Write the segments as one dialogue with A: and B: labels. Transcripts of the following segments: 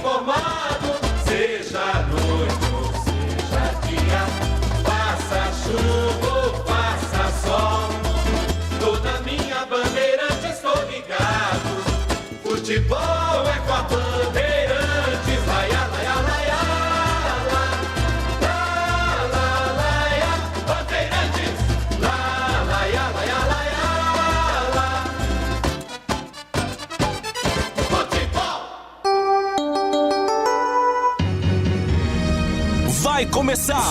A: informado, seja noite ou seja dia, faça chuva ou faça sol, toda minha bandeirante estou ligado. Futebol é com a Bandeirantes, laia, laia, laia, la, la, laia, Bandeirantes, la, laia, laia, laia, la. Futebol!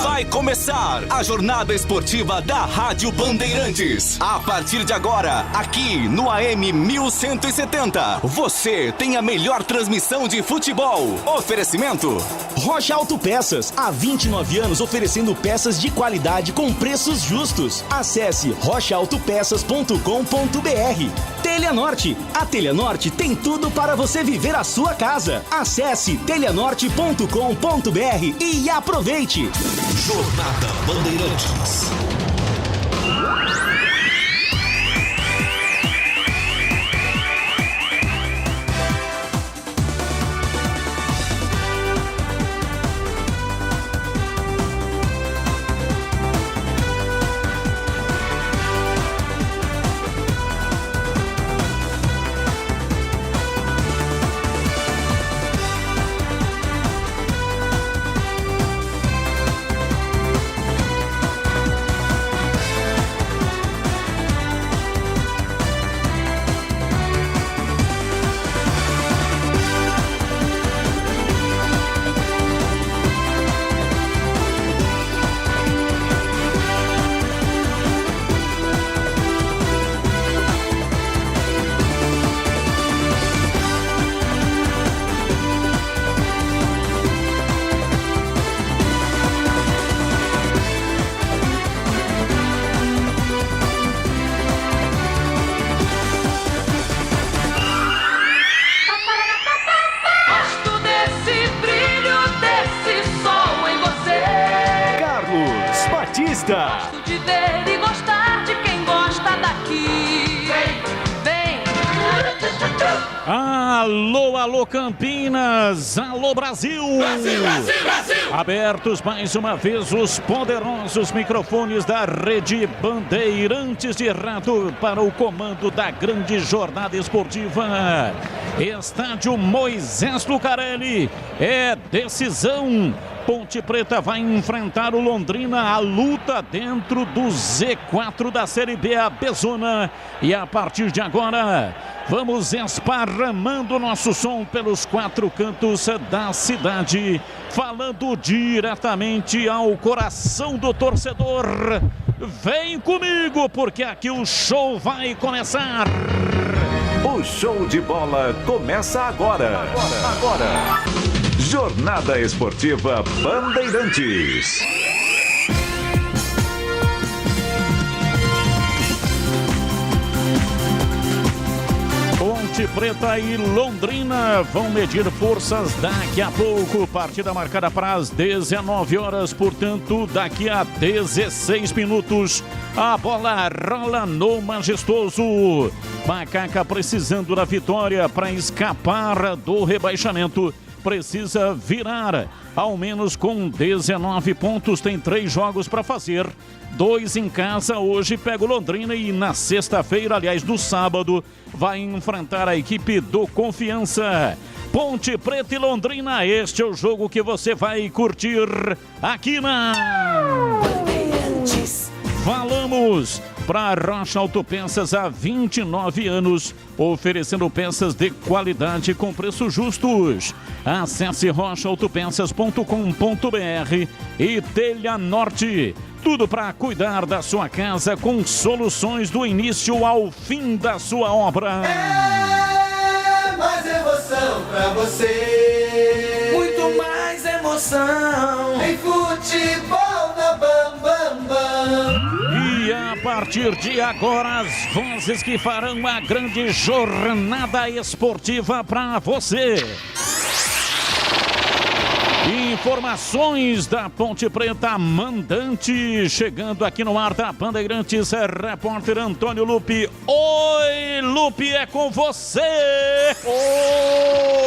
B: Vai começar a jornada esportiva da Rádio Bandeirantes. A partir de agora, aqui no AM 1170, você tem a melhor transmissão de futebol. Oferecimento
C: Rocha Autopeças, há 29 anos oferecendo peças de qualidade com preços justos. Acesse rochaautopeças.com.br. Telha Norte, a Telha Norte tem tudo para você viver a sua casa. Acesse telhanorte.com.br e aproveite.
B: Jornada Bandeirantes.
D: Gosto de ver e gostar de quem gosta daqui. Vem!
E: Alô, alô Campinas, alô Brasil.
A: Brasil, Brasil, Brasil!
E: Abertos mais uma vez os poderosos microfones da Rede Bandeirantes de Rádio para o comando da grande jornada esportiva. Estádio Moisés Lucarelli, é decisão. Ponte Preta vai enfrentar o Londrina, a luta dentro do Z4 da Série B, a Bezona. E a partir de agora, vamos esparramando nosso som pelos quatro cantos da cidade, falando diretamente ao coração do torcedor. Vem comigo, porque aqui o show vai começar.
F: O show de bola começa agora. Jornada Esportiva Bandeirantes.
E: Ponte Preta e Londrina vão medir forças daqui a pouco. Partida marcada para as 19 horas, portanto, daqui a 16 minutos. A bola rola no Majestoso. Macaca precisando da vitória para escapar do rebaixamento. Precisa virar, ao menos com 19 pontos, tem 3 jogos para fazer, 2 em casa, hoje pega o Londrina e na sexta-feira, aliás no sábado, vai enfrentar a equipe do Confiança. Ponte Preta e Londrina, este é o jogo que você vai curtir aqui na Bandeirantes. Falamos para Rocha Autopeças há 29 anos, oferecendo peças de qualidade com preços justos. Acesse rochaautopeças.com.br e Telha Norte. Tudo para cuidar da sua casa com soluções do início ao fim da sua obra.
A: É mais emoção pra você.
D: Muito mais emoção.
A: Em futebol na Bam Bam Bam.
E: E a partir de agora, as vozes que farão a grande jornada esportiva para você. Informações da Ponte Preta, mandante, chegando aqui no ar da Bandeirantes, repórter Antônio Lupi. Oi, Lupi, é com você!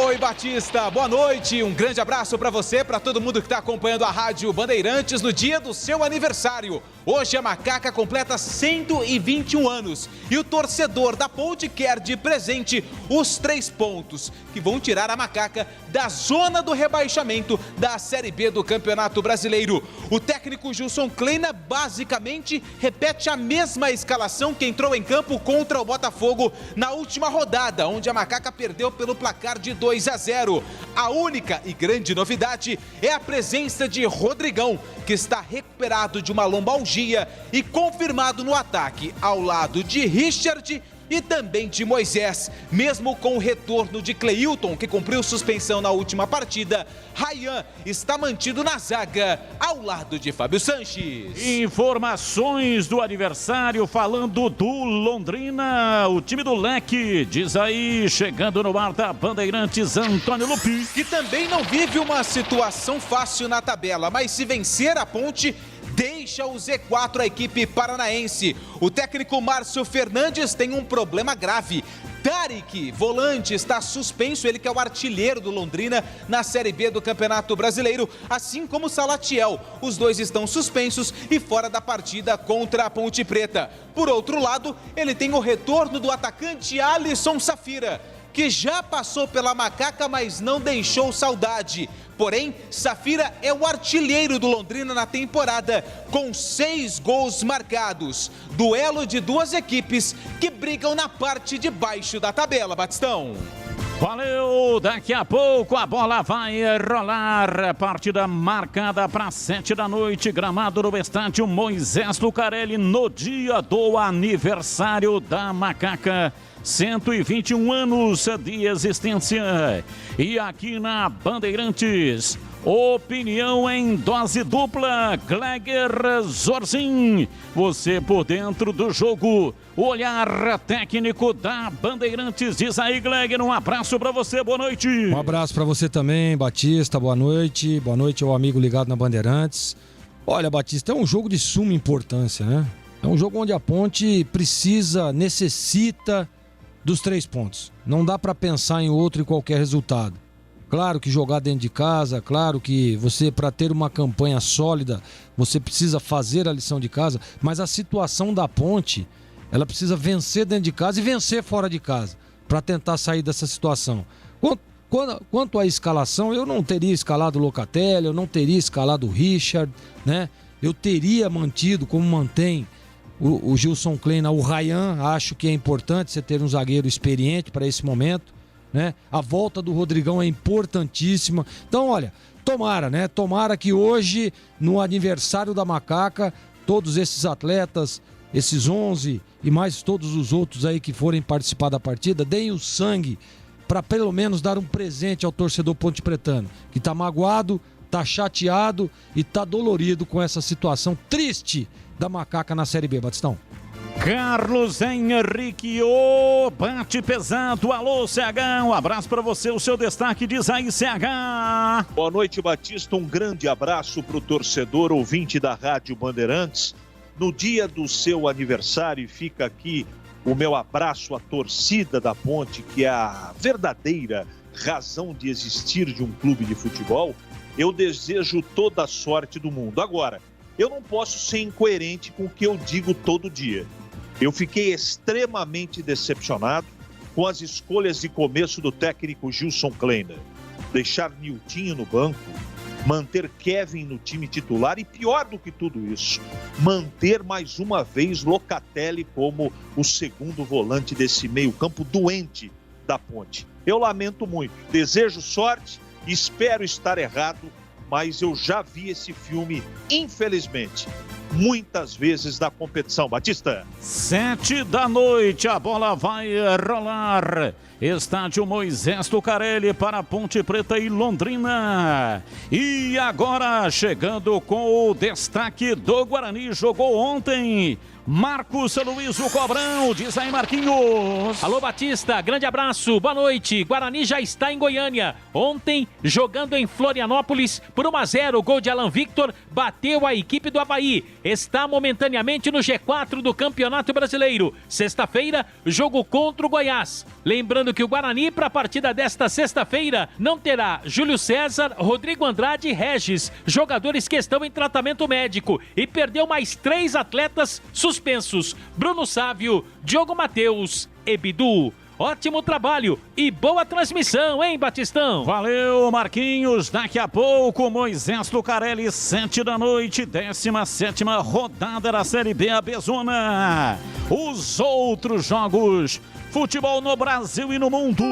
G: Oi, Batista, boa noite, um grande abraço para você, para todo mundo que está acompanhando a Rádio Bandeirantes no dia do seu aniversário. Hoje a Macaca completa 121 anos e o torcedor da Ponte quer de presente os 3 pontos que vão tirar a Macaca da zona do rebaixamento da Série B do Campeonato Brasileiro. O técnico Gilson Kleina basicamente repete a mesma escalação que entrou em campo contra o Botafogo na última rodada, onde a Macaca perdeu pelo placar de 2-0. A única e grande novidade é a presença de Rodrigão, que está recuperado de uma lombalgia e confirmado no ataque, ao lado de Richard e também de Moisés. Mesmo com o retorno de Cleilton, que cumpriu suspensão na última partida, Ryan está mantido na zaga, ao lado de Fábio Sanches.
E: Informações do aniversário, falando do Londrina, o time do Leque, diz aí, chegando no ar da Bandeirantes, Antônio Lupi.
G: Que também não vive uma situação fácil na tabela, mas se vencer a Ponte, deixa o Z4 a equipe paranaense. O técnico Márcio Fernandes tem um problema grave. Tarik, volante, está suspenso, ele que é o artilheiro do Londrina na Série B do Campeonato Brasileiro, assim como Salatiel. Os dois estão suspensos e fora da partida contra a Ponte Preta. Por outro lado, ele tem o retorno do atacante Alisson Safira, que já passou pela Macaca, mas não deixou saudade. Porém, Safira é o artilheiro do Londrina na temporada, com 6 gols marcados. Duelo de 2 equipes que brigam na parte de baixo da tabela, Batistão.
E: Valeu, daqui a pouco a bola vai rolar, partida marcada para 7 da noite, gramado no estádio Moisés Lucarelli, no dia do aniversário da Macaca. 121 anos de existência. E aqui na Bandeirantes, opinião em dose dupla, Gleger Zorzin. Você por dentro do jogo, o olhar técnico da Bandeirantes. Diz aí, Gleger, um abraço para você, boa noite.
H: Um abraço para você também, Batista, boa noite. Boa noite ao amigo ligado na Bandeirantes. Olha, Batista, é um jogo de suma importância, né? É um jogo onde a Ponte precisa, necessita dos 3 pontos. Não dá para pensar em outro e qualquer resultado. Claro que jogar dentro de casa, claro que você, para ter uma campanha sólida, você precisa fazer a lição de casa, mas a situação da Ponte, ela precisa vencer dentro de casa e vencer fora de casa, para tentar sair dessa situação. Quanto à escalação, eu não teria escalado o Locatelli, eu não teria escalado o Richard, né? Eu teria mantido, como mantém o Gilson Kleina, o Ryan. Acho que é importante você ter um zagueiro experiente para esse momento, né? A volta do Rodrigão é importantíssima. Então, olha, tomara, né? Tomara que hoje, no aniversário da Macaca, todos esses atletas, esses 11 e mais todos os outros aí que forem participar da partida, deem o sangue para pelo menos dar um presente ao torcedor pontepretano, que está magoado, está chateado e está dolorido com essa situação triste da Macaca na Série B, Batistão.
E: Carlos Henrique, o bate pesado, alô CH, um abraço para você, o seu destaque, diz aí CH.
I: Boa noite, Batista, um grande abraço para o torcedor ouvinte da Rádio Bandeirantes. No dia do seu aniversário, fica aqui o meu abraço à torcida da Ponte, que é a verdadeira razão de existir de um clube de futebol. Eu desejo toda a sorte do mundo. Agora, eu não posso ser incoerente com o que eu digo todo dia. Eu fiquei extremamente decepcionado com as escolhas de começo do técnico Gilson Kleina. Deixar Niltinho no banco, manter Kevin no time titular e, pior do que tudo isso, manter mais uma vez Locatelli como o segundo volante desse meio-campo doente da Ponte. Eu lamento muito, desejo sorte, espero estar errado, mas eu já vi esse filme, infelizmente, muitas vezes na competição. Batista.
E: 7 da noite, a bola vai rolar. Estádio Moisés Tucarelli para Ponte Preta e Londrina. E agora, chegando com o destaque do Guarani, jogou ontem Marcos Luiz o Cobrão, diz aí Marquinhos.
J: Alô Batista, grande abraço, boa noite. Guarani já está em Goiânia. Ontem, jogando em Florianópolis, por 1-0, o gol de Alan Victor bateu a equipe do Avaí. Está momentaneamente no G4 do Campeonato Brasileiro. Sexta-feira, jogo contra o Goiás. Lembrando que o Guarani, para a partida desta sexta-feira, não terá Júlio César, Rodrigo Andrade e Regis, jogadores que estão em tratamento médico, e perdeu mais 3 atletas suspensos: Bruno Sávio, Diogo Matheus e Bidu. Ótimo trabalho e boa transmissão, hein, Batistão?
E: Valeu, Marquinhos. Daqui a pouco, Moisés Lucarelli, 7 da noite, 17ª rodada da Série B, a Bezona. Os outros jogos, futebol no Brasil e no mundo.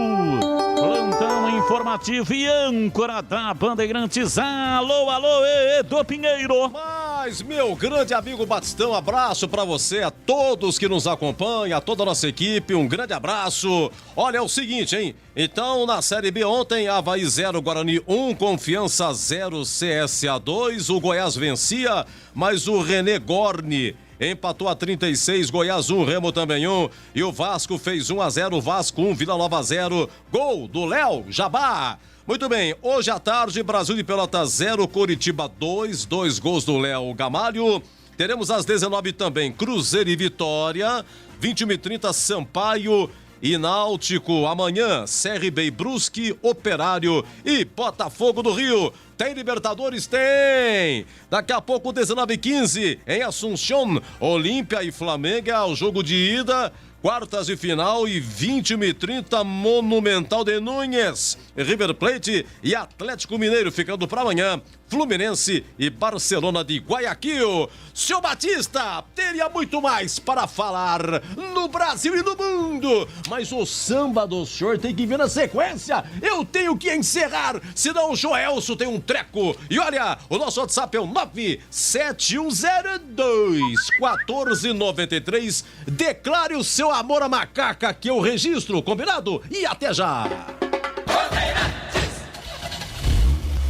E: Plantão informativo e âncora da Bandeirantes. Alô, alô, Edu Pinheiro.
K: Mas, meu grande amigo Batistão, abraço pra você, a todos que nos acompanham, a toda a nossa equipe, um grande abraço. Olha, é o seguinte, hein? Então, na Série B ontem, Avaí 0, Guarani 1, Confiança 0, CSA 2. O Goiás vencia, mas o René Gorni empatou a 36, Goiás 1, Remo também 1. E o Vasco fez 1-0, Vasco 1, Vila Nova 0. Gol do Léo Jabá. Muito bem, hoje à tarde, Brasil de Pelotas 0, Coritiba 2, 2 gols do Léo Gamalho. Teremos às 19 também Cruzeiro e Vitória, 21h30 Sampaio e Náutico. Amanhã, CRB e Brusque, Operário e Botafogo do Rio. Tem Libertadores? Tem! Daqui a pouco, 19h15, em Assunção, Olímpia e Flamengo, é o jogo de ida. Quartas de final e 21h30, Monumental de Núñez, River Plate e Atlético Mineiro, ficando para amanhã, Fluminense e Barcelona de Guayaquil. Seu Batista, teria muito mais para falar no Brasil e no mundo, mas o samba do senhor tem que vir na sequência. Eu tenho que encerrar, senão o Joelso tem um treco. E olha, o nosso WhatsApp é o 97102-1493. Declare o seu amor à macaca que eu registro, combinado? E até já!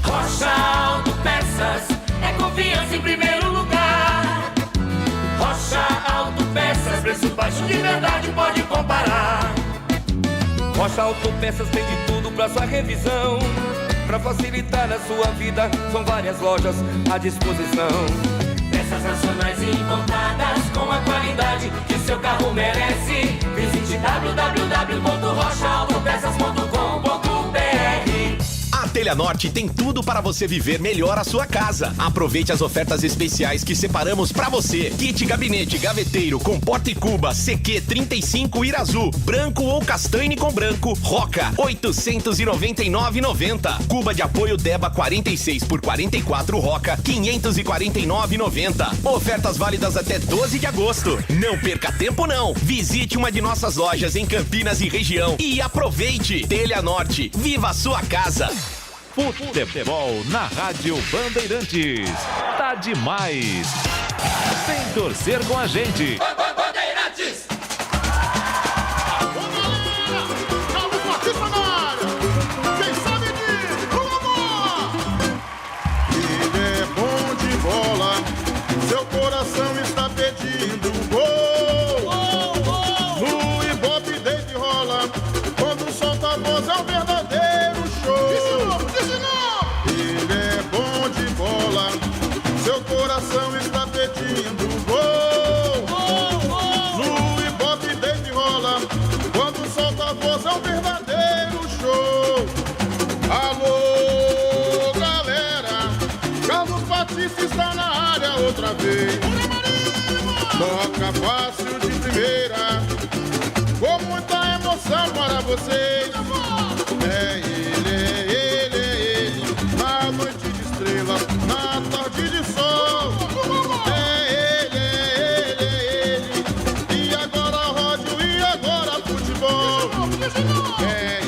D: Rocha Autopeças é confiança em primeiro lugar. Rocha Autopeças, preço baixo de verdade, pode comparar.
L: Rocha Autopeças tem de tudo pra sua revisão. Pra facilitar a sua vida, são várias lojas à disposição.
D: Peças nacionais e importadas com a qualidade que seu carro merece. Visite www.rochaautopeças.com.br.
B: A Telha Norte tem tudo para você viver melhor a sua casa. Aproveite as ofertas especiais que separamos para você. Kit gabinete gaveteiro com porta e cuba CQ 35 Irazu, branco ou castanho com branco, Roca 899,90. Cuba de apoio Deba 46 por 44 Roca 549,90. Ofertas válidas até 12 de agosto. Não perca tempo não. Visite uma de nossas lojas em Campinas e região e aproveite. Telha Norte, viva a sua casa.
F: Futebol na Rádio Bandeirantes. Tá demais. Vem torcer com a gente.
A: Bandeirantes!
M: Ele é bom de bola, seu coração está pedindo gol. No Ibope desde rola, quando solta a voz é um verdadeiro show. Ele é bom de bola, seu coração está pedindo gol. No Ibope desde rola, quando solta a voz é um verdadeiro show. Alô, galera, Carlos Batista está na área outra vez. Toca fácil de primeira, com muita emoção para vocês. É ele, na noite de estrelas, na tarde de sol. É ele, e agora rádio, e agora futebol. É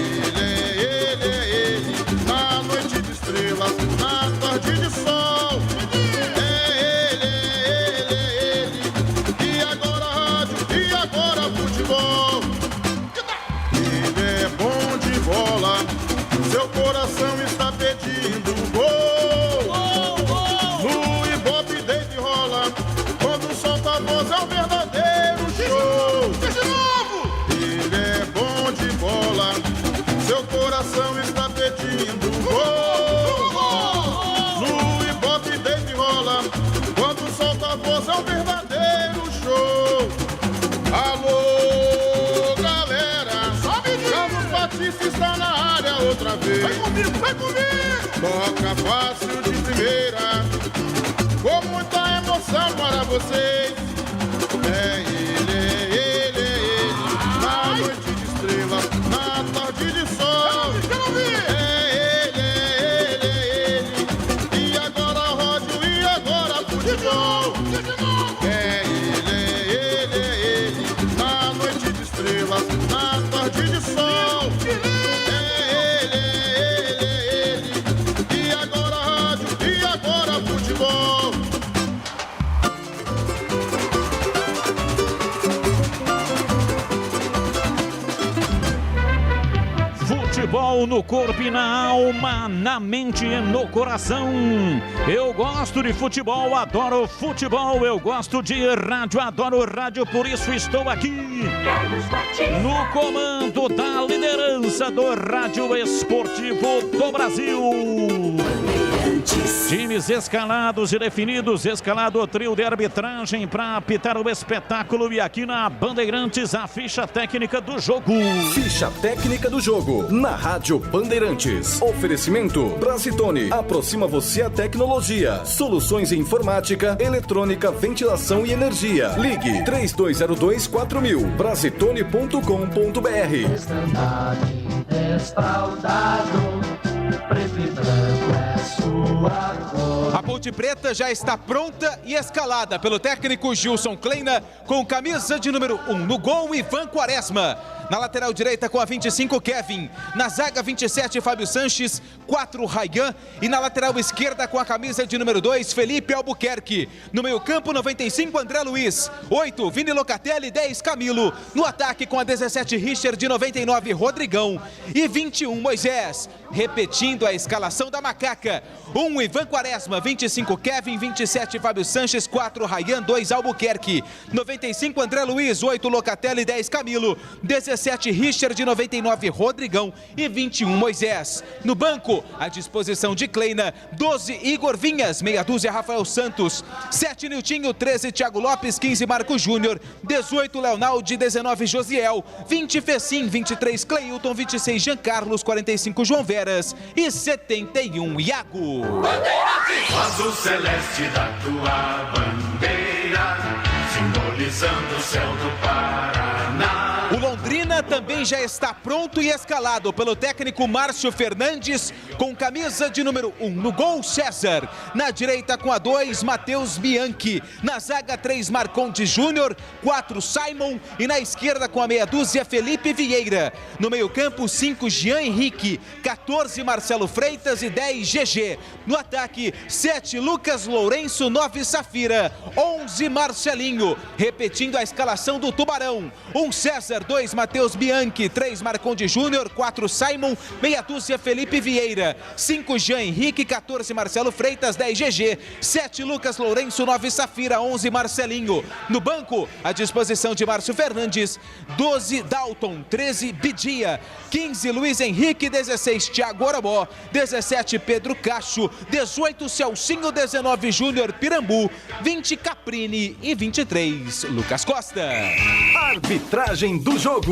M: ele, na noite de estrelas, na tarde de sol. É ele, e agora rádio, e agora futebol. Ele é bom pedindo gol. No Ibope desde rola, quando solta a voz é um verdadeiro show. Alô, galera, Carlos Batista está na área outra vez. Vai comigo, vai comigo. Toca fácil de primeira, com muita emoção para vocês. É ele, na noite de estrelas, na tarde de sol. É ele, e agora rádio, e agora futebol. É ele, na noite de estrelas, na tarde de sol. É ele, e agora rádio, e agora futebol.
E: Futebol no corpo e na alma, na mente e no coração. Eu gosto de futebol, adoro futebol. Eu gosto de rádio, adoro rádio. Por isso estou aqui no comando da liderança do rádio esportivo do Brasil. Times escalados e definidos. Escalado o trio de arbitragem para apitar o espetáculo. E aqui na Bandeirantes, a ficha técnica do jogo.
N: Ficha técnica do jogo na Rádio Bandeirantes. Oferecimento Brasitone. Aproxima você a tecnologia. Soluções em informática, eletrônica, ventilação e energia. Ligue 3202-4000. Brasitone.com.br.
A: Preto e branco é sua cor.
G: A Ponte Preta já está pronta e escalada pelo técnico Gilson Kleina, com camisa de número 1 no gol, Ivan Quaresma. Na lateral direita com a 25, Kevin. Na zaga 27, Fábio Sanches, 4, Rayhan. E na lateral esquerda com a camisa de número 2, Felipe Albuquerque. No meio campo, 95, André Luiz. 8, Vini Locatelli, 10, Camilo. No ataque com a 17, Richard, de 99, Rodrigão. E 21, Moisés. Repetindo a escalação da macaca. 1, Ivan Quaresma, 25, Kevin, 27, Fábio Sanches, 4, Rayhan, 2, Albuquerque. 95, André Luiz, 8, Locatelli, 10, Camilo. 17, Richard, 99, Rodrigão e 21, Moisés. No banco, à disposição de Kleina, 12, Igor Vinhas, meia dúzia, Rafael Santos, 7, Niltinho, 13, Thiago Lopes, 15, Marco Júnior, 18, Leonaldi, 19, Josiel, 20, Fecim, 23, Cleilton, 26, Jean Carlos, 45, João Veras e 71, Iago.
D: Azul celeste da tua bandeira, simbolizando o céu do Paraná.
G: O Londrina também já está pronto e escalado pelo técnico Márcio Fernandes, com camisa de número 1 no gol, César. Na direita com a 2, Matheus Bianchi. Na zaga 3, Marcondes Júnior, 4, Simon. E na esquerda com a meia dúzia, Felipe Vieira. No meio campo, 5, Jean Henrique, 14, Marcelo Freitas e 10, GG. No ataque, 7, Lucas Lourenço, 9, Safira, 11, Marcelinho. Repetindo a escalação do Tubarão: 1, César, 2, Matheus Bianchi, 3, Marcondes Júnior, 4, Simon, meia dúzia, Felipe Vieira, 5, Jean Henrique, 14, Marcelo Freitas, 10, GG, 7, Lucas Lourenço, 9, Safira, 11, Marcelinho. No banco, à disposição de Márcio Fernandes, 12, Dalton, 13, Bidia, 15, Luiz Henrique, 16, Thiago Orobó, 17, Pedro Cacho, 18, Celcinho, 19, Júnior Pirambu, 20, Caprini e 23, Lucas Costa.
N: Arbitragem do jogo.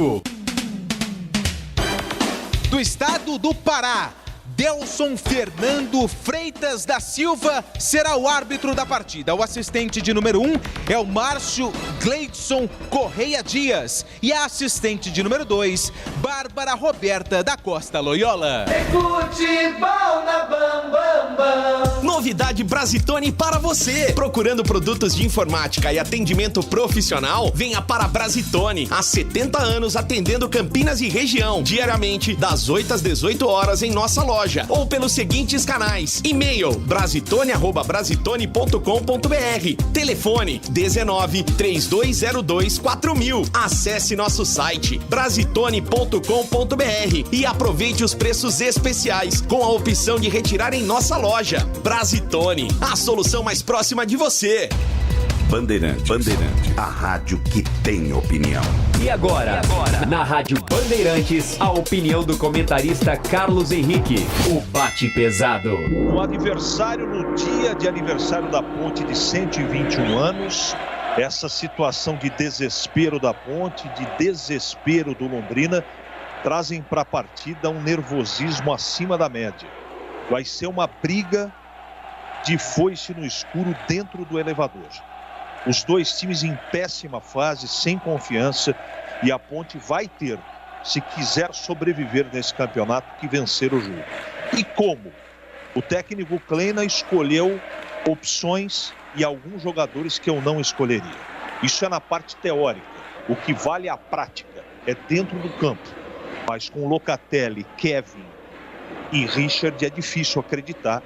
G: Do estado do Pará, Delson Fernando Freitas da Silva será o árbitro da partida. O assistente de número 1 é o Márcio Gleidson Correia Dias. E a assistente de número 2, Bárbara Roberta da Costa Loyola.
A: Futebol na Bam Bam Bam.
C: Novidade Brasitone para você. Procurando produtos de informática e atendimento profissional? Venha para a Brasitone. Há 70 anos atendendo Campinas e região. Diariamente, das 8 às 18 horas em nossa loja. Ou pelos seguintes canais: e-mail brasitone@brasitone.com.br, telefone 19 3202 4000. Acesse nosso site brasitone.com.br e aproveite os preços especiais com a opção de retirar em nossa loja. Brasitone, a solução mais próxima de você.
F: Bandeirante, a rádio que tem opinião.
O: E agora, na Rádio Bandeirantes, a opinião do comentarista Carlos Henrique, o bate pesado.
I: No aniversário, no dia de aniversário da Ponte de 121 anos, essa situação de desespero da Ponte, de desespero do Londrina, trazem para a partida um nervosismo acima da média. Vai ser uma briga de foice no escuro dentro do elevador. Os dois times em péssima fase, sem confiança, e a Ponte vai ter, se quiser sobreviver nesse campeonato, que vencer o jogo. E como? O técnico Kleina escolheu opções e alguns jogadores que eu não escolheria. Isso é na parte teórica. O que vale é a prática, é dentro do campo. Mas com Locatelli, Kevin e Richard é difícil acreditar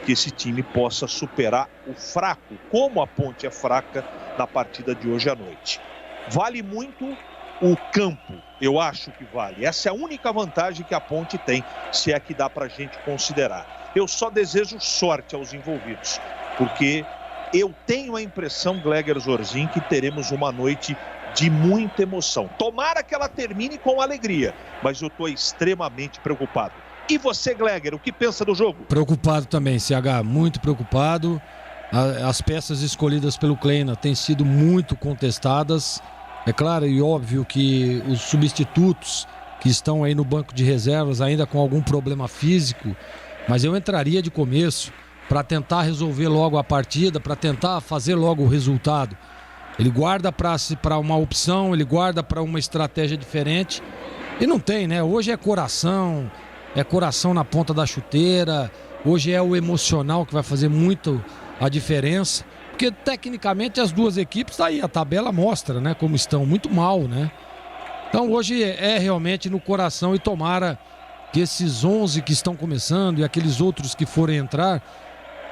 I: que esse time possa superar o fraco, como a Ponte é fraca na partida de hoje à noite. Vale muito o campo, eu acho que vale. Essa é a única vantagem que a Ponte tem, se é que dá pra gente considerar. Eu só desejo sorte aos envolvidos, porque eu tenho a impressão, Gleger Zorzin, que teremos uma noite de muita emoção. Tomara que ela termine com alegria, mas eu estou extremamente preocupado. E você, Gleger, o que pensa do jogo?
H: Preocupado também, CH, muito preocupado. As peças escolhidas pelo Kleina têm sido muito contestadas. É claro e óbvio que os substitutos que estão aí no banco de reservas ainda com algum problema físico, mas eu entraria de começo para tentar resolver logo a partida, para tentar fazer logo o resultado. Ele guarda para uma opção, ele guarda para uma estratégia diferente e não tem, né? Hoje é coração na ponta da chuteira, hoje é o emocional que vai fazer muito a diferença, porque tecnicamente as duas equipes, tá aí, a tabela mostra, né, como estão, muito mal, né? Então hoje é realmente no coração e tomara que esses 11 que estão começando e aqueles outros que forem entrar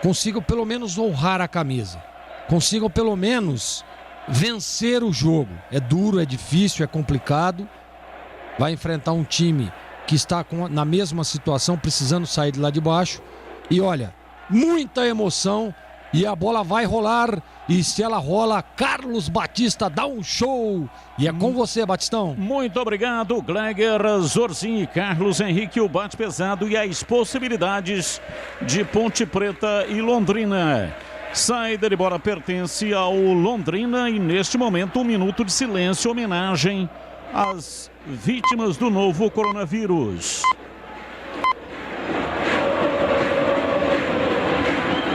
H: consigam pelo menos honrar a camisa, consigam pelo menos vencer o jogo. É duro, é difícil, é complicado, vai enfrentar um time que está na mesma situação, precisando sair de lá de baixo. E olha, muita emoção e a bola vai rolar. E se ela rola, Carlos Batista dá um show. E é com você, Batistão.
E: Muito obrigado, Gleger Zorzin e Carlos Henrique, o bate pesado e as possibilidades de Ponte Preta e Londrina. Saída de bola pertence ao Londrina e neste momento 1 minuto de silêncio, homenagem às vítimas do novo coronavírus.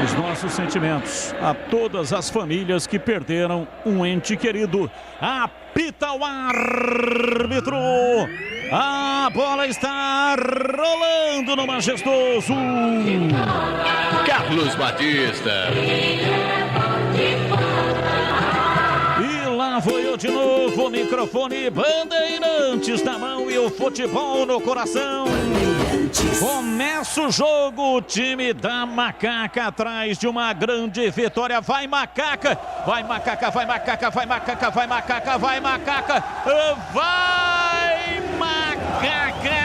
E: Os nossos sentimentos a todas as famílias que perderam um ente querido. Apita o árbitro. A bola está rolando no majestoso
P: Carlos Batista.
E: Lá vou eu de novo, o microfone Bandeirantes na mão e o futebol no coração. Começa o jogo, o time da Macaca atrás de uma grande vitória. Vai Macaca, vai Macaca, vai Macaca, vai Macaca, vai Macaca, vai Macaca, vai Macaca.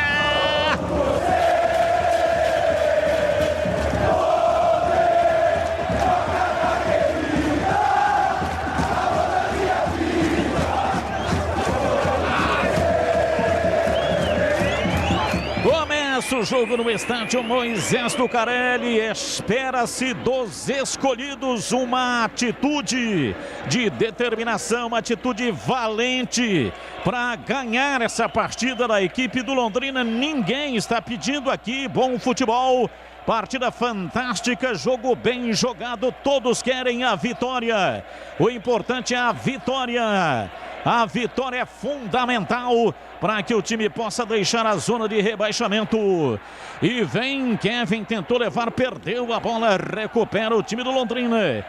E: Começa o jogo no estádio Moisés Lucarelli. Espera-se dos escolhidos uma atitude de determinação, uma atitude valente para ganhar essa partida da equipe do Londrina. Ninguém está pedindo aqui bom futebol. Partida fantástica, jogo bem jogado, todos querem a vitória. O importante é a vitória. A vitória é fundamental para que o time possa deixar a zona de rebaixamento. E vem Kevin, tentou levar, perdeu a bola, recupera o time do Londrina.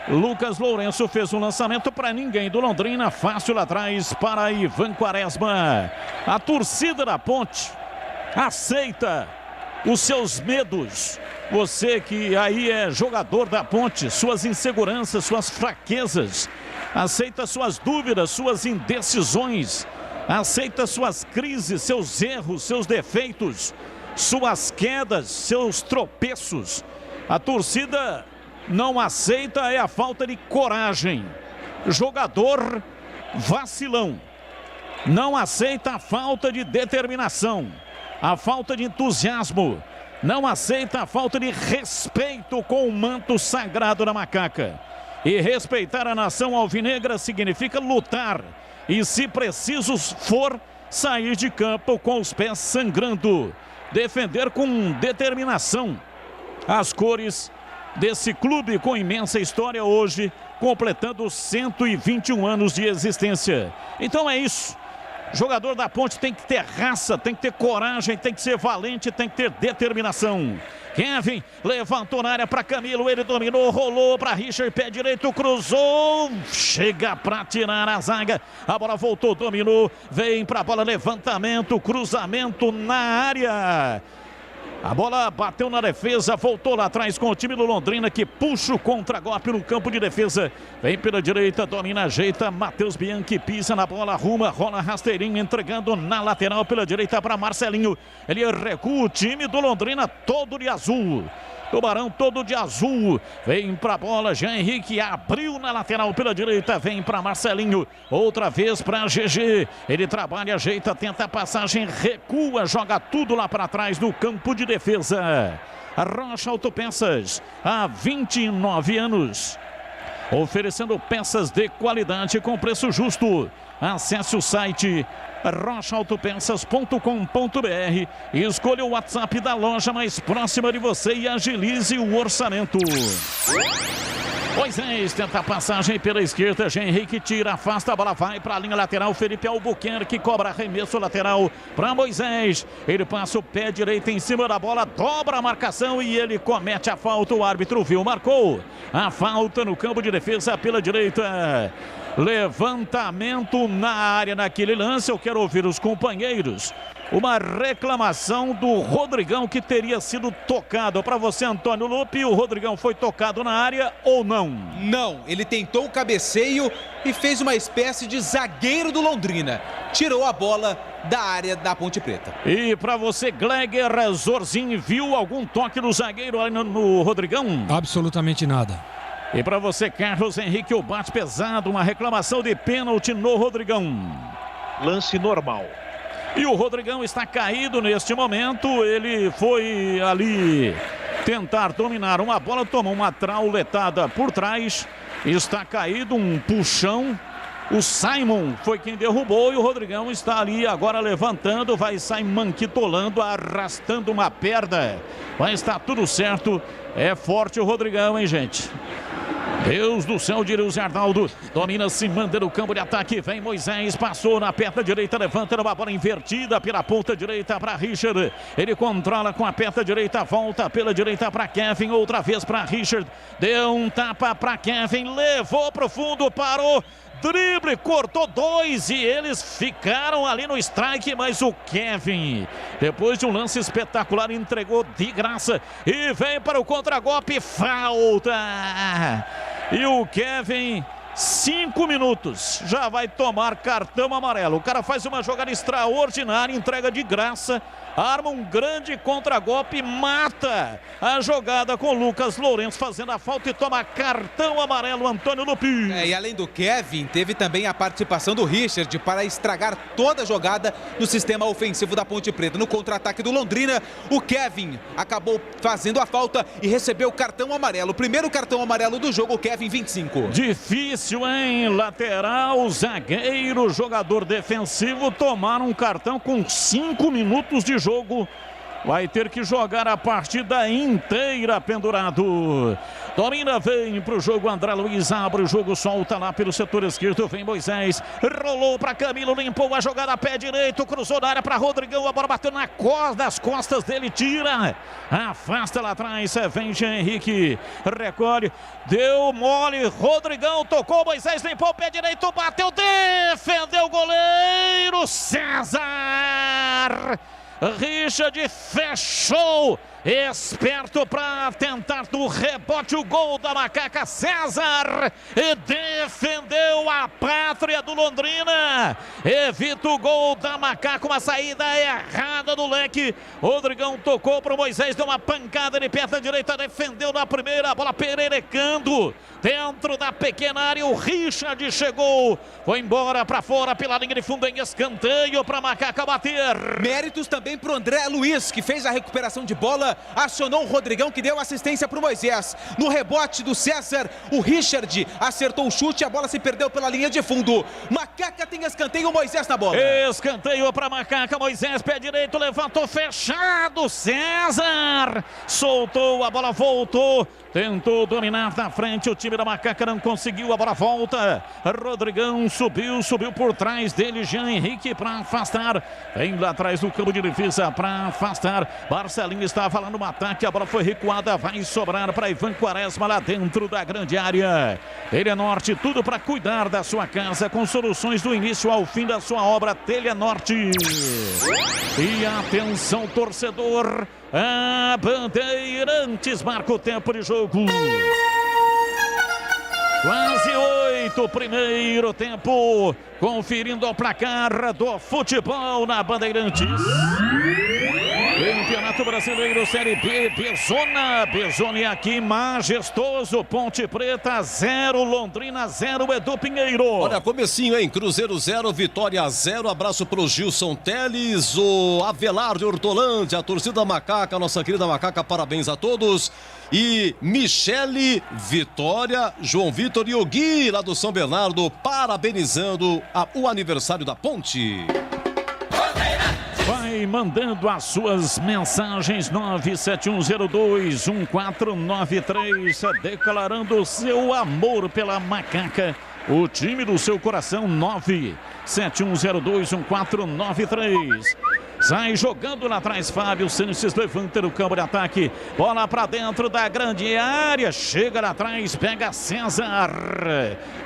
E: Lucas Lourenço fez um lançamento para ninguém do Londrina, fácil lá atrás para Ivan Quaresma. A torcida da Ponte aceita os seus medos. Você que aí é jogador da Ponte, suas inseguranças, suas fraquezas, aceita suas dúvidas, suas indecisões, aceita suas crises, seus erros, seus defeitos, suas quedas, seus tropeços. A torcida não aceita é a falta de coragem. jogador vacilão. Não aceita a falta de determinação, a falta de entusiasmo. Não aceita a falta de respeito com o manto sagrado da macaca. E respeitar a nação alvinegra significa lutar. E se preciso for, sair de campo com os pés sangrando. Defender com determinação as cores desse clube com imensa história hoje, completando 121 anos de existência. Então é isso. Jogador da Ponte tem que ter raça, tem que ter coragem, tem que ser valente, tem que ter determinação. Kevin levantou na área para Camilo, ele dominou, rolou para Richard, pé direito, cruzou, chega para tirar a zaga, a bola voltou, dominou, vem para a bola, levantamento, cruzamento na área. A bola bateu na defesa, voltou lá atrás com o time do Londrina que puxa o contra-golpe no campo de defesa. Vem pela direita, domina, ajeita, Matheus Bianchi pisa na bola, arruma, rola rasteirinho, entregando na lateral pela direita para Marcelinho. Ele recua o time do Londrina todo de azul. Tubarão todo de azul, vem pra bola, Jean Henrique abriu na lateral pela direita, vem pra Marcelinho, outra vez pra GG, ele trabalha, ajeita, tenta a passagem, recua, joga tudo lá pra trás do campo de defesa. A Rocha Autopeças, há 29 anos, oferecendo peças de qualidade com preço justo. Acesse o site rochaautopeças.com.br e escolha o WhatsApp da loja mais próxima de você e agilize o orçamento. Moisés tenta a passagem pela esquerda, Jean Henrique tira, afasta, a bola vai para a linha lateral, Felipe Albuquerque cobra arremesso lateral para Moisés, ele passa o pé direito em cima da bola, dobra a marcação e ele comete a falta, o árbitro viu, marcou a falta no campo de defesa pela direita. Levantamento na área naquele lance, eu quero ouvir os companheiros. Uma reclamação do Rodrigão que teria sido tocado. Para você, Antônio Lupe, o Rodrigão foi tocado na área ou não?
G: Não, ele tentou o cabeceio e fez uma espécie de zagueiro do Londrina. Tirou a bola da área da Ponte Preta.
E: E para você, Gleger Zorzin, viu algum toque do zagueiro ali no Rodrigão?
H: Absolutamente nada.
E: E para você, Carlos Henrique, o bate pesado, uma reclamação de pênalti no Rodrigão.
I: Lance normal.
E: E o Rodrigão está caído neste momento, ele foi ali tentar dominar uma bola, tomou uma trauletada por trás, está caído, um puxão. O Simon foi quem derrubou e o Rodrigão está ali agora levantando, vai sair manquitolando, arrastando uma perna. Vai estar tudo certo, é forte o Rodrigão, hein, gente? Deus do céu, diria o Zé Arnaldo. Domina, se manda no campo de ataque. Vem Moisés, passou na perna direita, levanta uma bola invertida pela ponta direita para Richard. Ele controla com a perna direita, volta pela direita para Kevin, outra vez para Richard. Deu um tapa para Kevin, levou para o fundo, parou. Drible, cortou dois e eles ficaram ali no strike, mas o Kevin, depois de um lance espetacular, entregou de graça e vem para o contragolpe, falta. E o Kevin, 5 minutos, já vai tomar cartão amarelo. O cara faz uma jogada extraordinária, entrega de graça, arma um grande contragolpe, mata a jogada com Lucas Lourenço fazendo a falta e toma cartão amarelo, Antônio Lupi.
G: E além do Kevin, teve também a participação do Richard para estragar toda a jogada no sistema ofensivo da Ponte Preta. No contra-ataque do Londrina, o Kevin acabou fazendo a falta e recebeu o cartão amarelo. Primeiro cartão amarelo do jogo, o Kevin, 25.
E: Difícil, hein? Lateral, zagueiro, jogador defensivo tomaram um cartão com 5 minutos de jogo. Vai ter que jogar a partida inteira pendurado. Domina, vem pro jogo, André Luiz abre o jogo, solta lá pelo setor esquerdo, vem Moisés, rolou para Camilo, limpou a jogada, pé direito, cruzou na área para Rodrigão, a bola bateu nas costas dele, tira, afasta lá atrás, vem Jean Henrique, recolhe, deu mole, Rodrigão tocou, Moisés limpou o pé direito, bateu, defendeu o goleiro, César! Richard fechou esperto para tentar do rebote o gol da Macaca. César defendeu a pátria do Londrina, evita o gol da Macaca, uma saída errada do leque. Rodrigão tocou para o Moisés, deu uma pancada de perna direita, defendeu na primeira, a bola pererecando dentro da pequena área. O Richard chegou, foi embora para fora pela linha de fundo em escanteio para Macaca bater.
G: Méritos também para o André Luiz, que fez a recuperação de bola, acionou o Rodrigão, que deu assistência para o Moisés. No rebote do César, o Richard acertou o chute, a bola se perdeu pela linha de fundo. Macaca tem escanteio, Moisés na bola.
E: Escanteio para Macaca, Moisés, pé direito, levantou, fechado, César soltou, a bola voltou, tentou dominar na frente, o time da Macaca não conseguiu, a bola volta. Rodrigão subiu por trás dele, Jean Henrique para afastar, vem lá atrás do campo de defesa para afastar. Marcelinho estava lá no ataque, a bola foi recuada, vai sobrar para Ivan Quaresma lá dentro da grande área. Telenorte, tudo para cuidar da sua casa, com soluções do início ao fim da sua obra. Telenorte. E atenção, torcedor, a Bandeirantes marca o tempo de jogo. Quase 8, primeiro tempo, conferindo o placar do futebol na Bandeirantes. Campeonato Brasileiro Série B, Bezona aqui, majestoso, Ponte Preta 0, Londrina 0, Edu Pinheiro.
K: Olha, comecinho, hein? Cruzeiro 0, Vitória 0, abraço pro Gilson Teles, o Avelar de Hortolândia, a torcida Macaca, nossa querida Macaca, parabéns a todos. E Michele, Vitória, João Vitor e o Gui lá do São Bernardo, parabenizando o aniversário da Ponte.
E: Vai mandando as suas mensagens 971021493, declarando seu amor pela Macaca, o time do seu coração. 971021493. Sai jogando lá atrás, Fábio Sanches levanta no campo de ataque, bola para dentro da grande área, chega lá atrás, pega César,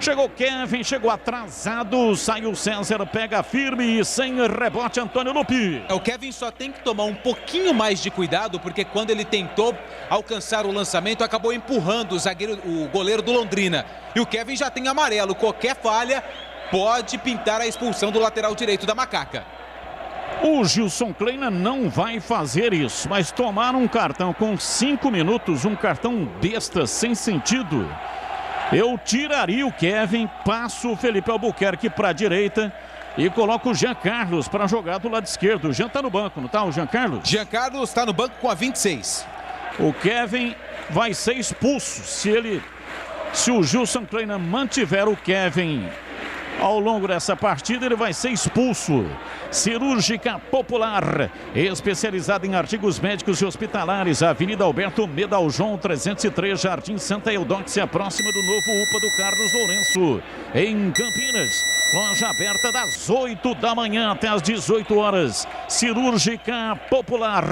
E: chegou Kevin, chegou atrasado, saiu César, pega firme e sem rebote Antônio Lupi.
G: O Kevin só tem que tomar um pouquinho mais de cuidado, porque quando ele tentou alcançar o lançamento, acabou empurrando o goleiro do Londrina, e o Kevin já tem amarelo. Qualquer falha pode pintar a expulsão do lateral direito da Macaca.
E: O Gilson Kleina não vai fazer isso, mas tomar um cartão com 5 minutos, um cartão besta, sem sentido. Eu tiraria o Kevin, passo o Felipe Albuquerque para a direita e coloco o Jean Carlos para jogar do lado esquerdo. O Jean está no banco, não está o Jean Carlos?
G: Jean Carlos está no banco com a 26.
E: O Kevin vai ser expulso se o Gilson Kleina mantiver o Kevin ao longo dessa partida, ele vai ser expulso. Cirúrgica Popular, especializada em artigos médicos e hospitalares, Avenida Alberto Medaljon 303, Jardim Santa Eudóxia, próxima do novo UPA do Carlos Lourenço, em Campinas. Loja aberta das 8 da manhã até as 18 horas. Cirúrgica Popular.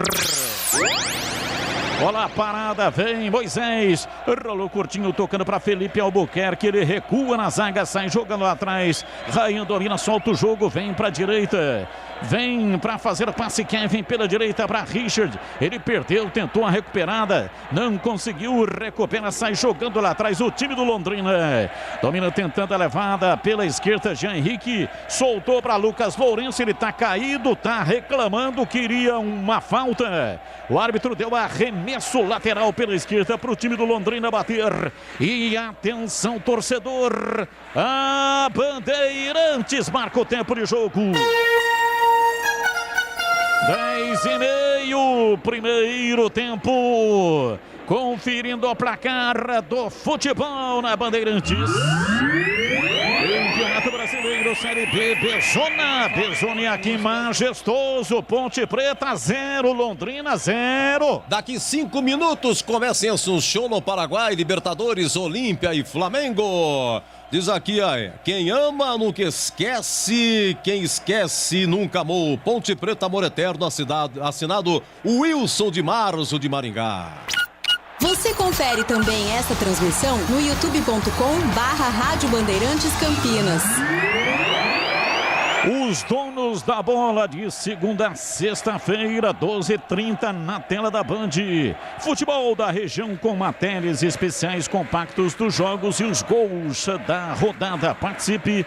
E: Olha a parada, vem Moisés, rolou curtinho, tocando para Felipe Albuquerque, ele recua na zaga, sai jogando lá atrás, Ryan Dorina solta o jogo, vem para a direita, vem para fazer passe Kevin pela direita para Richard, ele perdeu, tentou a recuperada, não conseguiu, recupera, sai jogando lá atrás o time do Londrina, domina tentando a levada pela esquerda, Jean Henrique, soltou para Lucas Lourenço, ele tá caído, tá reclamando, queria uma falta, o árbitro deu arremesso lateral pela esquerda para o time do Londrina bater. E atenção, torcedor, a Bandeirantes marca o tempo de jogo. 10:30, primeiro tempo. Conferindo o placar do futebol na Bandeirantes. Campeonato Brasileiro Série B, Bezona aqui, majestoso, Ponte Preta 0, Londrina 0.
K: Daqui 5 minutos começa o show no Paraguai, Libertadores, Olímpia e Flamengo. Diz aqui, quem ama nunca esquece, quem esquece nunca amou. Ponte Preta, amor eterno, assinado Wilson de Marzo de Maringá.
P: Você confere também essa transmissão no youtube.com/Rádio Bandeirantes Campinas.
E: Os donos da bola de segunda a sexta-feira, 12h30 na tela da Band. Futebol da região com matérias especiais compactos dos jogos e os gols da rodada. Participe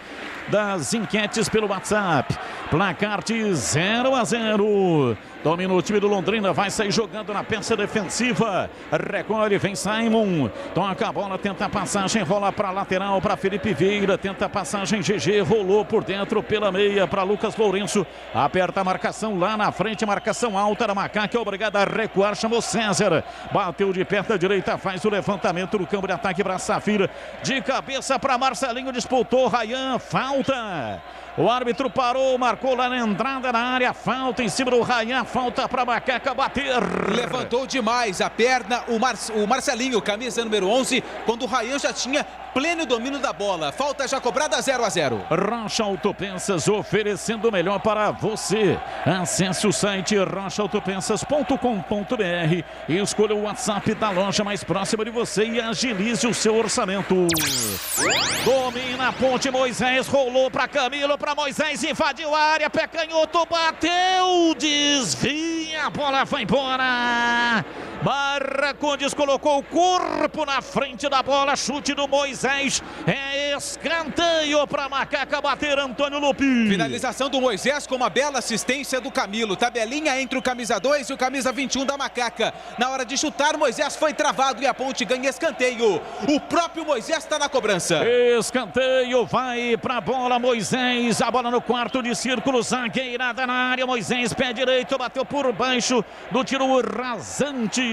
E: das enquetes pelo WhatsApp. Placar de 0-0. Domina o time do Londrina, vai sair jogando na peça defensiva. Recolhe, vem Simon. Toca a bola, tenta a passagem, rola para lateral para Felipe Vieira. Tenta a passagem, GG, rolou por dentro pela meia para Lucas Lourenço. Aperta a marcação lá na frente, marcação alta da Macaca, obrigado a recuar, chamou César. Bateu de perto à direita, faz o levantamento no campo de ataque para Safira. De cabeça para Marcelinho, disputou Rayan, falta. O árbitro parou, marcou lá na entrada da área, falta em cima do Rayan, falta para Macaca bater.
G: Levantou demais a perna o Marcelinho, camisa número 11, quando o Rayan já tinha pleno domínio da bola. Falta já cobrada, 0-0.
E: Rocha Autopeças, oferecendo o melhor para você. Acesse o site rochaautopensas.com.br e escolha o WhatsApp da loja mais próxima de você e agilize o seu orçamento. Domina a ponte, Moisés rolou para Camilo, para Moisés, invadiu a área, pé canhoto, bateu, desvia, a bola vai embora. Marcondes colocou o corpo na frente da bola, chute do Moisés, é escanteio para Macaca bater, Antônio Lupi.
G: Finalização do Moisés com uma bela assistência do Camilo, tabelinha entre o camisa 2 e o camisa 21 da Macaca. Na hora de chutar, Moisés foi travado e a ponte ganha escanteio. O próprio Moisés está na cobrança.
E: Escanteio, vai para a bola, Moisés, a bola no quarto de círculo, zagueirada na área, Moisés, pé direito, bateu por baixo do tiro rasante.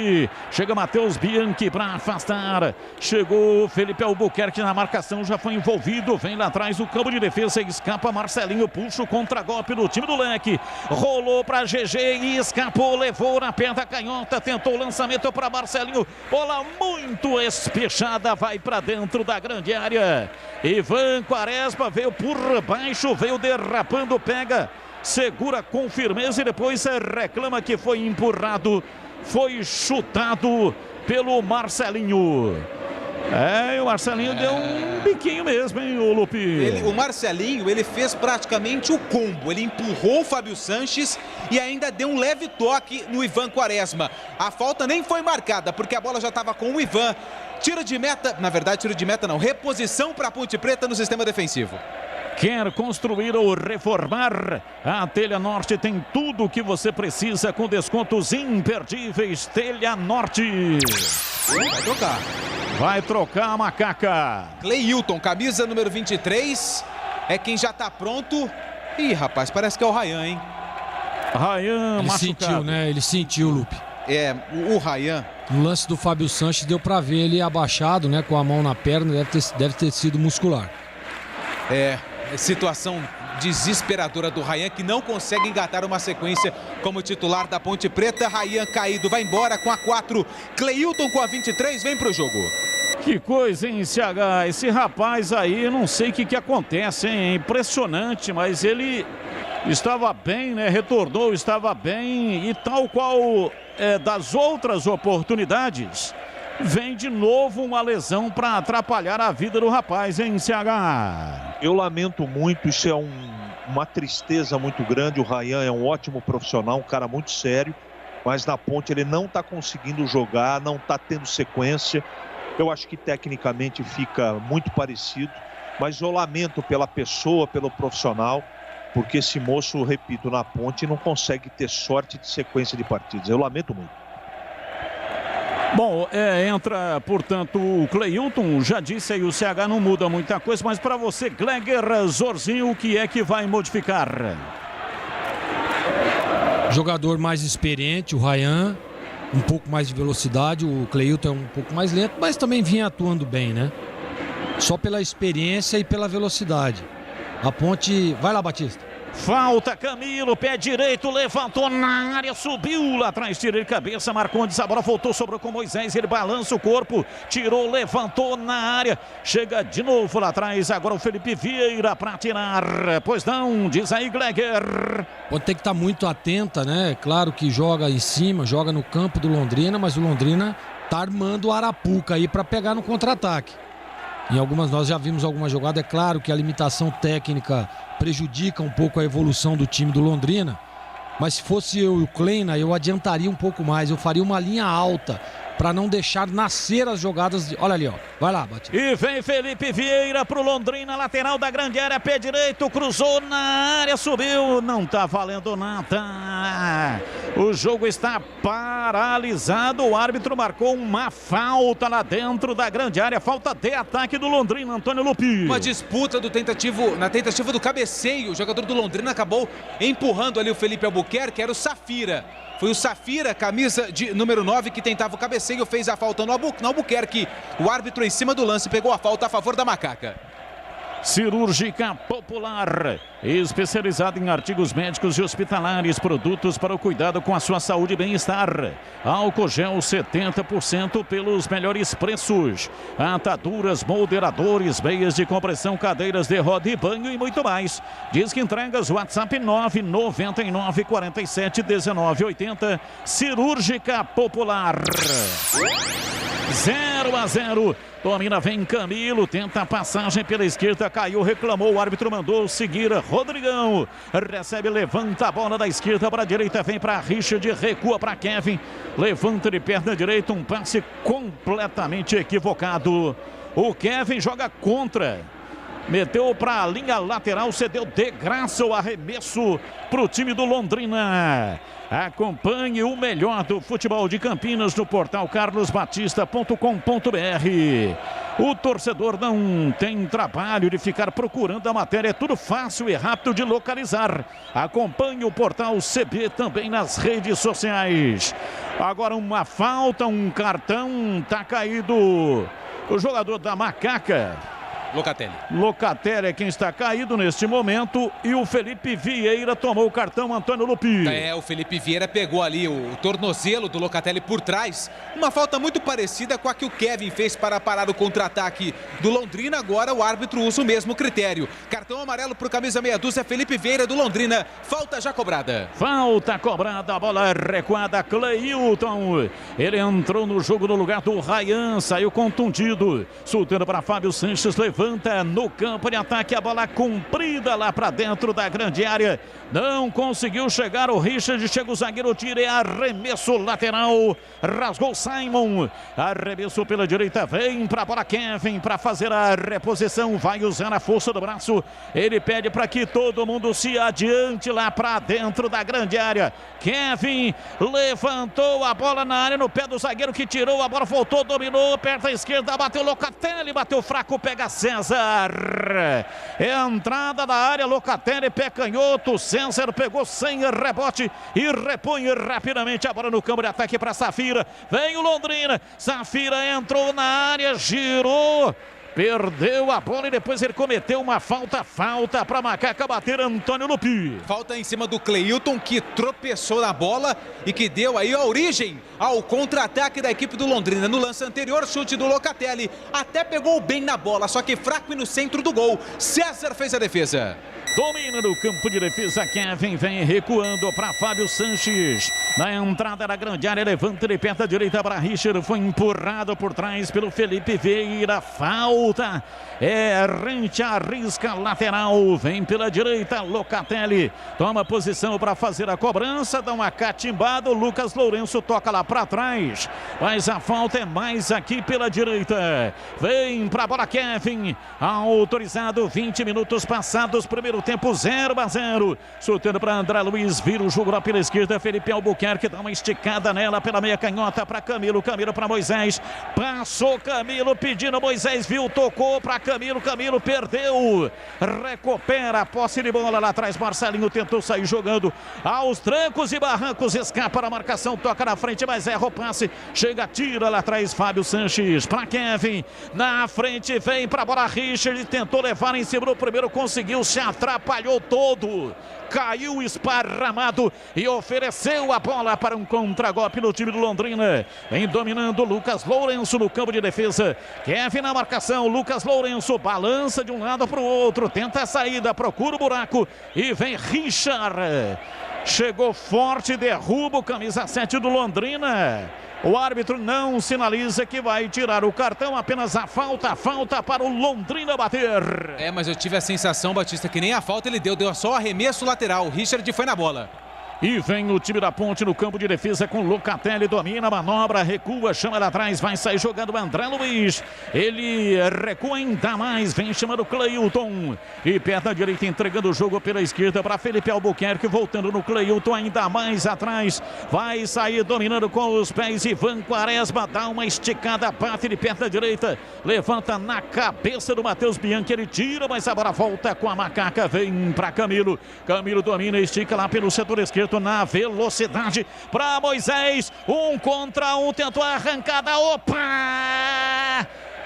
E: Chega Matheus Bianchi para afastar. Chegou Felipe Albuquerque na marcação, já foi envolvido. Vem lá atrás o campo de defesa, escapa Marcelinho, puxa o contragolpe do time do Leque. Rolou para GG e escapou, levou na perna canhota, tentou o lançamento para Marcelinho. Bola muito espechada, vai para dentro da grande área. Ivan Quaresma veio por baixo, veio derrapando, pega, segura com firmeza e depois reclama que foi empurrado. Foi chutado pelo Marcelinho. O Marcelinho deu um biquinho mesmo, hein, o Lupi?
G: O Marcelinho, ele fez praticamente o combo. Ele empurrou o Fábio Sanches e ainda deu um leve toque no Ivan Quaresma. A falta nem foi marcada, porque a bola já estava com o Ivan. Tiro de meta, na verdade, tiro de meta não. Reposição para a Ponte Preta no sistema defensivo.
E: Quer construir ou reformar? A Telha Norte tem tudo o que você precisa com descontos imperdíveis. Telha Norte.
G: Vai trocar.
E: Vai trocar a Macaca.
G: Cleilton, camisa número 23. É quem já tá pronto. Ih, rapaz, parece que é o Rayan, hein?
E: Rayan
H: ele
E: machucado.
H: Sentiu, né? Ele sentiu, Lupe.
G: O Rayan.
H: No lance do Fábio Sanches deu pra ver ele abaixado, né? Com a mão na perna, deve ter sido muscular.
G: Situação desesperadora do Rayan, que não consegue engatar uma sequência como titular da Ponte Preta. Rayan caído, vai embora com a 4. Cleilton com a 23, vem pro jogo.
E: Que coisa, hein, CH? Esse rapaz aí, eu não sei o que acontece, hein? É impressionante, mas ele estava bem, né? Retornou, estava bem e tal qual das outras oportunidades, vem de novo uma lesão para atrapalhar a vida do rapaz, hein, CH?
I: Eu lamento muito, isso é uma tristeza muito grande. O Rayan é um ótimo profissional, um cara muito sério, mas na Ponte ele não está conseguindo jogar, não está tendo sequência. Eu acho que tecnicamente fica muito parecido, mas eu lamento pela pessoa, pelo profissional, porque esse moço, repito, na Ponte não consegue ter sorte de sequência de partidas. Eu lamento muito.
E: Bom, entra, portanto, o Cleilton, já disse aí, o CH não muda muita coisa, mas para você, Gleger Zorzinho, o que é que vai modificar?
H: Jogador mais experiente, o Rayan, um pouco mais de velocidade, o Cleilton é um pouco mais lento, mas também vinha atuando bem, né? Só pela experiência e pela velocidade. A Ponte... Vai lá, Batista.
E: Falta, Camilo, pé direito, levantou na área, subiu lá atrás, tira de cabeça, Marcondes, a bola voltou, sobrou com Moisés, ele balança o corpo, tirou, levantou na área, chega de novo lá atrás, agora o Felipe Vieira para tirar, pois não, diz aí Gleger.
H: Pode ter que estar muito atenta, né? Claro que joga em cima, joga no campo do Londrina, mas o Londrina tá armando o Arapuca aí para pegar no contra-ataque. Em algumas, nós já vimos alguma jogada, é claro que a limitação técnica prejudica um pouco a evolução do time do Londrina. Mas se fosse eu e o Kleina, eu adiantaria um pouco mais. Eu faria uma linha alta para não deixar nascer as jogadas. Olha ali, ó. Vai lá, Batista.
E: E vem Felipe Vieira pro Londrina, lateral da grande área, pé direito, cruzou na área, subiu, não tá valendo nada. O jogo está paralisado, o árbitro marcou uma falta lá dentro da grande área, falta de ataque do Londrina, Antônio Lupi.
G: Uma disputa na tentativa do cabeceio, o jogador do Londrina acabou empurrando ali o Felipe Albuquerque, era o Safira. Foi o Safira, camisa de número 9, que tentava o cabeceio, fez a falta no Albuquerque. O árbitro em cima do lance pegou a falta a favor da Macaca.
E: Cirúrgica Popular, especializada em artigos médicos e hospitalares, produtos para o cuidado com a sua saúde e bem-estar. Álcool gel 70% pelos melhores preços. Ataduras, molderadores, meias de compressão, cadeiras de roda e banho e muito mais. Diz que entregas, WhatsApp 999 47 19 80. Cirúrgica Popular. 0-0. Domina, vem Camilo, tenta a passagem pela esquerda, caiu, reclamou, o árbitro mandou seguir. Rodrigão recebe, levanta a bola da esquerda para a direita, vem para Richard, recua para Kevin, levanta de perna direita, um passe completamente equivocado. O Kevin joga contra. Meteu para a linha lateral, cedeu de graça o arremesso para o time do Londrina. Acompanhe o melhor do futebol de Campinas no portal carlosbatista.com.br. O torcedor não tem trabalho de ficar procurando a matéria, é tudo fácil e rápido de localizar. Acompanhe o portal CB também nas redes sociais. Agora uma falta, um cartão, tá caído o jogador da Macaca. Locatelli é quem está caído neste momento e o Felipe Vieira tomou o cartão, Antônio Lupi.
G: O Felipe Vieira pegou ali o tornozelo do Locatelli por trás. Uma falta muito parecida com a que o Kevin fez para parar o contra-ataque do Londrina. Agora o árbitro usa o mesmo critério. Cartão amarelo para o camisa meia dúzia, Felipe Vieira do Londrina. Falta já cobrada.
E: Falta cobrada, a bola recuada, Cleilton. Ele entrou no jogo no lugar do Ryan, saiu contundido. Soltando para Fábio Sanches, levanta no campo de ataque, a bola comprida lá para dentro da grande área. Não conseguiu chegar o Richard, chega o zagueiro, tira e arremesso lateral. Rasgou Simon. Arremesso pela direita, vem para a bola Kevin para fazer a reposição. Vai usar a força do braço. Ele pede para que todo mundo se adiante lá para dentro da grande área. Kevin levantou a bola na área no pé do zagueiro que tirou, a bola voltou, dominou, perto à esquerda, bateu Locatelli, bateu fraco, pega César. Entrada da área, Locatelli, pé canhoto, César pegou sem rebote e repõe rapidamente a bola no campo de ataque para Safira. Vem o Londrina, Safira entrou na área, girou, perdeu a bola e depois ele cometeu uma falta para Macaca bater, Antônio Lupi.
G: Falta em cima do Cleilton, que tropeçou na bola e que deu aí a origem ao contra-ataque da equipe do Londrina. No lance anterior, chute do Locatelli, até pegou bem na bola, só que fraco e no centro do gol. César fez a defesa.
E: Domina no campo de defesa, Kevin vem recuando para Fábio Sanches. Na entrada da grande área, levanta de perna direita para Richard. Foi empurrado por trás pelo Felipe Vieira. Falta. Errante, arrisca lateral. Vem pela direita, Locatelli. Toma posição para fazer a cobrança. Dá uma catimbada. O Lucas Lourenço toca lá para trás. Mas a falta é mais aqui pela direita. Vem para a bola, Kevin. Autorizado, 20 minutos passados. Primeiro tempo 0-0. Soltando para André Luiz, vira o jogo lá pela esquerda. Felipe Albuquerque dá uma esticada nela pela meia canhota para Camilo. Camilo para Moisés. Passou Camilo pedindo, Moisés viu, tocou para Camilo. Camilo perdeu. Recupera a posse de bola lá atrás. Marcelinho tentou sair jogando aos trancos e barrancos. Escapa na marcação, toca na frente, mas erra o passe. Chega, tira lá atrás Fábio Sanches para Kevin. Na frente vem para a bola Richard. Tentou levar em cima do primeiro, conseguiu, se atrapalhou todo, caiu esparramado e ofereceu a bola para um contragolpe no time do Londrina. Vem dominando Lucas Lourenço no campo de defesa. Kevin na marcação, Lucas Lourenço balança de um lado para o outro, tenta a saída, procura o buraco e vem Richard. Chegou forte, derruba o camisa 7 do Londrina. O árbitro não sinaliza que vai tirar o cartão, apenas a falta para o Londrina bater.
G: Mas eu tive a sensação, Batista, que nem a falta ele deu só o arremesso lateral. O Richard foi na bola.
E: E vem o time da Ponte no campo de defesa com Locatelli, domina a manobra, recua, chama lá atrás, vai sair jogando o André Luiz. Ele recua ainda mais, vem chamando o Cleilton. E perna direita entregando o jogo pela esquerda para Felipe Albuquerque, voltando no Cleilton ainda mais atrás. Vai sair dominando com os pés Ivan Quaresma, dá uma esticada, bate de perna direita, levanta na cabeça do Matheus Bianchi, ele tira, mas a bola volta com a macaca, vem para Camilo. Camilo domina, estica lá pelo setor esquerdo. Na velocidade para Moisés, 1 contra 1, tentou a arrancada, opa!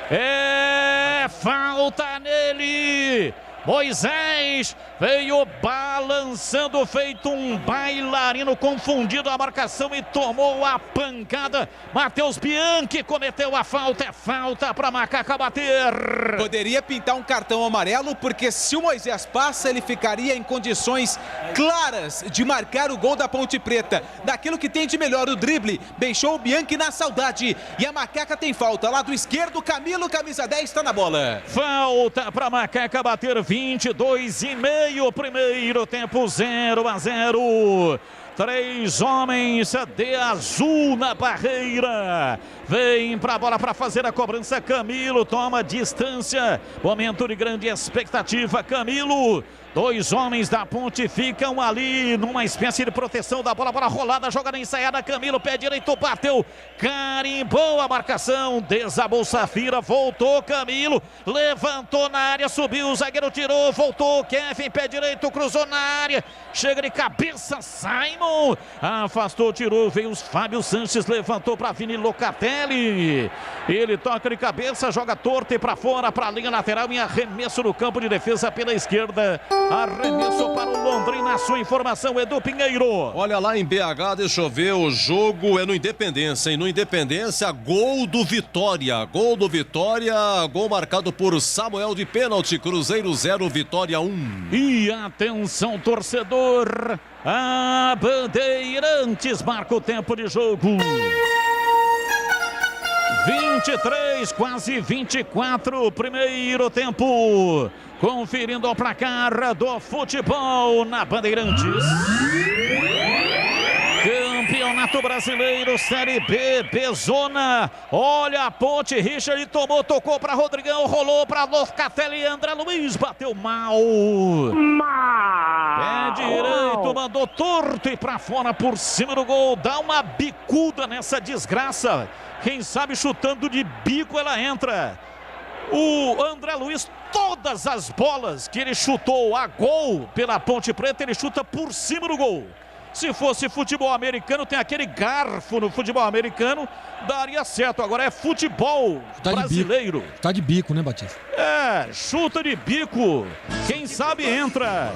E: É falta nele! Moisés veio balançando, feito um bailarino, confundido a marcação e tomou a pancada. Matheus Bianchi cometeu a falta, é falta para Macaca bater.
G: Poderia pintar um cartão amarelo, porque se o Moisés passa, ele ficaria em condições claras de marcar o gol da Ponte Preta. Daquilo que tem de melhor, o drible, deixou o Bianchi na saudade. E a Macaca tem falta, lado esquerdo, Camilo, camisa 10, está na bola.
E: Falta para Macaca bater, 22,5, primeiro tempo, 0-0. 3 homens de azul na barreira. Vem para a bola para fazer a cobrança. Camilo toma distância. Momento de grande expectativa. Camilo. 2 homens da Ponte ficam ali numa espécie de proteção da bola. Bola rolada, jogada ensaiada. Camilo, pé direito, bateu. Carimbou a marcação. Desabou Safira. Voltou Camilo. Levantou na área, subiu. O zagueiro tirou. Voltou Kevin, pé direito, cruzou na área. Chega de cabeça, Simon. Afastou, tirou. Veio os Fábio Sanches. Levantou para Vini Locatelli. Ele toca de cabeça, joga torto e para fora, para a linha lateral. Em arremesso no campo de defesa pela esquerda. Arremesso para o Londrina, sua informação, Edu Pinheiro.
K: Olha lá em BH, deixa eu ver, o jogo é no Independência, hein? No Independência, gol do Vitória, gol marcado por Samuel de pênalti, Cruzeiro 0, Vitória 1.
E: E atenção, torcedor, a Bandeirantes marca o tempo de jogo. 23, quase 24, primeiro tempo. Conferindo o placar do futebol na Bandeirantes. Campeonato Brasileiro, Série B, Bezona. Olha a Ponte, Richard tomou, tocou para Rodrigão, rolou para Locatelli, André Luiz, bateu mal. Pé direito, mandou torto e para fora por cima do gol. Dá uma bicuda nessa desgraça. Quem sabe chutando de bico ela entra. O André Luiz, todas as bolas que ele chutou a gol pela Ponte Preta, ele chuta por cima do gol. Se fosse futebol americano, tem aquele garfo no futebol americano, daria certo. Agora é futebol brasileiro.
H: Tá de bico, né, Batista?
E: Chuta de bico. Quem sabe entra.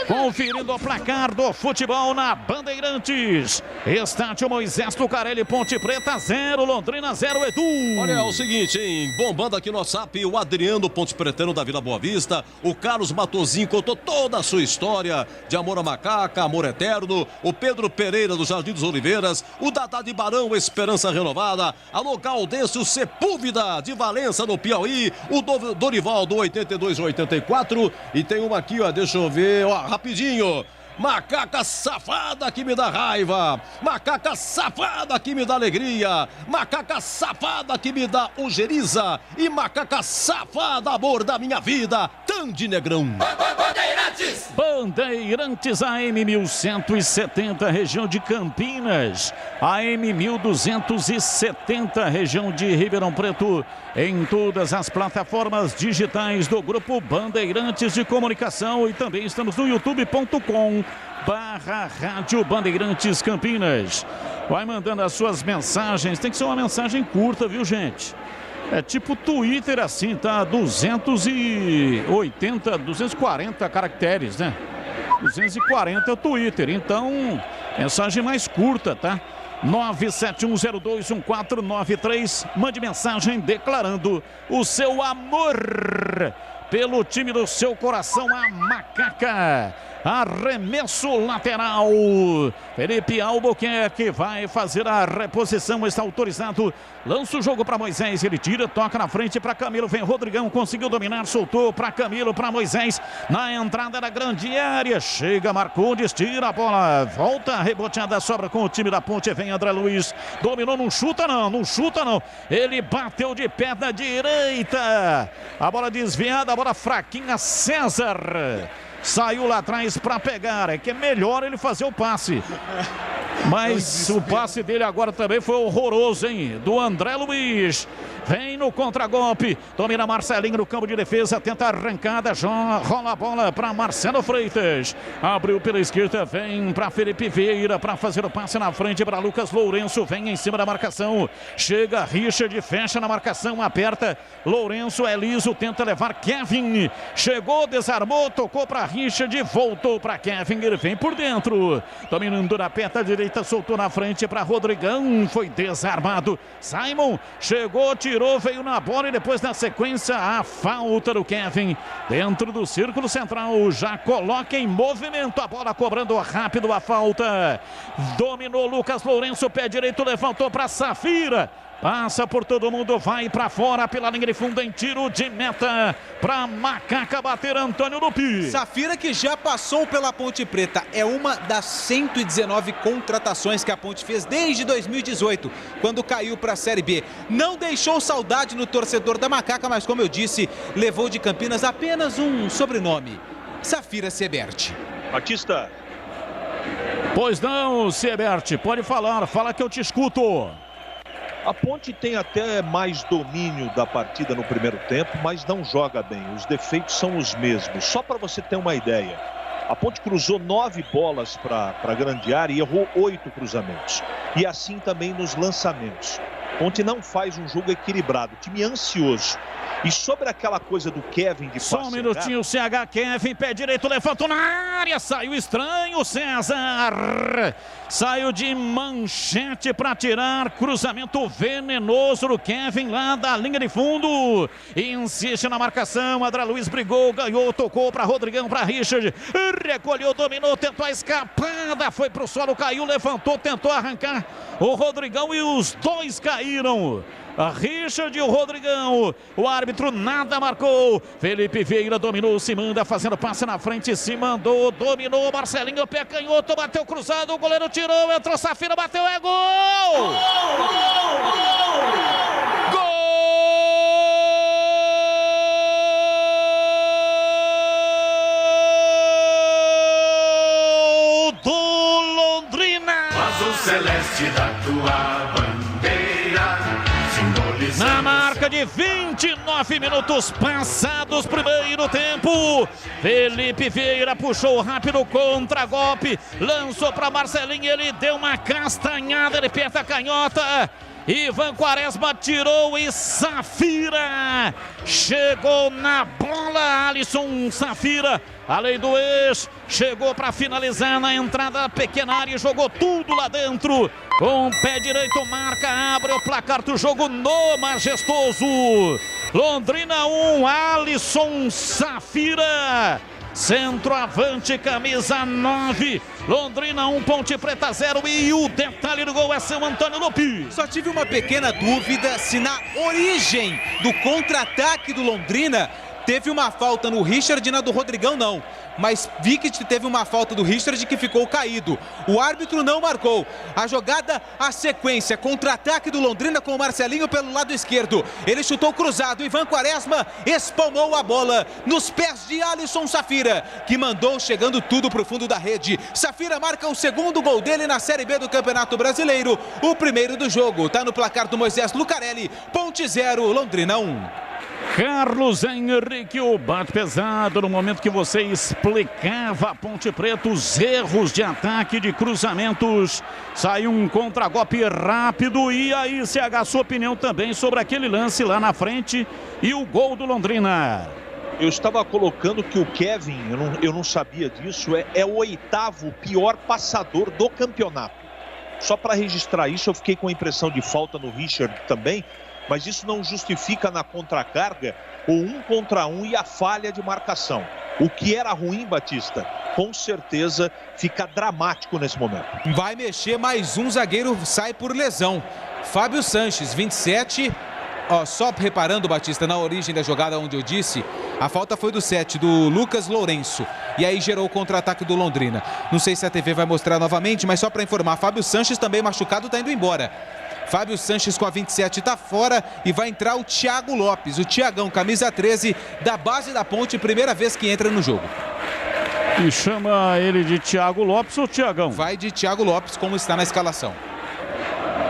E: Conferindo o placar do futebol na Bandeirantes. Estádio Moisés Lucarelli, Ponte Preta 0, Londrina 0, Edu.
K: Olha, é o seguinte, hein? Bombando aqui no WhatsApp, o Adriano Ponte Pretano da Vila Boa Vista. O Carlos Matozinho contou toda a sua história de amor à macaca, amor eterno. O Pedro Pereira do Jardim dos Oliveiras. O Dadá de Barão, Esperança Renovada. Alô, Gaudêncio Sepúlveda de Valença, no Piauí. O Dorival do 82-84. E tem uma aqui, ó, deixa eu ver, ó, rapidinho. Macaca safada que me dá raiva, macaca safada que me dá alegria, macaca safada que me dá ojeriza e macaca safada, amor da minha vida, Tandy Negrão.
E: Bandeirantes! Bandeirantes AM 1170, região de Campinas, AM 1270, região de Ribeirão Preto, em todas as plataformas digitais do Grupo Bandeirantes de Comunicação e também estamos no youtube.com/Rádio Bandeirantes Campinas. Vai mandando as suas mensagens, tem que ser uma mensagem curta, viu, gente? É tipo Twitter assim, tá? 240 caracteres, né? 240 é o Twitter, então mensagem mais curta, tá? 971021493, mande mensagem declarando o seu amor pelo time do seu coração, a Macaca. Arremesso lateral. Felipe Albuquerque vai fazer a reposição, está autorizado. Lança o jogo para Moisés, ele tira, toca na frente para Camilo, vem Rodrigão, conseguiu dominar, soltou para Camilo, para Moisés, na entrada da grande área, chega Marcondes, tira a bola, volta, reboteada, sobra com o time da Ponte, vem André Luiz, dominou, não chuta não, ele bateu de perna direita, a bola desviada, a bola fraquinha, César saiu lá atrás para pegar, é que é melhor ele fazer o passe. Mas o passe dele agora também foi horroroso, hein? Do André Luiz. Vem no contragolpe. Domina Marcelinho no campo de defesa. Tenta a arrancada. Rola a bola para Marcelo Freitas. Abriu pela esquerda. Vem para Felipe Vieira para fazer o passe na frente para Lucas Lourenço. Vem em cima da marcação. Chega Richard. Fecha na marcação. Aperta. Lourenço é liso. Tenta levar Kevin. Chegou, desarmou. Tocou para Richard. Voltou para Kevin. Ele vem por dentro. Dominando na perna direita. Soltou na frente para Rodrigão. Foi desarmado. Simon chegou, tirou, veio na bola e depois na sequência a falta do Kevin dentro do círculo central, já coloca em movimento a bola, cobrando rápido a falta. Dominou Lucas Lourenço, pé direito, levantou para Safira. Passa por todo mundo, vai para fora pela linha de fundo em tiro de meta para Macaca bater Antônio Lupi.
G: Safira que já passou pela Ponte Preta, é uma das 119 contratações que a Ponte fez desde 2018, quando caiu para a Série B. Não deixou saudade no torcedor da Macaca, mas como eu disse, levou de Campinas apenas um sobrenome, Safira Sebert.
I: Batista.
E: Pois não, Sebert, pode falar, fala que eu te escuto.
I: A Ponte tem até mais domínio da partida no primeiro tempo, mas não joga bem. Os defeitos são os mesmos. Só para você ter uma ideia, a Ponte cruzou 9 bolas para a grande área e errou 8 cruzamentos. E assim também nos lançamentos. A Ponte não faz um jogo equilibrado, time ansioso. E sobre aquela coisa do Kevin de
E: só um minutinho, CH, Kevin, pé direito, levantou na área, saiu estranho, César. Saiu de manchete para tirar, cruzamento venenoso do Kevin lá da linha de fundo. Insiste na marcação, André Luiz brigou, ganhou, tocou para Rodrigão, para Richard. Recolheu, dominou, tentou a escapada, foi pro solo, caiu, levantou, tentou arrancar o Rodrigão e os dois caíram. A Richard e o Rodrigão, o árbitro nada marcou. Felipe Vieira dominou, se manda fazendo passe na frente, se mandou, dominou, Marcelinho, pé canhoto, bateu cruzado, o goleiro tirou, entrou Safira, bateu, é gol! Gol do Londrina!
D: Azul celeste da tua bandeira,
E: na marca de 29 minutos passados, primeiro tempo, Felipe Vieira puxou rápido, contra-golpe, lançou para Marcelinho, ele deu uma castanhada, ele aperta a canhota, Ivan Quaresma tirou e Safira chegou na bola, Alisson Safira, além do ex, chegou para finalizar na entrada da pequena área e jogou tudo lá dentro. Com o pé direito, marca, abre o placar do jogo no Majestoso. Londrina 1, Alisson Safira. Centroavante, camisa 9. Londrina 1, Ponte Preta 0. E o detalhe do gol é seu Antônio Lupi.
G: Só tive uma pequena dúvida se na origem do contra-ataque do Londrina teve uma falta no Richard e na do Rodrigão não. Mas vi que teve uma falta do Richard que ficou caído. O árbitro não marcou. A jogada, a sequência, contra-ataque do Londrina com o Marcelinho pelo lado esquerdo. Ele chutou cruzado, Ivan Quaresma espalmou a bola nos pés de Alisson Safira, que mandou chegando tudo pro fundo da rede. Safira marca o segundo gol dele na Série B do Campeonato Brasileiro. O primeiro do jogo, tá no placar do Moisés Lucarelli. Ponte 0, Londrina 1.
E: Carlos Henrique, o bate pesado no momento que você explicava a Ponte Preta, os erros de ataque, de cruzamentos. Saiu um contra-golpe rápido. E aí, CH, sua opinião também sobre aquele lance lá na frente e o gol do Londrina.
I: Eu estava colocando que o Kevin, eu não sabia disso, é o 8º pior passador do campeonato. Só para registrar isso, eu fiquei com a impressão de falta no Richard também. Mas isso não justifica na contracarga o 1 contra 1 e a falha de marcação. O que era ruim, Batista, com certeza fica dramático nesse momento.
G: Vai mexer, mais um zagueiro sai por lesão. Fábio Sanches, 27. Só reparando, Batista, na origem da jogada onde eu disse, a falta foi do 7, do Lucas Lourenço. E aí gerou o contra-ataque do Londrina. Não sei se a TV vai mostrar novamente, mas só para informar, Fábio Sanches também machucado, tá indo embora. Fábio Sanches com a 27 tá fora e vai entrar o Thiago Lopes, o Thiagão, camisa 13, da base da Ponte, primeira vez que entra no jogo.
E: E chama ele de Thiago Lopes ou Thiagão?
G: Vai de Thiago Lopes, como está na escalação.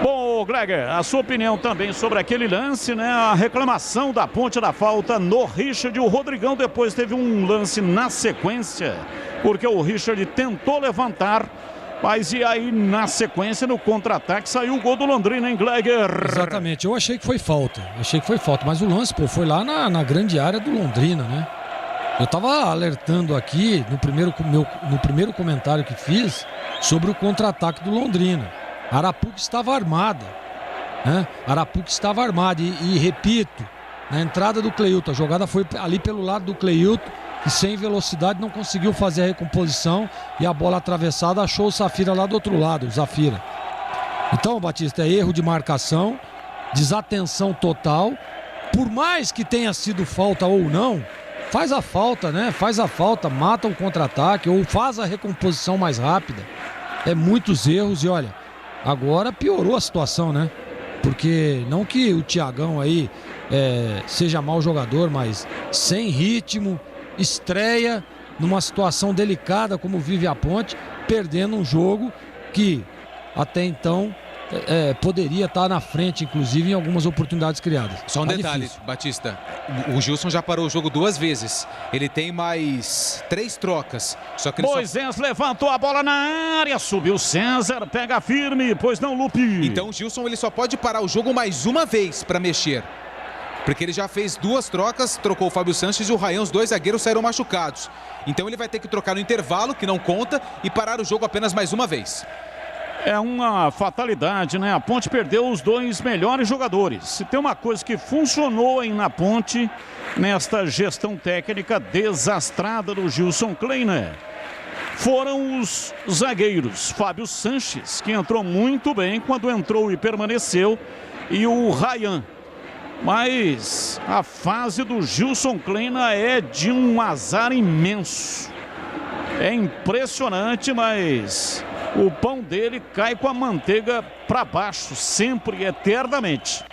E: Bom, Gleger, a sua opinião também sobre aquele lance, né? A reclamação da Ponte da falta no Richard. O Rodrigão depois teve um lance na sequência, porque o Richard tentou levantar, mas e aí na sequência, no contra-ataque, saiu o gol do Londrina, hein, Gleger?
H: Exatamente, eu achei que foi falta, mas o lance, foi lá na grande área do Londrina, né? Eu tava alertando aqui no primeiro comentário que fiz sobre o contra-ataque do Londrina. Arapuca estava armada, né? Arapuca estava armada e repito, na entrada do Cleilton, a jogada foi ali pelo lado do Cleilton, que sem velocidade não conseguiu fazer a recomposição e a bola atravessada achou o Safira lá do outro lado, o Zafira. Então, Batista, é erro de marcação, desatenção total, por mais que tenha sido falta ou não, faz a falta, né? Faz a falta, mata o contra-ataque ou faz a recomposição mais rápida. É muitos erros e olha, agora piorou a situação, né? Porque não que o Thiagão aí seja mau jogador, mas sem ritmo, estreia numa situação delicada como vive a Ponte, perdendo um jogo que até então poderia estar na frente, inclusive em algumas oportunidades criadas.
G: Só um detalhe, difícil. Batista, o Gilson já parou o jogo 2 vezes. Ele tem mais 3 trocas. Só que
E: Moisés levantou a bola na área, subiu César, pega firme, pois não, Lupe.
G: Então o Gilson ele só pode parar o jogo mais uma vez para mexer. Porque ele já fez 2 trocas, trocou o Fábio Sanches e o Ryan, os 2 zagueiros saíram machucados. Então ele vai ter que trocar no intervalo, que não conta, e parar o jogo apenas mais uma vez.
E: É uma fatalidade, né? A Ponte perdeu os 2 melhores jogadores. Se tem uma coisa que funcionou aí na Ponte, nesta gestão técnica desastrada do Gilson Kleiner, foram os zagueiros. Fábio Sanches, que entrou muito bem quando entrou e permaneceu, e o Ryan. Mas a fase do Gilson Kleiner é de um azar imenso. É impressionante, mas o pão dele cai com a manteiga para baixo, sempre, eternamente.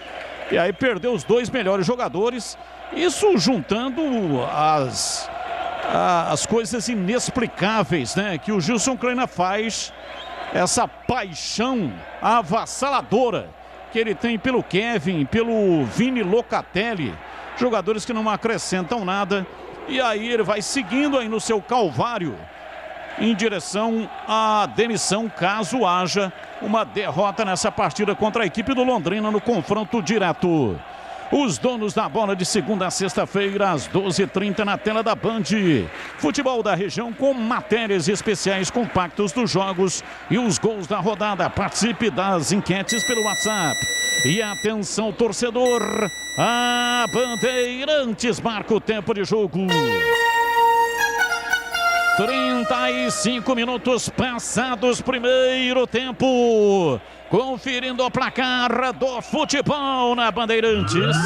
E: E aí perdeu os 2 melhores jogadores, isso juntando as coisas inexplicáveis, né, que o Gilson Kleiner faz, essa paixão avassaladora que ele tem pelo Kevin, pelo Vini Locatelli, jogadores que não acrescentam nada, e aí ele vai seguindo aí no seu calvário em direção à demissão, caso haja uma derrota nessa partida contra a equipe do Londrina no confronto direto. Os donos da bola de segunda a sexta-feira, às 12h30 na tela da Band. Futebol da região com matérias especiais, compactos dos jogos e os gols da rodada. Participe das enquetes pelo WhatsApp. E atenção, torcedor, a Bandeirantes marca o tempo de jogo. 35 minutos passados, primeiro tempo. Conferindo o placar do futebol na Bandeirantes.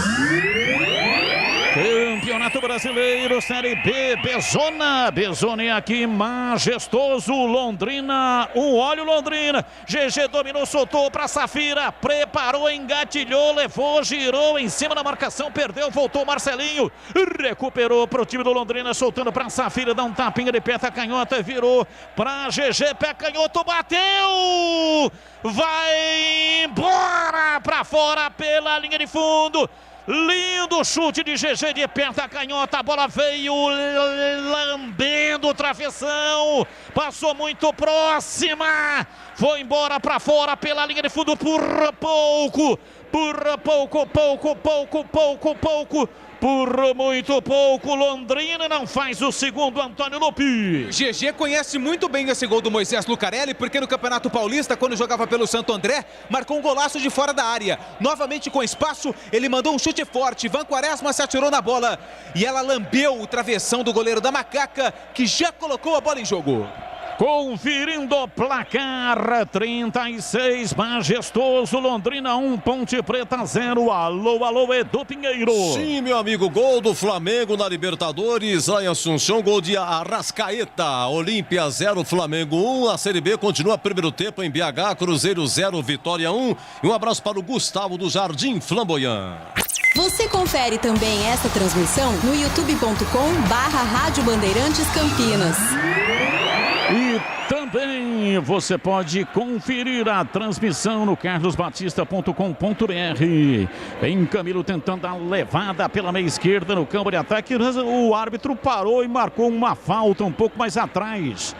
E: Campeonato Brasileiro, Série B, Bezona. Bezona aqui, majestoso. Londrina, olha o Londrina. GG dominou, soltou para Safira. Preparou, engatilhou, levou, girou em cima da marcação. Perdeu, voltou Marcelinho. Recuperou para o time do Londrina, soltando para Safira. Dá um tapinha de pé, canhota, virou para GG, pé canhoto, bateu. Vai embora para fora pela linha de fundo. Lindo chute de GG de perna canhota, a bola veio lambendo o travessão, passou muito próxima, foi embora para fora pela linha de fundo por pouco, por pouco, por muito pouco, Londrina não faz o segundo, Antônio Lupi.
G: GG conhece muito bem esse gol do Moisés Lucarelli, porque no Campeonato Paulista, quando jogava pelo Santo André, marcou um golaço de fora da área. Novamente com espaço, ele mandou um chute forte, Ivan Quaresma se atirou na bola e ela lambeu o travessão do goleiro da Macaca, que já colocou a bola em jogo.
E: Conferindo o placar, 36, Majestoso, Londrina 1, Ponte Preta 0. Alô, Edu Pinheiro.
K: Sim, meu amigo, gol do Flamengo na Libertadores, lá em Assunção, gol de Arrascaeta. Olímpia 0, Flamengo 1. A Série B continua primeiro tempo em BH, Cruzeiro 0, Vitória 1. E um abraço para o Gustavo do Jardim Flamboyant.
P: Você confere também essa transmissão no youtube.com/Rádio Bandeirantes Campinas.
E: E também você pode conferir a transmissão no carlosbatista.com.br. Vem Camilo tentando a levada pela meia esquerda no campo de ataque. O árbitro parou e marcou uma falta um pouco mais atrás.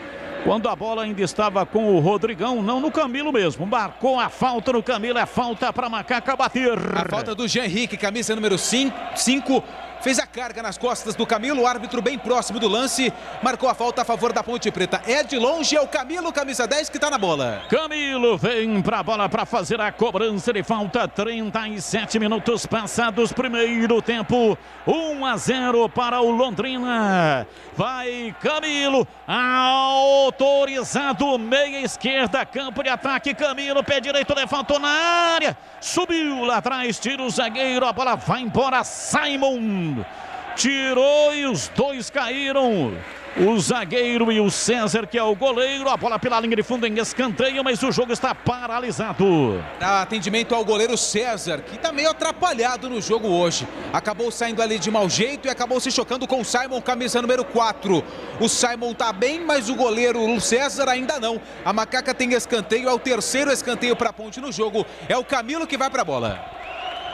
E: Quando a bola ainda estava com o Rodrigão, não no Camilo mesmo. Marcou a falta no Camilo, é falta para Macaca bater.
G: A falta do Jean Henrique, camisa número 5. Fez a carga nas costas do Camilo, o árbitro bem próximo do lance, marcou a falta a favor da Ponte Preta. É de longe, é o Camilo, camisa 10, que está na bola.
E: Camilo vem para a bola para fazer a cobrança de falta. 37 minutos passados, primeiro tempo. 1-0 para o Londrina. Vai Camilo, autorizado, meia esquerda, campo de ataque. Camilo, pé direito, levantou na área, subiu lá atrás, tira o zagueiro, a bola vai embora. Simon tirou e os dois caíram. O zagueiro e o César, que é o goleiro. A bola pela linha de fundo em escanteio, mas o jogo está paralisado.
G: Atendimento ao goleiro César, que está meio atrapalhado no jogo hoje. Acabou saindo ali de mau jeito e acabou se chocando com o Simon, camisa número 4. O Simon está bem, mas o goleiro César ainda não. A Macaca tem escanteio, é o terceiro escanteio para a Ponte no jogo. É o Camilo que vai para a bola.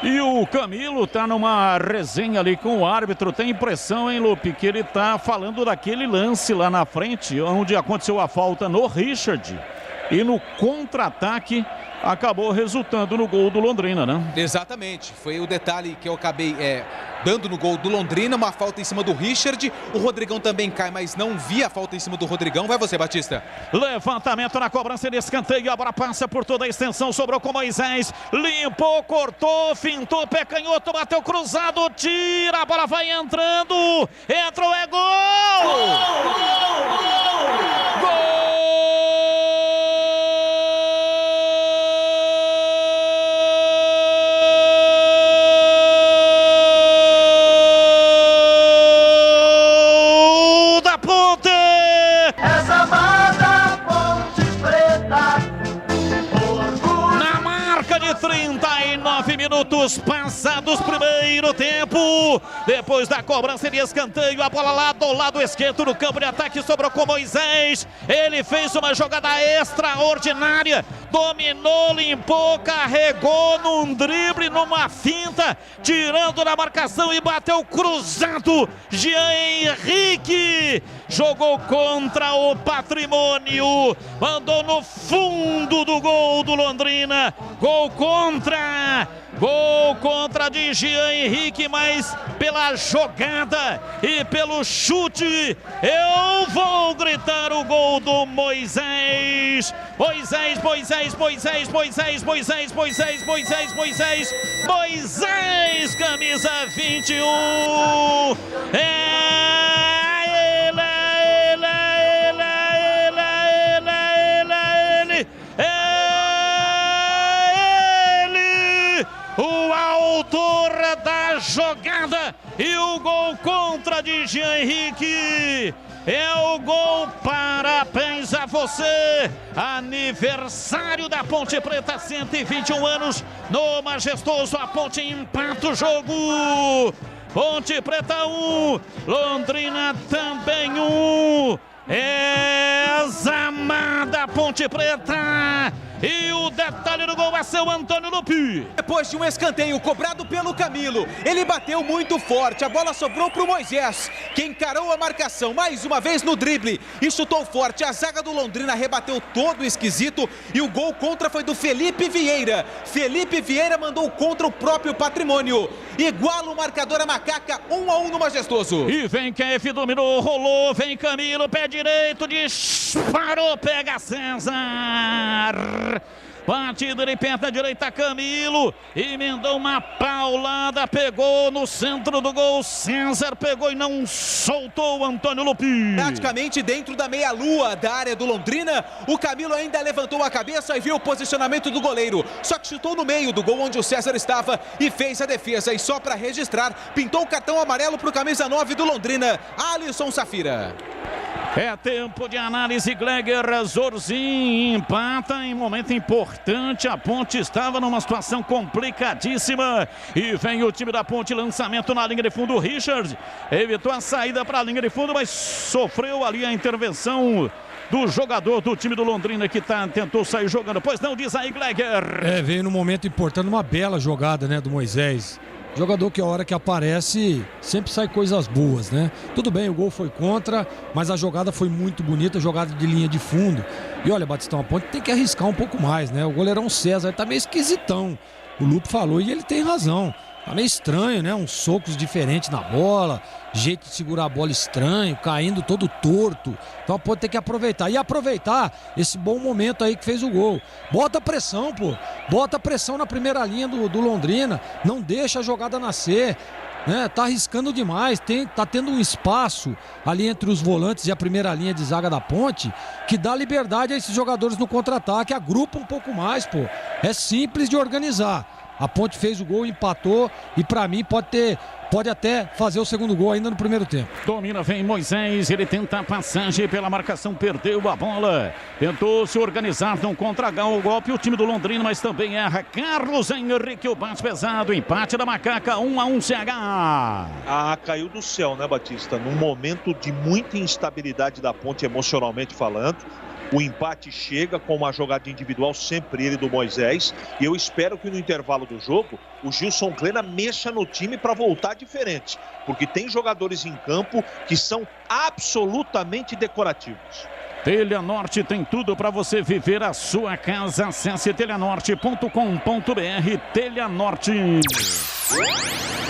E: E o Camilo tá numa resenha ali com o árbitro. Tem impressão, hein, Lupe, que ele tá falando daquele lance lá na frente, onde aconteceu a falta no Richard. E no contra-ataque acabou resultando no gol do Londrina, né?
G: Exatamente, foi o detalhe que eu acabei dando no gol do Londrina, uma falta em cima do Richard. O Rodrigão também cai, mas não vi a falta em cima do Rodrigão. Vai você, Batista.
E: Levantamento na cobrança de escanteio, a bola passa por toda a extensão, sobrou com Moisés, limpou, cortou, fintou, pé canhoto, bateu cruzado, tira, a bola vai entrando, entrou, é gol! Gol! Minutos passados, primeiro tempo. Depois da cobrança de escanteio, a bola lá do lado esquerdo no campo de ataque sobrou com Moisés. Ele fez uma jogada extraordinária, dominou, limpou, carregou num drible, numa finta, tirando da marcação e bateu cruzado. Jean Henrique jogou contra o Patrimônio, mandou no fundo do gol do Londrina. Gol contra de Jean Henrique, mas pela jogada e pelo chute eu vou gritar o gol do Moisés. Moisés, camisa 21. Jogada e o gol contra de Jean Henrique. É o gol, parabéns a você. Aniversário da Ponte Preta, 121 anos no Majestoso. A Ponte empata o jogo. Ponte Preta 1, Londrina também 1. É Zamada Ponte Preta. E o detalhe do gol é seu Antônio Lupi.
G: Depois de um escanteio cobrado pelo Camilo, ele bateu muito forte, a bola sobrou para o Moisés, que encarou a marcação mais uma vez no drible e chutou forte. A zaga do Londrina rebateu todo esquisito e o gol contra foi do Felipe Vieira. Felipe Vieira mandou contra o próprio Patrimônio. Iguala o marcador a Macaca, 1-1 no Majestoso.
E: E vem Kef, dominou, rolou, vem Camilo, pé direito, disparou, pega César. Batida de perna direita, Camilo, emendou uma paulada, pegou no centro do gol, César pegou e não soltou o Antônio Lupi.
G: Praticamente dentro da meia-lua da área do Londrina, o Camilo ainda levantou a cabeça e viu o posicionamento do goleiro, só que chutou no meio do gol onde o César estava e fez a defesa. E só para registrar, pintou o cartão amarelo para o camisa 9 do Londrina, Alisson Safira.
E: É tempo de análise. Gleger, Zorzin empata em momento importante. A Ponte estava numa situação complicadíssima. E vem o time da Ponte, lançamento na linha de fundo. Richard evitou a saída para a linha de fundo, mas sofreu ali a intervenção do jogador do time do Londrina que tentou sair jogando. Pois não, diz aí, Gleger.
H: Veio no momento importante, uma bela jogada, né, do Moisés. Jogador que a hora que aparece sempre sai coisas boas, né? Tudo bem, o gol foi contra, mas a jogada foi muito bonita, jogada de linha de fundo. E olha, Batistão, a Ponte tem que arriscar um pouco mais, né? O goleirão César tá meio esquisitão. O Lupe falou e ele tem razão. Tá meio estranho, né? Uns socos diferentes na bola, jeito de segurar a bola estranho, caindo todo torto. Então a Ponte tem que aproveitar. E aproveitar esse bom momento aí que fez o gol. Bota pressão, pô. Bota pressão na primeira linha do Londrina. Não deixa a jogada nascer, né? Tá arriscando demais. Tá tendo um espaço ali entre os volantes e a primeira linha de zaga da Ponte que dá liberdade a esses jogadores no contra-ataque. Agrupa um pouco mais, pô. É simples de organizar. A Ponte fez o gol, empatou e pra mim pode até fazer o segundo gol ainda no primeiro tempo.
E: Domina, vem Moisés, ele tenta a passagem pela marcação, perdeu a bola, tentou se organizar, não contra-gol o golpe, o time do Londrina, mas também erra. Carlos Henrique, o bate pesado, empate da Macaca, 1-1 CH.
I: Ah, caiu do céu, né, Batista? Num momento de muita instabilidade da Ponte, emocionalmente falando. O empate chega com uma jogada individual, sempre ele do Moisés. E eu espero que no intervalo do jogo, o Gilson Kleina mexa no time para voltar diferente. Porque tem jogadores em campo que são absolutamente decorativos.
E: Telha Norte tem tudo para você viver a sua casa. Acesse telhanorte.com.br. Telha Norte.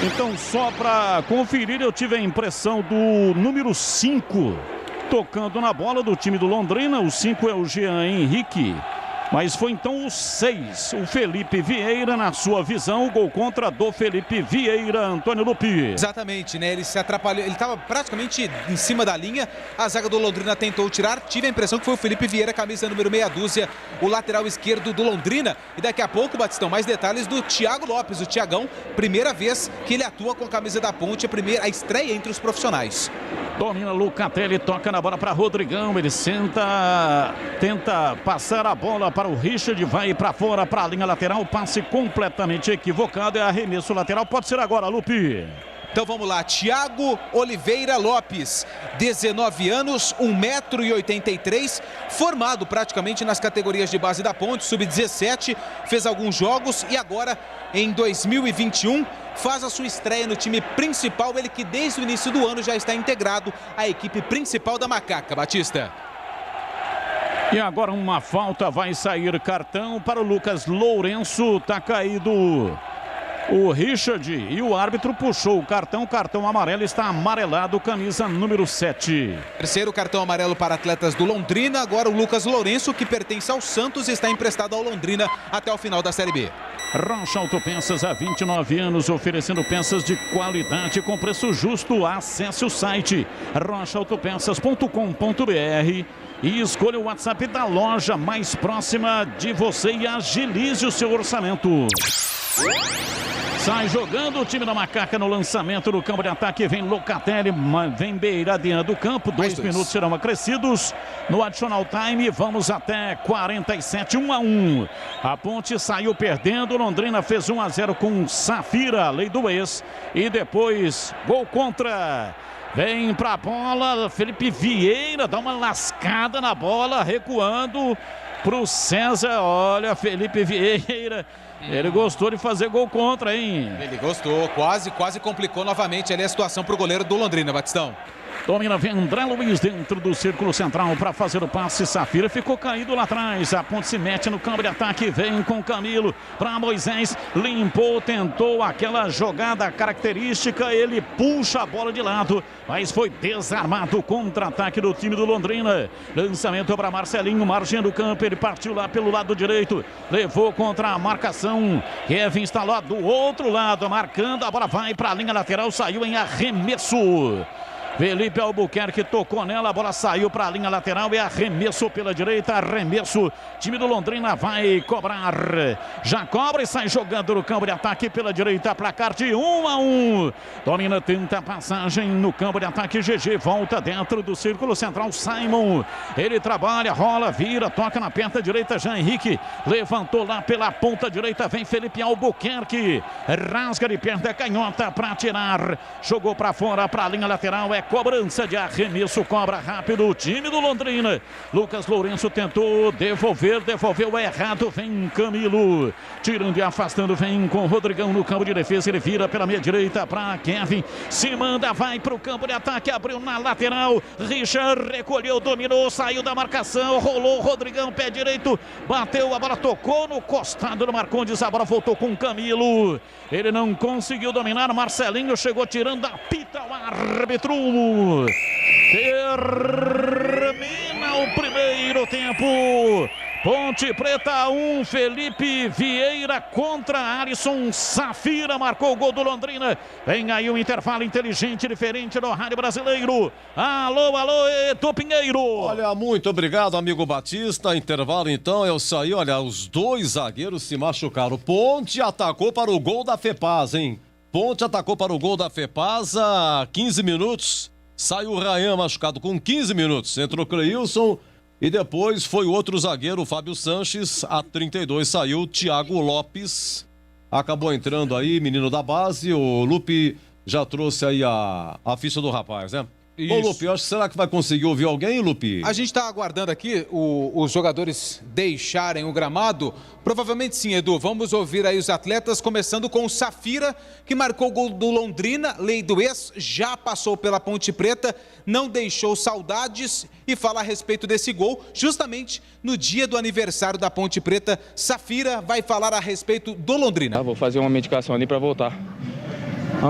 E: Então, só para conferir, eu tive a impressão do número 5 tocando na bola do time do Londrina. O 5 é o Jean Henrique, mas foi então o 6, o Felipe Vieira. Na sua visão, o gol contra do Felipe Vieira, Antônio Lupi.
G: Exatamente, né? Ele se atrapalhou, ele estava praticamente em cima da linha, a zaga do Londrina tentou tirar, tive a impressão que foi o Felipe Vieira, camisa número meia dúzia, o lateral esquerdo do Londrina. E daqui a pouco, Batistão, mais detalhes do Thiago Lopes, o Thiagão, primeira vez que ele atua com a camisa da Ponte, a estreia entre os profissionais.
E: Domina Lucatelli, toca na bola para Rodrigão, ele tenta passar a bola para o Richard, vai para fora, para a linha lateral, passe completamente equivocado, é arremesso lateral, pode ser agora, Lupi.
G: Então vamos lá, Thiago Oliveira Lopes, 19 anos, 1,83 m, formado praticamente nas categorias de base da Ponte, sub-17, fez alguns jogos e agora em 2021 faz a sua estreia no time principal, ele que desde o início do ano já está integrado à equipe principal da Macaca, Batista.
E: E agora uma falta, vai sair cartão para o Lucas Lourenço, tá caído o Richard e o árbitro puxou o cartão amarelo, está amarelado, camisa número 7.
G: Terceiro cartão amarelo para atletas do Londrina, agora o Lucas Lourenço, que pertence ao Santos, está emprestado ao Londrina até o final da Série B.
E: Rocha Autopeças, há 29 anos, oferecendo peças de qualidade com preço justo. Acesse o site rochaautopeças.com.br e escolha o WhatsApp da loja mais próxima de você e agilize o seu orçamento. Sai jogando o time da Macaca no lançamento do campo de ataque. Vem Locatelli, vem beiradeando do campo. 2 minutos serão acrescidos no additional time. Vamos até 47, 1-1. A Ponte saiu perdendo. Londrina fez 1-0 com Safira, lei do ex. E depois, gol contra. Vem pra bola, Felipe Vieira dá uma lascada na bola, recuando. pro César. Olha, Felipe Vieira. Ele gostou de fazer gol contra, hein?
G: Ele gostou, quase complicou novamente ali a situação pro goleiro do Londrina, Batistão.
E: Domina, vem André Luiz dentro do círculo central para fazer o passe. Safira ficou caído lá atrás. A ponte se mete no campo de ataque. Vem com Camilo para Moisés. Limpou, tentou aquela jogada característica. Ele puxa a bola de lado, mas foi desarmado. Contra-ataque do time do Londrina. Lançamento para Marcelinho, margem do campo. Ele partiu lá pelo lado direito. Levou contra a marcação. Kevin está lá do outro lado, marcando. A bola vai para a linha lateral. Saiu em arremesso. Felipe Albuquerque tocou nela, a bola saiu para a linha lateral e arremesso pela direita, arremesso, time do Londrina vai cobrar, já cobra e sai jogando no campo de ataque pela direita, placar de 1-1, domina, tenta a passagem no campo de ataque, GG volta dentro do círculo central, Simon, ele trabalha, rola, vira, toca na perna direita, Jean Henrique, levantou lá pela ponta direita, vem Felipe Albuquerque, rasga de perna canhota para tirar, jogou para fora, para a linha lateral, é cobrança de arremesso, cobra rápido o time do Londrina. Lucas Lourenço tentou devolveu errado, vem Camilo, tirando e afastando, vem com o Rodrigão no campo de defesa, ele vira pela meia direita para Kevin, se manda, vai para o campo de ataque, abriu na lateral, Richard recolheu, dominou, saiu da marcação, rolou, Rodrigão, pé direito, bateu, a bola tocou no costado do Marcondes, a bola voltou com Camilo, ele não conseguiu dominar, Marcelinho chegou tirando, apita o árbitro. Termina o primeiro tempo. Ponte Preta 1, Felipe Vieira contra Alisson Safira, marcou o gol do Londrina. Vem aí um intervalo inteligente, diferente no rádio brasileiro. Alô, Edu Pinheiro.
K: Olha, muito obrigado, amigo Batista. Intervalo então, eu saí, olha, os dois zagueiros se machucaram. Ponte atacou para o gol da Fepasa, hein? Ponte atacou para o gol da Fepasa, 15 minutos. Saiu o Rayan machucado com 15 minutos. Entrou o Cleilson e depois foi o outro zagueiro, o Fábio Sanches. A 32 saiu o Thiago Lopes. Acabou entrando aí, menino da base. O Lupe já trouxe aí a ficha do rapaz, né? Isso. Ô, Lupe, será que vai conseguir ouvir alguém, Lupe?
G: A gente está aguardando aqui os jogadores deixarem o gramado. Provavelmente sim, Edu. Vamos ouvir aí os atletas, começando com o Safira, que marcou o gol do Londrina, lei do ex, já passou pela Ponte Preta, não deixou saudades e fala a respeito desse gol, justamente no dia do aniversário da Ponte Preta. Safira vai falar a respeito do Londrina.
Q: Vou fazer uma medicação ali para voltar.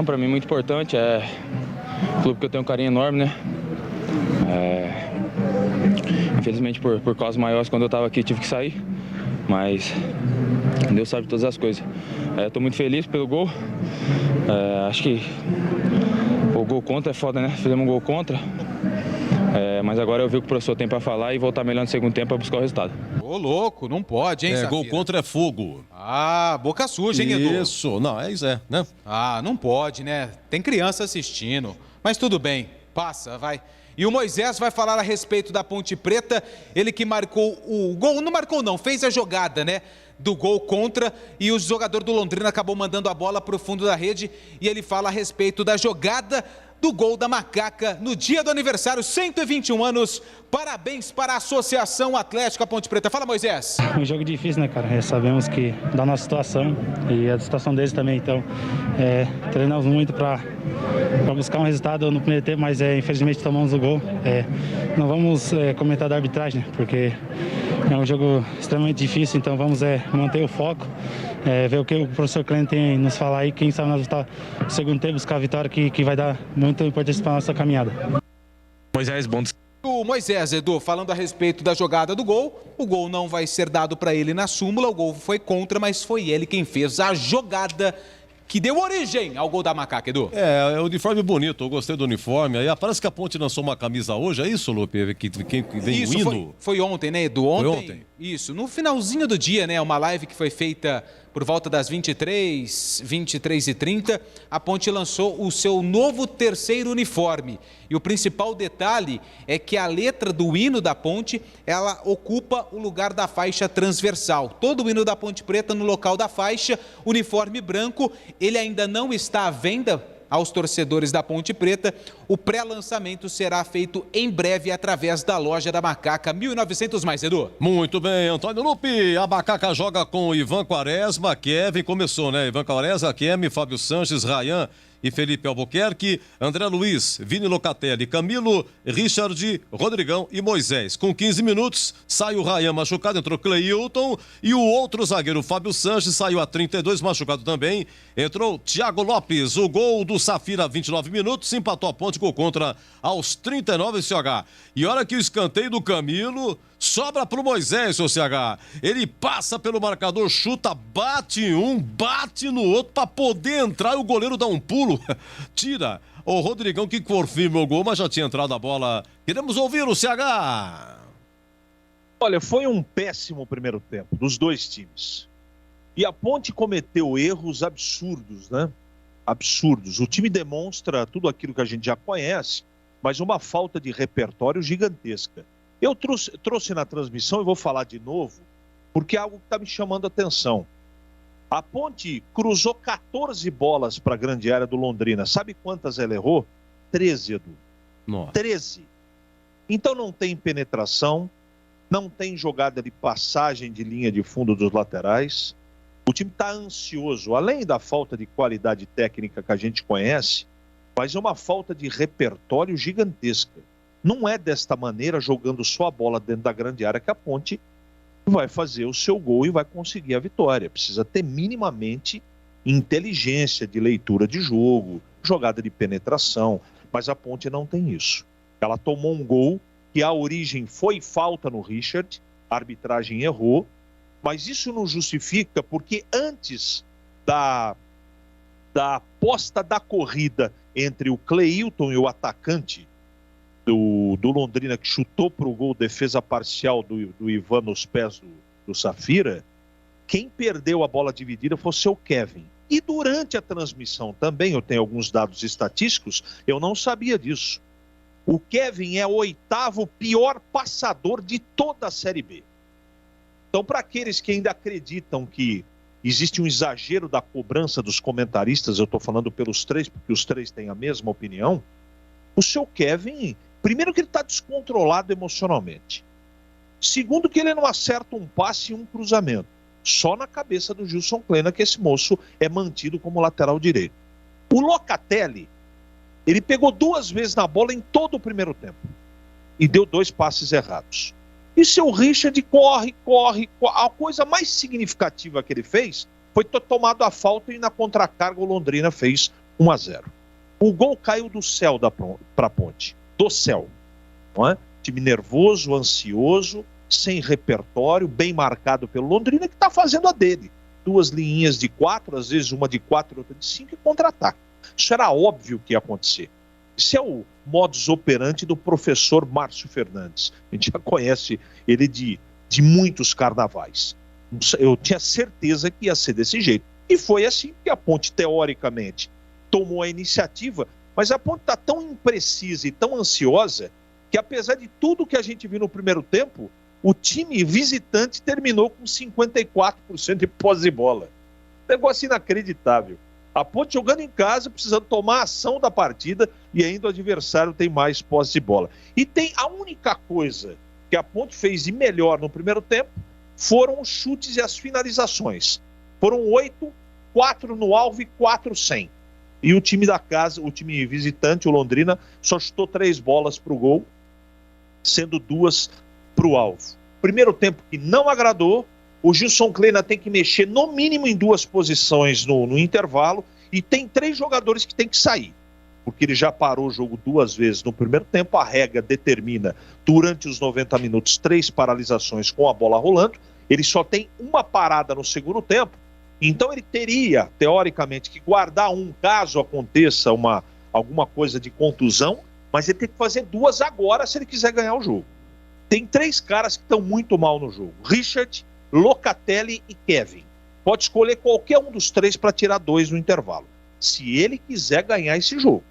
Q: Para mim muito importante, um clube que eu tenho um carinho enorme, né? Infelizmente por causas maiores, quando eu estava aqui tive que sair, mas Deus sabe todas as coisas. Estou muito feliz pelo gol, acho que o gol contra é foda, né? Fizemos um gol contra, mas agora eu vi o que o professor tem para falar e voltar melhor no segundo tempo para buscar o resultado.
G: Ô, louco, não pode, hein, Safira?
K: Gol contra é fogo.
G: Ah, boca suja, hein, Edu?
K: Isso, não, né?
G: Ah, não pode, né? Tem criança assistindo. Mas tudo bem, passa, vai. E o Moisés vai falar a respeito da Ponte Preta, ele que marcou o gol, não marcou não, fez a jogada, né? Do gol contra, e o jogador do Londrina acabou mandando a bola para o fundo da rede, e ele fala a respeito da jogada do gol da Macaca no dia do aniversário, 121 anos. Parabéns para a Associação Atlética Ponte Preta. Fala, Moisés.
R: Um jogo difícil, né, cara? Sabemos que da nossa situação e a situação deles também, então treinamos muito para buscar um resultado no primeiro tempo, mas infelizmente tomamos o gol. Não vamos comentar da arbitragem, né, porque é um jogo extremamente difícil, então vamos manter o foco, ver o que o professor Clênio tem a nos falar aí, quem sabe nós voltar no segundo tempo, buscar a vitória que vai dar muita importância para a nossa caminhada.
G: Moisés, bom. O Moisés, Edu, falando a respeito da jogada do gol, o gol não vai ser dado para ele na súmula, o gol foi contra, mas foi ele quem fez a jogada que deu origem ao gol da Macaca, Edu.
K: É o uniforme bonito, eu gostei do uniforme. Aí parece que a Ponte lançou uma camisa hoje, é isso, Lupe? Que vem
G: isso,
K: o hino?
G: Foi ontem, né, Edu?
K: Foi ontem.
G: Isso, no finalzinho do dia, né, uma live que foi feita por volta das 23h30, a Ponte lançou o seu novo terceiro uniforme. E o principal detalhe é que a letra do hino da Ponte, ela ocupa o lugar da faixa transversal. Todo o hino da Ponte Preta no local da faixa, uniforme branco, ele ainda não está à venda aos torcedores da Ponte Preta. O pré-lançamento será feito em breve através da loja da Macaca 1900+, Edu.
K: Muito bem, Antônio Lupi. A Macaca joga com Ivan Quaresma, Kevin, começou, né? Ivan Quaresma, Kemi, Fábio Sanches, Rayan e Felipe Albuquerque, André Luiz, Vini Locatelli, Camilo, Richard, Rodrigão e Moisés. Com 15 minutos, sai o Rayan machucado, entrou Cleilton e o outro zagueiro, Fábio Sanches, saiu a 32, machucado também. Entrou Thiago Lopes, o gol do Safira, 29 minutos, empatou a Ponte com contra aos 39, CH. E olha que o escanteio do Camilo sobra pro Moisés, o CH. Ele passa pelo marcador, chuta, bate um, bate no outro para poder entrar e o goleiro dá um pulo. Tira o Rodrigão que confirma o gol, mas já tinha entrado a bola. Queremos ouvir o CH.
I: Olha, foi um péssimo primeiro tempo dos dois times. E a Ponte cometeu erros absurdos, né? Absurdos. O time demonstra tudo aquilo que a gente já conhece, mas uma falta de repertório gigantesca. Eu trouxe na transmissão e vou falar de novo, porque é algo que está me chamando a atenção. A Ponte cruzou 14 bolas para a grande área do Londrina. Sabe quantas ela errou? 13, Edu.
K: Nossa.
I: 13. Então não tem penetração, não tem jogada de passagem de linha de fundo dos laterais. O time está ansioso, além da falta de qualidade técnica que a gente conhece, mas é uma falta de repertório gigantesca. Não é desta maneira, jogando só a bola dentro da grande área, que a Ponte vai fazer o seu gol e vai conseguir a vitória. Precisa ter minimamente inteligência de leitura de jogo, jogada de penetração, mas a Ponte não tem isso. Ela tomou um gol que a origem foi falta no Richard, a arbitragem errou, mas isso não justifica porque antes da aposta da corrida entre o Cleilton e o atacante do Londrina, que chutou para o gol, defesa parcial do Ivan nos pés do Safira, quem perdeu a bola dividida foi o seu Kevin. E durante a transmissão também, eu tenho alguns dados estatísticos, eu não sabia disso. O Kevin é o 8º pior passador de toda a Série B. Então, para aqueles que ainda acreditam que existe um exagero da cobrança dos comentaristas, eu estou falando pelos três, porque os três têm a mesma opinião, o seu Kevin, primeiro que ele está descontrolado emocionalmente. Segundo que ele não acerta um passe e um cruzamento. Só na cabeça do Gilson Kleina que esse moço é mantido como lateral direito. O Locatelli, ele pegou 2 vezes na bola em todo o primeiro tempo. E deu 2 passes errados. E seu Richard corre. A coisa mais significativa que ele fez foi ter tomado a falta e na contracarga o Londrina fez 1-0. O gol caiu do céu para a Ponte. Do céu. Não é? Time nervoso, ansioso, sem repertório, bem marcado pelo Londrina, que está fazendo a dele. 2 linhas de 4, às vezes uma de 4 e outra de 5 e contra-ataque. Isso era óbvio que ia acontecer. Esse é o modus operandi do professor Márcio Fernandes. A gente já conhece ele de muitos carnavais. Eu tinha certeza que ia ser desse jeito. E foi assim que a Ponte, teoricamente, tomou a iniciativa, mas a Ponte está tão imprecisa e tão ansiosa que, apesar de tudo que a gente viu no primeiro tempo, o time visitante terminou com 54% de posse de bola. Negócio inacreditável. A Ponte jogando em casa, precisando tomar ação da partida e ainda o adversário tem mais posse de bola. E tem a única coisa que a Ponte fez de melhor no primeiro tempo foram os chutes e as finalizações. Foram 8, 4 no alvo e 4 sem. E o time da casa, o time visitante, o Londrina, só chutou 3 bolas para o gol, sendo 2 para o alvo. Primeiro tempo que não agradou. O Gilson Kleina tem que mexer no mínimo em 2 posições no intervalo e tem 3 jogadores que tem que sair, porque ele já parou o jogo 2 vezes no primeiro tempo. A regra determina, durante os 90 minutos, 3 paralisações com a bola rolando. Ele só tem uma parada no segundo tempo, então ele teria, teoricamente, que guardar caso aconteça alguma coisa de contusão, mas ele tem que fazer 2 agora se ele quiser ganhar o jogo. Tem 3 caras que estão muito mal no jogo: Richard, Locatelli e Kevin. Pode escolher qualquer um dos 3 para tirar 2 no intervalo, se ele quiser ganhar esse jogo.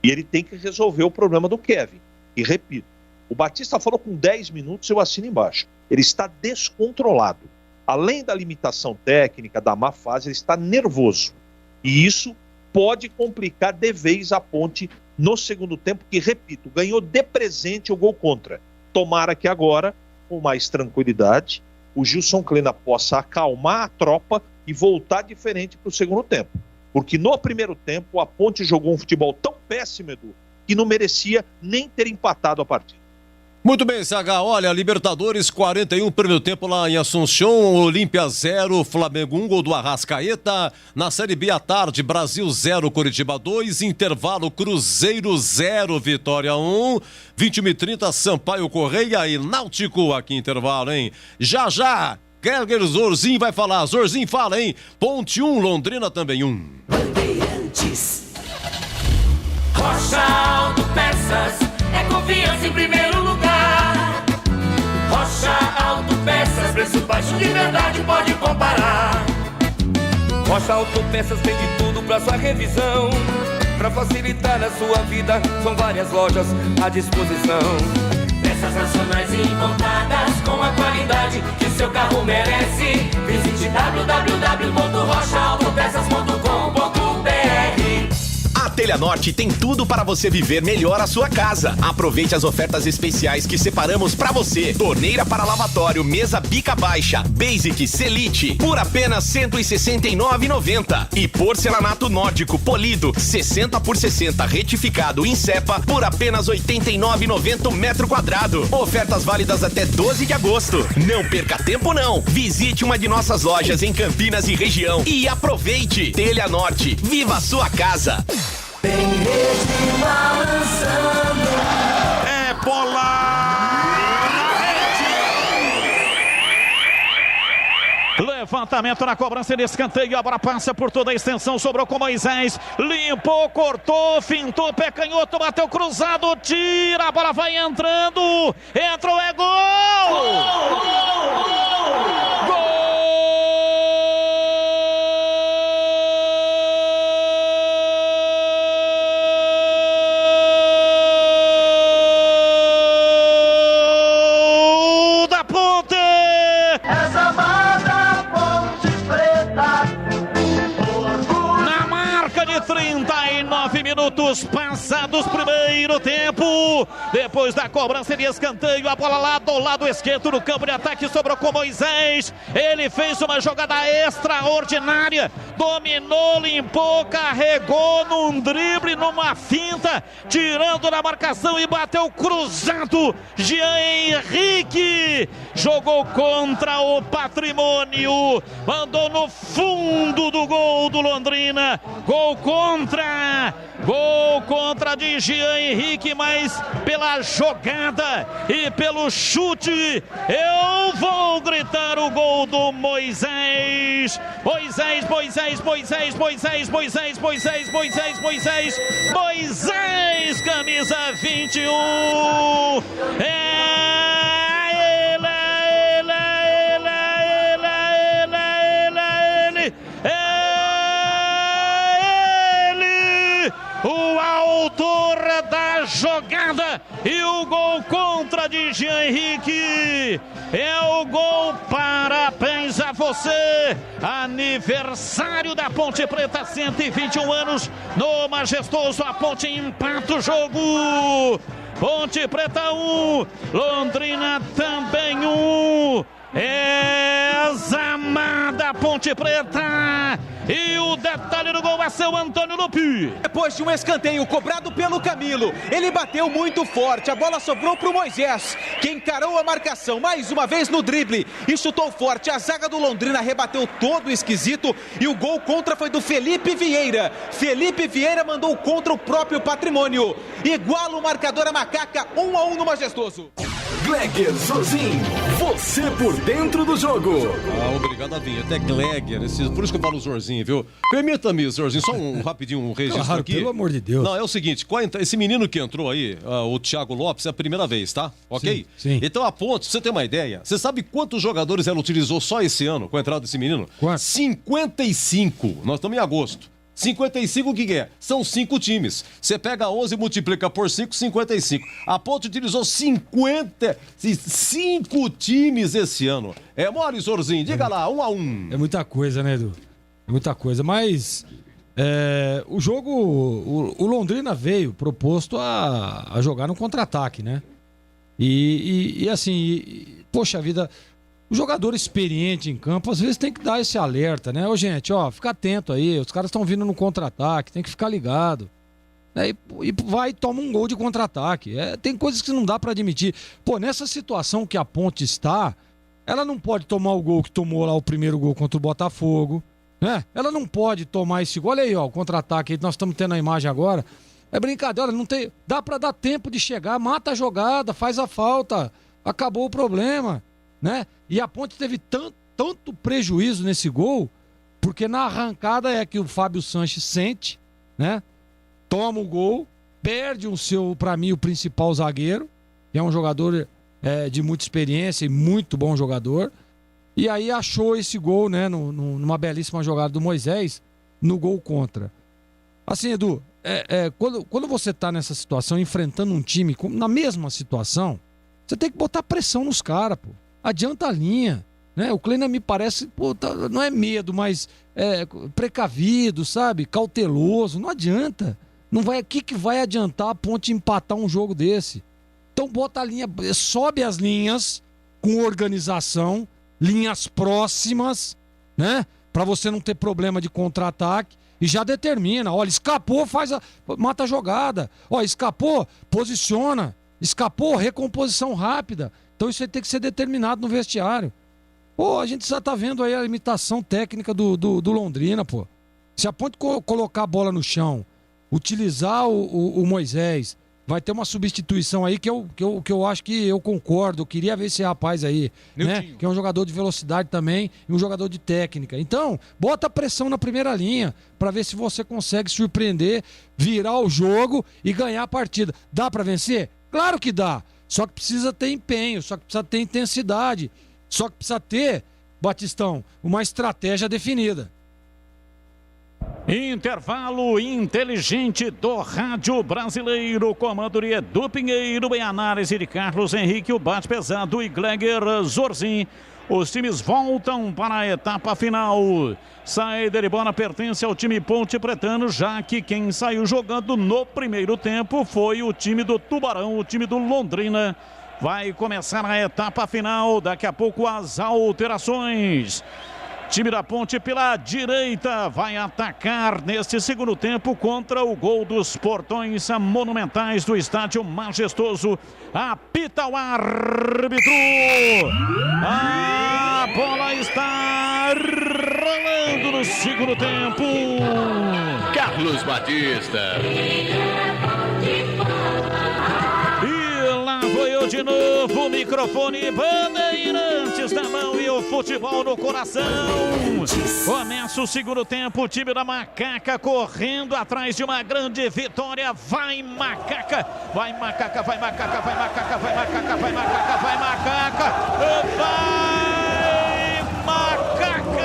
I: E ele tem que resolver o problema do Kevin. E repito, o Batista falou com 10 minutos, eu assino embaixo. Ele está descontrolado. Além da limitação técnica, da má fase, ele está nervoso. E isso pode complicar de vez a Ponte no segundo tempo, que, repito, ganhou de presente o gol contra. Tomara que agora, com mais tranquilidade, o Gilson Kleina possa acalmar a tropa e voltar diferente para o segundo tempo. Porque no primeiro tempo a Ponte jogou um futebol tão péssimo, Edu, que não merecia nem ter empatado a partida.
K: Muito bem, CH. Olha, Libertadores 41, primeiro tempo lá em Assunção, Olímpia 0, Flamengo 1, gol do Arrascaeta. Na Série B à tarde, Brasil 0, Coritiba 2, intervalo Cruzeiro 0, Vitória 1, 21h30, Sampaio Correia e Náutico aqui intervalo, hein? Já, Kerger Zorzinho vai falar. Zorzinho fala, hein? Ponte 1, Londrina também 1.
D: Bandeirantes. Rocha Autopeças é confiança em primeiro lugar. Rocha Autopeças, preço baixo de verdade, pode comparar.
L: Rocha Autopeças tem de tudo pra sua revisão. Pra facilitar a sua vida, são várias lojas à disposição.
D: Peças nacionais e importadas com a qualidade que seu carro merece. Visite www.rochaautopeças.com.br.
B: A Telha Norte tem tudo para você viver melhor a sua casa. Aproveite as ofertas especiais que separamos para você. Torneira para lavatório, mesa bica baixa, Basic, Selite, por apenas R$ 169,90. E porcelanato nórdico polido, 60 por 60 retificado em cepa, por apenas R$ 89,90 metro quadrado. Ofertas válidas até 12 de agosto. Não perca tempo não. Visite uma de nossas lojas em Campinas e região e aproveite. Telha Norte, viva a sua casa.
D: Tem rede balançando.
E: É bola na rede. Levantamento na cobrança de escanteio. A bola passa por toda a extensão. Sobrou com Moisés. Limpou, cortou, fintou, pé canhoto, bateu cruzado. Tira, a bola vai entrando. Entrou, é gol! Gol! Minutos passados, primeiro tempo. Depois da cobrança de escanteio, a bola lá do lado esquerdo do campo de ataque sobrou com Moisés. Ele fez uma jogada extraordinária, dominou, limpou, carregou num drible, numa finta, tirando da marcação e bateu cruzado. Jean Henrique jogou contra o Patrimônio, mandou no fundo do gol do Londrina. Gol contra de Jean Henrique, mas pela jogada e pelo chute eu vou gritar o gol do Moisés. Moisés, camisa 21. O autor da jogada e o gol contra de Jean Henrique. É o gol, parabéns a você. Aniversário da Ponte Preta, 121 anos no Majestoso. A Ponte empata o jogo. Ponte Preta 1, Londrina também 1. É Zamada, Ponte Preta. E o detalhe do gol vai ser o Antônio Lupi.
G: Depois de um escanteio cobrado pelo Camilo, ele bateu muito forte, a bola sobrou para o Moisés, que encarou a marcação mais uma vez no drible e chutou forte. A zaga do Londrina rebateu todo esquisito e o gol contra foi do Felipe Vieira. Felipe Vieira mandou contra o próprio Patrimônio. Iguala o marcador a Macaca, 1-1 no Majestoso.
N: Gleger Zorzinho, você por dentro do jogo.
K: Obrigado a vir, até Gleger, por isso que eu falo Zorzinho, viu? Permita-me, Zorzinho, só um registro
H: claro,
K: aqui.
H: Pelo amor de Deus.
K: Não, é o seguinte, esse menino que entrou aí, o Thiago Lopes, é a primeira vez, tá? Ok?
H: Sim.
K: Então a Ponte, pra você ter uma ideia, você sabe quantos jogadores ela utilizou só esse ano com a entrada desse menino?
H: Quanto?
K: 55. Nós estamos em agosto. 55 o que é? São 5 times. Você pega 11 e multiplica por 5, 55. A Ponte utilizou 55 times esse ano. Mole, Zorzinho, diga lá, 1-1.
H: É muita coisa, né, Edu? É muita coisa, mas O jogo, o Londrina veio proposto a jogar no contra-ataque, né? E assim, poxa vida, o jogador experiente em campo às vezes tem que dar esse alerta, né? Ô gente, fica atento aí, os caras estão vindo no contra-ataque, tem que ficar ligado. E vai e toma um gol de contra-ataque. Tem coisas que não dá pra admitir. Pô, nessa situação que a Ponte está, ela não pode tomar o gol que tomou lá, o primeiro gol contra o Botafogo, né? Ela não pode tomar esse gol. Olha aí, o contra-ataque que nós estamos tendo a imagem agora. É brincadeira, não tem. Dá pra dar tempo de chegar, mata a jogada, faz a falta, acabou o problema, né? E a Ponte teve tanto prejuízo nesse gol, porque na arrancada é que o Fábio Sanches sente, né? Toma o gol, perde pra mim, o principal zagueiro, que é um jogador de muita experiência e muito bom jogador. E aí achou esse gol, né, numa belíssima jogada do Moisés, no gol contra. Assim, Edu, quando você tá nessa situação, enfrentando um time na mesma situação, você tem que botar pressão nos caras, pô. Adianta a linha, né? O Kleina me parece, pô, não é medo, mas precavido, sabe? Cauteloso, não adianta. Não vai, o que vai adiantar a Ponte empatar um jogo desse? Então bota a linha, sobe as linhas com organização, linhas próximas, né? Pra você não ter problema de contra-ataque e já determina. Olha, escapou, mata a jogada. Olha, escapou, posiciona. Escapou, recomposição rápida. Então isso aí tem que ser determinado no vestiário. Pô, a gente já tá vendo aí a limitação técnica do Londrina, pô. Se a Ponte colocar a bola no chão, utilizar o Moisés, vai ter uma substituição aí que eu acho que eu concordo. Eu queria ver esse rapaz aí, né? Que é um jogador de velocidade também e um jogador de técnica. Então, bota pressão na primeira linha para ver se você consegue surpreender, virar o jogo e ganhar a partida. Dá para vencer? Claro que dá. Só que precisa ter empenho, só que precisa ter intensidade, só que precisa ter, Batistão, uma estratégia definida.
E: Intervalo inteligente do Rádio Brasileiro, comando de Edu Pinheiro, em análise de Carlos Henrique, o bate pesado e Gleger Zorzin. Os times voltam para a etapa final. Saída de bola pertence ao time Ponte Pretano, já que quem saiu jogando no primeiro tempo foi o time do Tubarão, o time do Londrina. Vai começar a etapa final, daqui a pouco as alterações. Time da Ponte pela direita vai atacar neste segundo tempo contra o gol dos portões monumentais do estádio majestoso. Apita o árbitro. A bola está rolando no segundo tempo.
B: Carlos Batista.
E: E lá foi eu de novo, o microfone Bandeirantes na mão e o futebol no coração. Começa o segundo tempo, o time da Macaca correndo atrás de uma grande vitória. Vai Macaca, vai Macaca, vai Macaca, vai Macaca, vai Macaca, vai Macaca, vai Macaca, vai Macaca.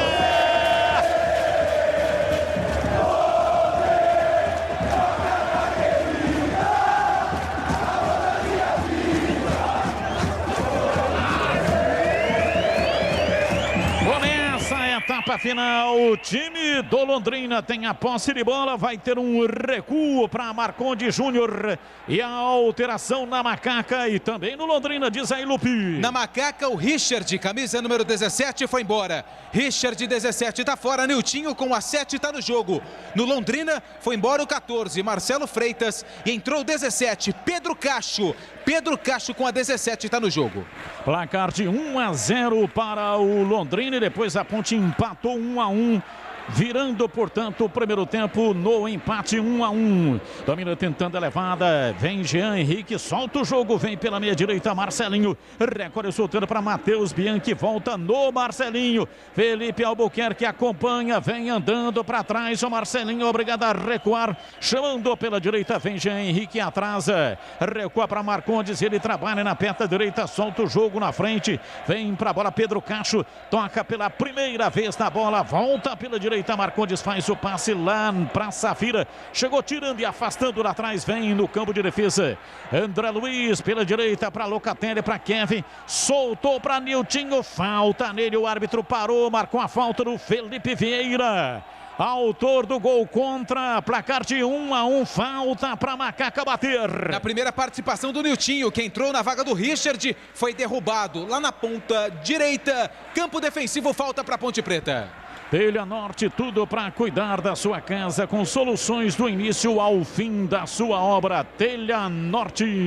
E: Etapa final, o time do Londrina tem a posse de bola, vai ter um recuo para Marcondes Júnior e a alteração na Macaca e também no Londrina, diz aí Lupi.
G: Na Macaca, o Richard, camisa número 17, foi embora. Richard, 17, tá fora. Niltinho com a 7, tá no jogo. No Londrina, foi embora o 14, Marcelo Freitas, e entrou o 17, Pedro Cacho. Pedro Cacho com a 17 está no jogo.
E: Placar de 1-0 para o Londrina e depois a Ponte empatou 1-1. Virando, portanto, o primeiro tempo no empate 1-1. Domina tentando a levada. Vem Jean Henrique, solta o jogo. Vem pela meia direita, Marcelinho. Recolhe soltando para Matheus Bianchi. Volta no Marcelinho. Felipe Albuquerque acompanha. Vem andando para trás. O Marcelinho obrigado a recuar. Chamando pela direita. Vem Jean Henrique, atrasa. Recua para Marcondes. Ele trabalha na perna direita. Solta o jogo na frente. Vem para a bola Pedro Cacho. Toca pela primeira vez na bola. Volta pela direita. Marcondes faz o passe lá para Safira. Chegou tirando e afastando lá atrás. Vem no campo de defesa. André Luiz pela direita para Locatelli, para Kevin. Soltou para Niltinho. Falta nele. O árbitro parou. Marcou a falta do Felipe Vieira. Autor do gol contra, placar de 1-1, falta para Macaca bater.
G: Na primeira participação do Niltinho, que entrou na vaga do Richard, foi derrubado lá na ponta direita. Campo defensivo, falta para Ponte Preta.
E: Telha Norte, tudo para cuidar da sua casa, com soluções do início ao fim da sua obra. Telha Norte.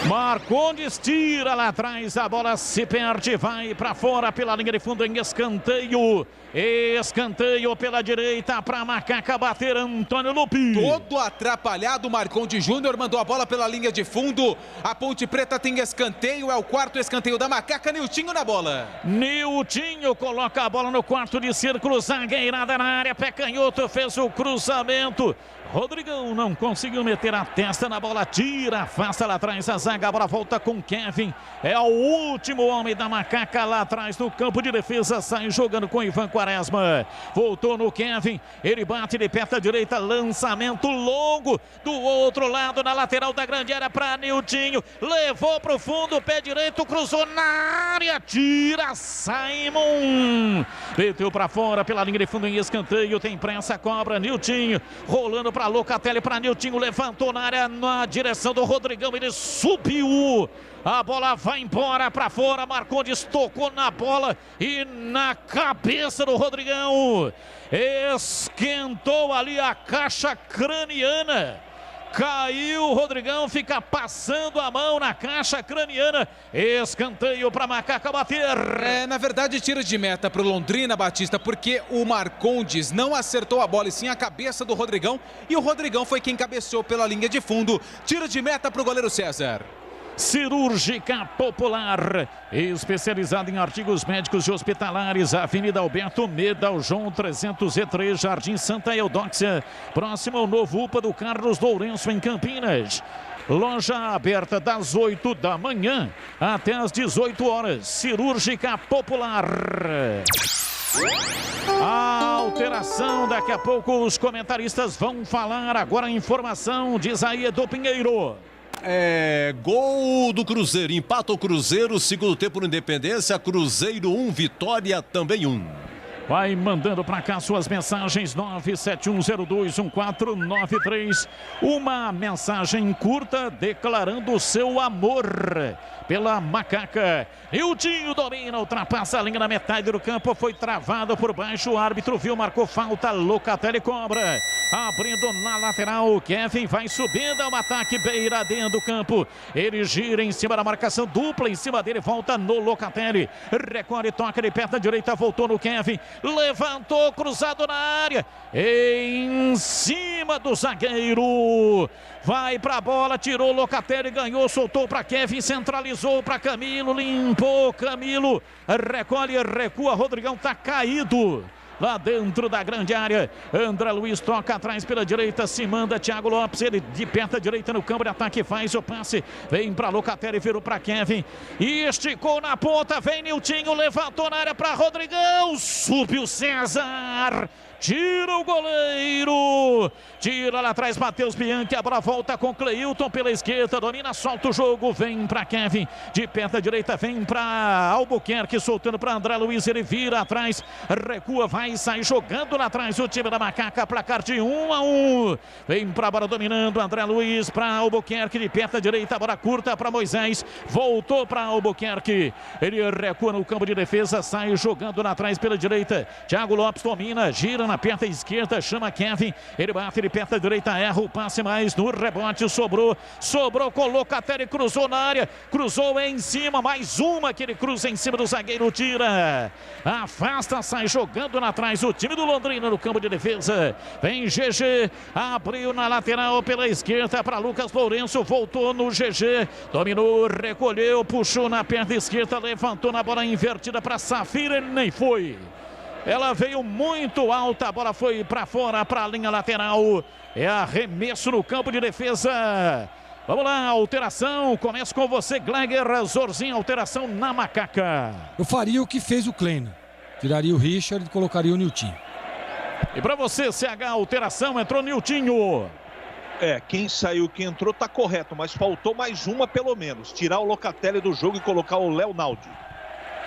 E: Marcondes tira lá atrás, a bola se perde, vai para fora pela linha de fundo em escanteio. Escanteio pela direita para Macaca bater, Antônio Lupi.
G: Todo atrapalhado, Marcondes Júnior mandou a bola pela linha de fundo. A Ponte Preta tem escanteio, é o quarto escanteio da Macaca. Niltinho na bola.
E: Niltinho coloca a bola no quarto de círculo, zagueirada na área, pé canhoto, fez o cruzamento. Rodrigão não conseguiu meter a testa na bola, tira, afasta lá atrás a zaga, a bola volta com Kevin. É o último homem da Macaca lá atrás no campo de defesa, sai jogando com Ivan Quaresma. Voltou no Kevin, ele bate de perna direita, lançamento longo do outro lado na lateral da grande área para Niltinho. Levou para o fundo, pé direito, cruzou na área, tira Simon. Meteu para fora pela linha de fundo em escanteio, tem pressa, cobra Niltinho, rolando para Locatelli, para Niltinho, levantou na área na direção do Rodrigão, ele subiu, a bola vai embora para fora, Marcondes tocou na bola e na cabeça do Rodrigão, esquentou ali a caixa craniana. Caiu o Rodrigão, fica passando a mão na caixa craniana. Escanteio para Macaca bater.
G: Na verdade, tiro de meta para o Londrina, Batista, porque o Marcondes não acertou a bola e sim a cabeça do Rodrigão. E o Rodrigão foi quem cabeceou pela linha de fundo. Tiro de meta para o goleiro César.
E: Cirúrgica Popular, especializada em artigos médicos e hospitalares, Avenida Alberto Medal João 303, Jardim Santa Eudóxia, próximo ao novo UPA do Carlos Lourenço, em Campinas. Loja aberta das 8 da manhã até as 18 horas. Cirúrgica Popular. A alteração, daqui a pouco os comentaristas vão falar. Agora a informação, diz aí Edu Pinheiro.
K: Gol do Cruzeiro, empata o Cruzeiro, segundo tempo no Independência, Cruzeiro 1, Vitória também 1.
E: Vai mandando para cá suas mensagens, 971021493. Uma mensagem curta declarando o seu amor pela Macaca. Niltinho domina, ultrapassa a linha na metade do campo, foi travado por baixo, o árbitro viu, marcou falta, Locatelli cobra. Abrindo na lateral, Kevin vai subindo ao ataque, beira dentro do campo. Ele gira em cima da marcação dupla, em cima dele, volta no Locatelli. Recorre, toca de perna direita, voltou no Kevin. Levantou, cruzado na área. Em cima do zagueiro. Vai pra bola, tirou Locatelli, ganhou, soltou para Kevin, centralizou para Camilo, limpou Camilo. Recolhe, recua, Rodrigão tá caído lá dentro da grande área. André Luiz toca atrás pela direita, se manda Thiago Lopes, ele de perna direita no campo de ataque, faz o passe, vem para Locatelli, virou para Kevin e esticou na ponta, vem Niltinho, levantou na área para Rodrigão, subiu César, tira o goleiro, tira lá atrás Matheus Bianchi, a bola volta com Cleilton pela esquerda, domina, solta o jogo, vem para Kevin, de perna direita, vem para Albuquerque, soltando para André Luiz, ele vira atrás, recua, vai sair jogando lá atrás o time da Macaca, placar de 1-1, vem para a bola dominando, André Luiz para Albuquerque, de perna direita, bola curta para Moisés, voltou para Albuquerque, ele recua no campo de defesa, sai jogando lá atrás pela direita, Thiago Lopes domina, gira na perna esquerda, chama Kevin, ele bate de perna direita, erra o passe, mais no rebote, sobrou com Locatelli, cruzou na área, cruzou em cima, mais uma que ele cruza em cima do zagueiro, tira, afasta, sai jogando lá atrás o time do Londrina no campo de defesa, vem GG, abriu na lateral pela esquerda para Lucas Lourenço, voltou no GG, dominou, recolheu, puxou na perna esquerda, levantou na bola invertida para Safira, ele nem foi. Ela veio muito alta, a bola foi para fora, para a linha lateral. É arremesso no campo de defesa. Vamos lá, alteração. Começa com você, Gleiger Zorzinho, alteração na Macaca.
H: Eu faria o que fez o Kleina. Tiraria o Richard e colocaria o Niltinho.
E: E para você, CH, alteração, entrou Niltinho.
I: Quem saiu, quem entrou tá correto, mas faltou mais uma pelo menos. Tirar o Locatelli do jogo e colocar o Léo Naldi.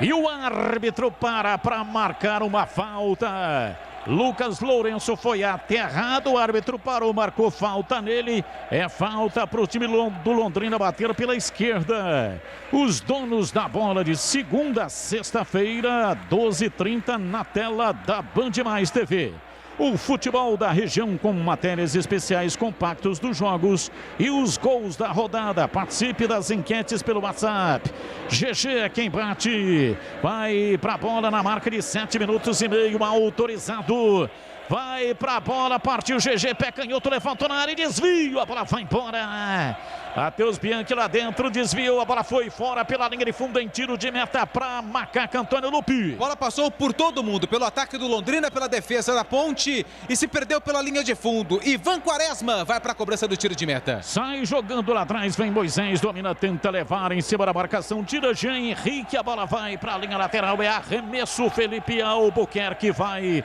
E: E o árbitro para marcar uma falta. Lucas Lourenço foi aterrado, o árbitro parou, marcou falta nele. É falta para o time do Londrina bater pela esquerda. Os donos da bola de segunda a sexta-feira, 12h30 na tela da Band Mais TV. O futebol da região com matérias especiais, compactos dos jogos e os gols da rodada. Participe das enquetes pelo WhatsApp. GG é quem bate. Vai pra bola na marca de 7 minutos e meio. Autorizado. Vai pra bola, partiu GG, pé canhoto, levantou na área e desvio. A bola vai embora. Matheus Bianchi lá dentro, desviou, a bola foi fora pela linha de fundo em tiro de meta para Macaca Antônio Lupi.
G: A bola passou por todo mundo, pelo ataque do Londrina, pela defesa da Ponte e se perdeu pela linha de fundo. Ivan Quaresma vai para a cobrança do tiro de meta.
E: Sai jogando lá atrás, vem Moisés, domina, tenta levar em cima da marcação, tira Jean Henrique, a bola vai para a linha lateral, é arremesso, Felipe Albuquerque vai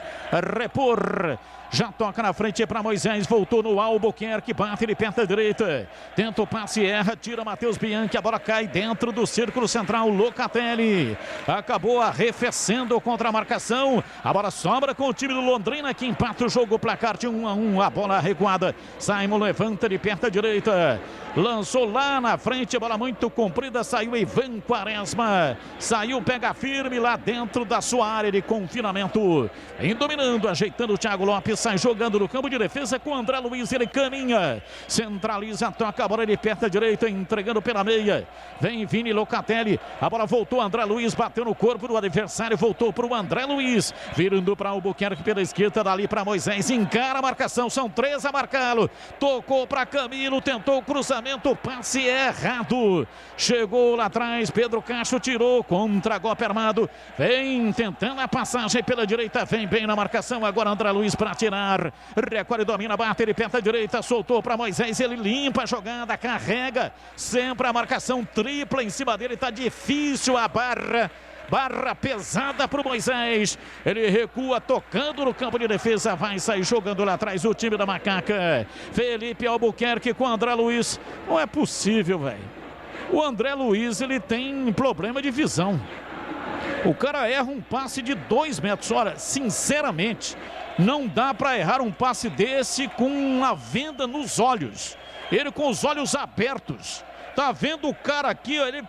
E: repor. Já toca na frente para Moisés, voltou no Albuquerque, bate ele perto da direita, tenta o passe, erra, tira Matheus Bianchi, a bola cai dentro do círculo central, Locatelli acabou arrefecendo contra a marcação, a bola sobra com o time do Londrina que empata o jogo, placar de 1-1, a bola recuada, Simon levanta de perto da direita, lançou lá na frente, a bola muito comprida, saiu Ivan Quaresma, saiu, pega firme lá dentro da sua área de confinamento, vem dominando, ajeitando o Thiago Lopes, sai jogando no campo de defesa com o André Luiz, ele caminha, centraliza, toca a bola de perto da direita, entregando pela meia, vem Vini Locatelli, a bola voltou, André Luiz bateu no corpo do adversário, voltou para o André Luiz, virando para o Albuquerque pela esquerda, dali para Moisés, encara a marcação, são 3 a marcá-lo, tocou para Camilo, tentou o cruzamento, passe errado, chegou lá atrás, Pedro Castro tirou, contra-golpe armado, vem tentando a passagem pela direita, vem bem na marcação, agora André Luiz para tirar, recolhe, domina, bate, ele perto da direita, soltou para Moisés, ele limpa a jogada, carrega, sempre a marcação tripla em cima dele, tá difícil a barra pesada para o Moisés, ele recua tocando no campo de defesa, vai sair jogando lá atrás o time da Macaca, Felipe Albuquerque com André Luiz, não é possível, velho, o André Luiz ele tem problema de visão, o cara erra um passe de 2 metros, olha, sinceramente, não dá para errar um passe desse com uma venda nos olhos. Ele com os olhos abertos. Tá vendo o cara aqui, ele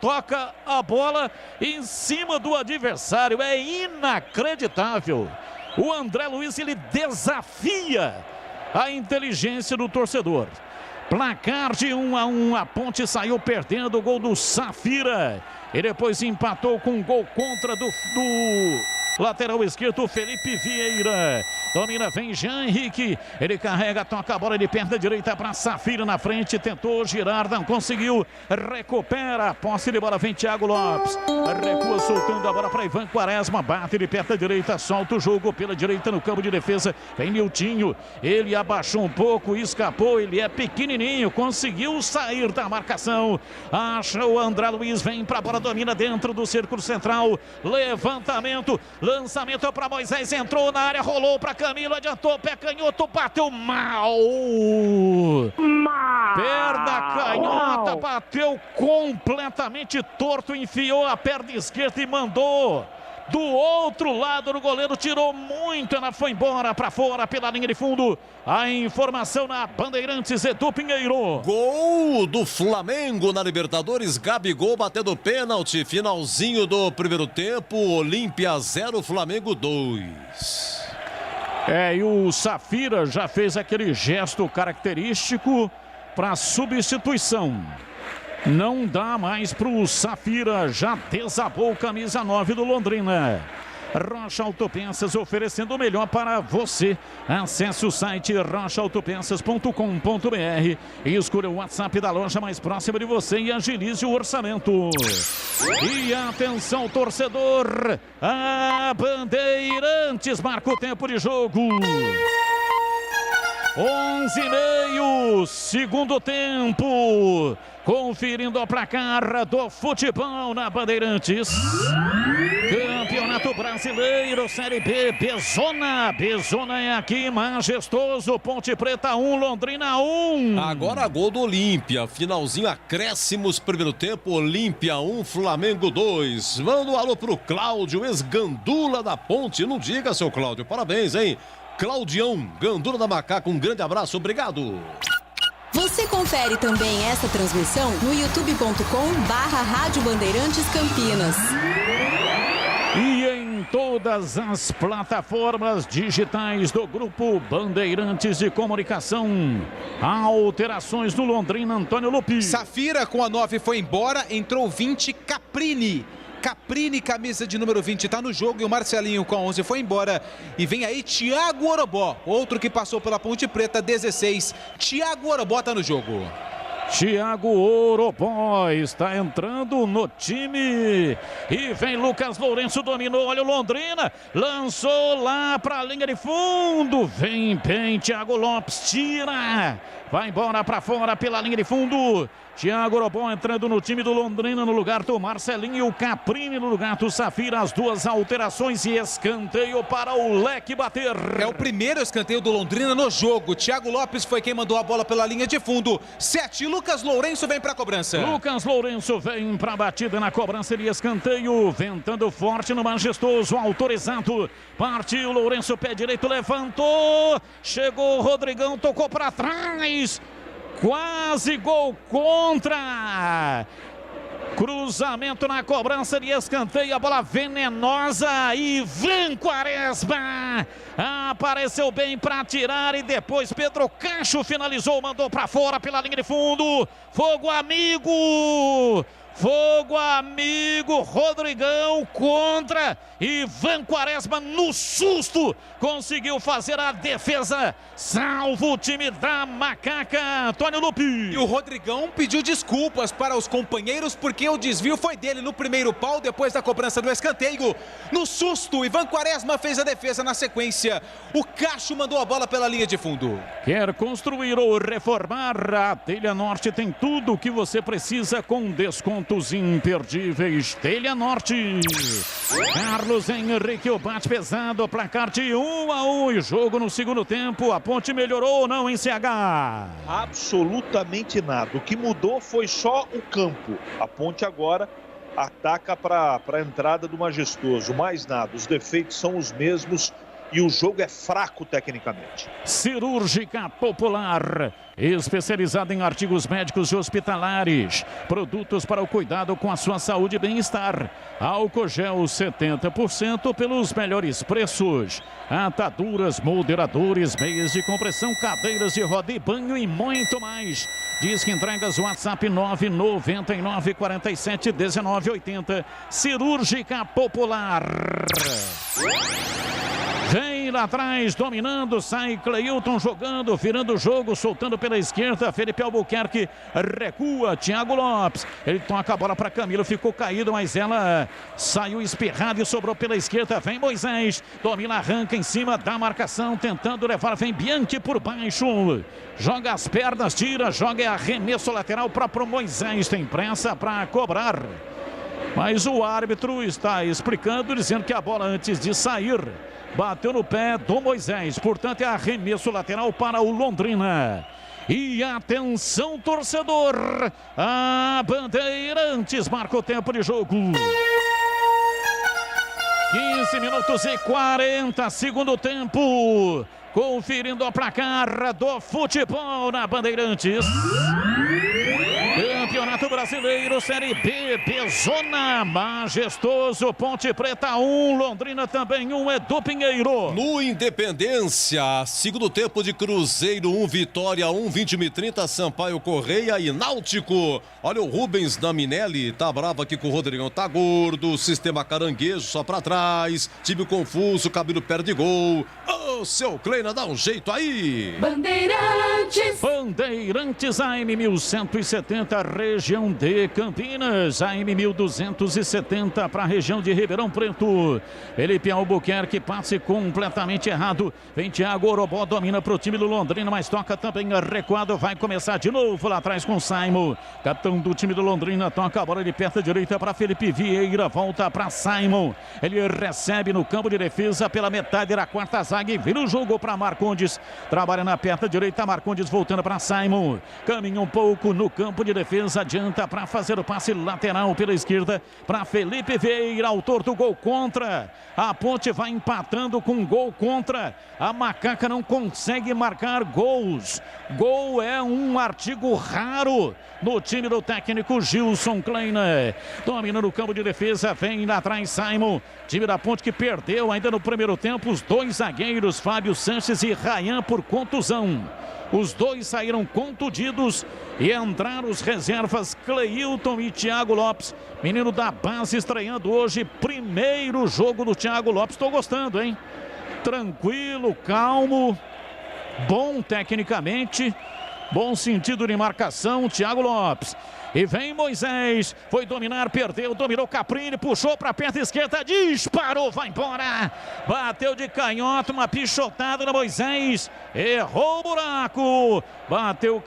E: toca a bola em cima do adversário. É inacreditável. O André Luiz, ele desafia a inteligência do torcedor. Placar de 1-1, a Ponte saiu perdendo o gol do Safira. E depois empatou com um gol contra do lateral esquerdo, Felipe Vieira. Domina, vem Jean Henrique. Ele carrega, toca a bola de perna direita para Safira na frente. Tentou girar, não conseguiu. Recupera a posse de bola, vem Thiago Lopes. Recua, soltando a bola para Ivan Quaresma. Bate de perna direita, solta o jogo pela direita no campo de defesa. Vem Miltinho. Ele abaixou um pouco, escapou. Ele é pequenininho, conseguiu sair da marcação. Acha o André Luiz, vem para a bola, domina dentro do círculo central. Levantamento. Lançamento para Moisés, entrou na área, rolou para Camilo, adiantou, pé canhoto, bateu mal. Perna canhota, bateu completamente torto, enfiou a perna esquerda e mandou do outro lado do goleiro, tirou muito, ela foi embora para fora pela linha de fundo. A informação na Bandeirantes, Edu Pinheiro.
K: Gol do Flamengo na Libertadores, Gabigol batendo pênalti, finalzinho do primeiro tempo, Olímpia 0, Flamengo 2.
E: E o Safira já fez aquele gesto característico para substituição. Não dá mais para o Safira, já desabou camisa 9 do Londrina. Rocha Autopeças oferecendo o melhor para você. Acesse o site rochaautopeças.com.br e escolha o WhatsApp da loja mais próxima de você e agilize o orçamento. E atenção, torcedor, a Bandeirantes marca o tempo de jogo. 11:30, segundo tempo. Conferindo o placar do futebol na Bandeirantes. Campeonato Campeonato Brasileiro, Série B, Bezona é aqui, majestoso, Ponte Preta 1, Londrina 1.
K: Agora gol do Olímpia, finalzinho, acréscimos, primeiro tempo, Olímpia 1, Flamengo 2. Manda um alô pro Cláudio, ex-gandula da Ponte, não diga, seu Cláudio, parabéns, hein? Claudião, gandula da Macaca, um grande abraço, obrigado.
P: Você confere também essa transmissão no youtube.com/Rádio Bandeirantes Campinas.
E: E em todas as plataformas digitais do Grupo Bandeirantes de Comunicação. Alterações no Londrina, Antônio Lupi.
G: Safira com a 9 foi embora, entrou 20, Caprini, camisa de número 20, tá no jogo, e o Marcelinho com a 11 foi embora. E vem aí Thiago Orobó, outro que passou pela Ponte Preta, 16. Thiago Orobó tá no jogo.
E: Thiago Orobó está entrando no time. E vem Lucas Lourenço, dominou, olha o Londrina, lançou lá para a linha de fundo. Vem bem, Thiago Lopes, tira. Vai embora para fora pela linha de fundo. Thiago Orobó entrando no time do Londrina no lugar do Marcelinho e o Caprini no lugar do Safira. As duas alterações e escanteio para o Leque bater.
G: É o primeiro escanteio do Londrina no jogo. Thiago Lopes foi quem mandou a bola pela linha de fundo. 7, Lucas Lourenço vem para a cobrança.
E: Lucas Lourenço vem para a batida na cobrança de escanteio. Ventando forte no majestoso, autorizado. Partiu Lourenço, pé direito, levantou. Chegou o Rodrigão, tocou para trás. Quase gol contra. Cruzamento na cobrança de escanteio, a bola venenosa. Ivan Quaresma apareceu bem para tirar e depois Pedro Cacho finalizou, mandou para fora pela linha de fundo. Fogo amigo. Fogo amigo, Rodrigão contra Ivan Quaresma no susto, conseguiu fazer a defesa, salva o time da Macaca, Antônio Lupi.
G: E o Rodrigão pediu desculpas para os companheiros porque o desvio foi dele no primeiro pau, depois da cobrança do escanteio. No susto, Ivan Quaresma fez a defesa na sequência, o Cacho mandou a bola pela linha de fundo.
E: Quer construir ou reformar? A Telha Norte tem tudo o que você precisa com descontos imperdíveis. Telha Norte. Carlos Henrique, o bate pesado, placar de 1-1 e jogo no segundo tempo. A Ponte melhorou ou não em CH?
I: Absolutamente nada. O que mudou foi só o campo. A Ponte agora ataca para a entrada do Majestoso. Mais nada. Os defeitos são os mesmos e o jogo é fraco tecnicamente.
E: Cirúrgica Popular, especializada em artigos médicos e hospitalares, produtos para o cuidado com a sua saúde e bem-estar. Álcool gel 70% pelos melhores preços. Ataduras, moderadores, meias de compressão, cadeiras de roda e banho e muito mais. Diz que entregas WhatsApp 999 47 19 80. Cirúrgica Popular. Vem lá atrás, dominando, sai Cleilton jogando, virando o jogo, soltando pela esquerda, Felipe Albuquerque recua, Thiago Lopes, ele toca a bola para Camilo, ficou caído, mas ela saiu espirrada e sobrou pela esquerda, vem Moisés, domina, arranca em cima da marcação, tentando levar, vem Bianchi por baixo, joga as pernas, tira, joga arremesso lateral para o Moisés, tem pressa para cobrar, mas o árbitro está explicando, dizendo que a bola antes de sair bateu no pé do Moisés, portanto é arremesso lateral para o Londrina. E atenção, torcedor, a Bandeirantes marca o tempo de jogo. 15 minutos e 40, segundo tempo. Conferindo a placar do futebol na Bandeirantes. Campeonato Brasileiro, Série B, Bezona, Majestoso, Ponte Preta 1, Londrina também 1, Edu Pinheiro.
K: No Independência, segundo tempo de Cruzeiro 1, Vitória 1, 20-30, Sampaio Correia e Náutico. Olha o Rubens da Minelli, tá bravo aqui com o Rodrigão, tá gordo, sistema caranguejo só pra trás, time confuso, Cabelo perde gol. Ô, seu Kleina, dá um jeito aí.
D: Bandeirantes.
E: Bandeirantes AM 1170, região de Campinas, AM 1270 para a região de Ribeirão Preto. Felipe Albuquerque, passe completamente errado. Vem Thiago Orobó, domina para o time do Londrina, mas toca também recuado. Vai começar de novo lá atrás com o Simon. Capitão do time do Londrina, toca a bola de perna direita para Felipe Vieira, volta para Simon. Ele recebe no campo de defesa pela metade da quarta zaga e vira o jogo para Marcondes. Trabalha na perna direita, Marcondes voltando para Simon. Caminha um pouco no campo de defesa, adianta para fazer o passe lateral pela esquerda para Felipe Vieira, autor do gol contra. A Ponte vai empatando com gol contra. A Macaca não consegue marcar gols. Gol é um artigo raro no time do técnico Gilson Kleiner. Domina no campo de defesa, vem lá atrás Simon. Time da Ponte que perdeu ainda no primeiro tempo os dois zagueiros, Fábio Sanches e Rayan, por contusão. Os dois saíram contundidos e entraram os reservas Cleilton e Thiago Lopes. Menino da base estreando hoje, primeiro jogo do Thiago Lopes. Estou gostando, hein? Tranquilo, calmo, bom tecnicamente, bom sentido de marcação, Thiago Lopes. E vem Moisés, foi dominar, perdeu, dominou Caprini, puxou para a perna esquerda, disparou, vai embora. Bateu de canhota, uma pichotada na Moisés, errou o buraco. Bateu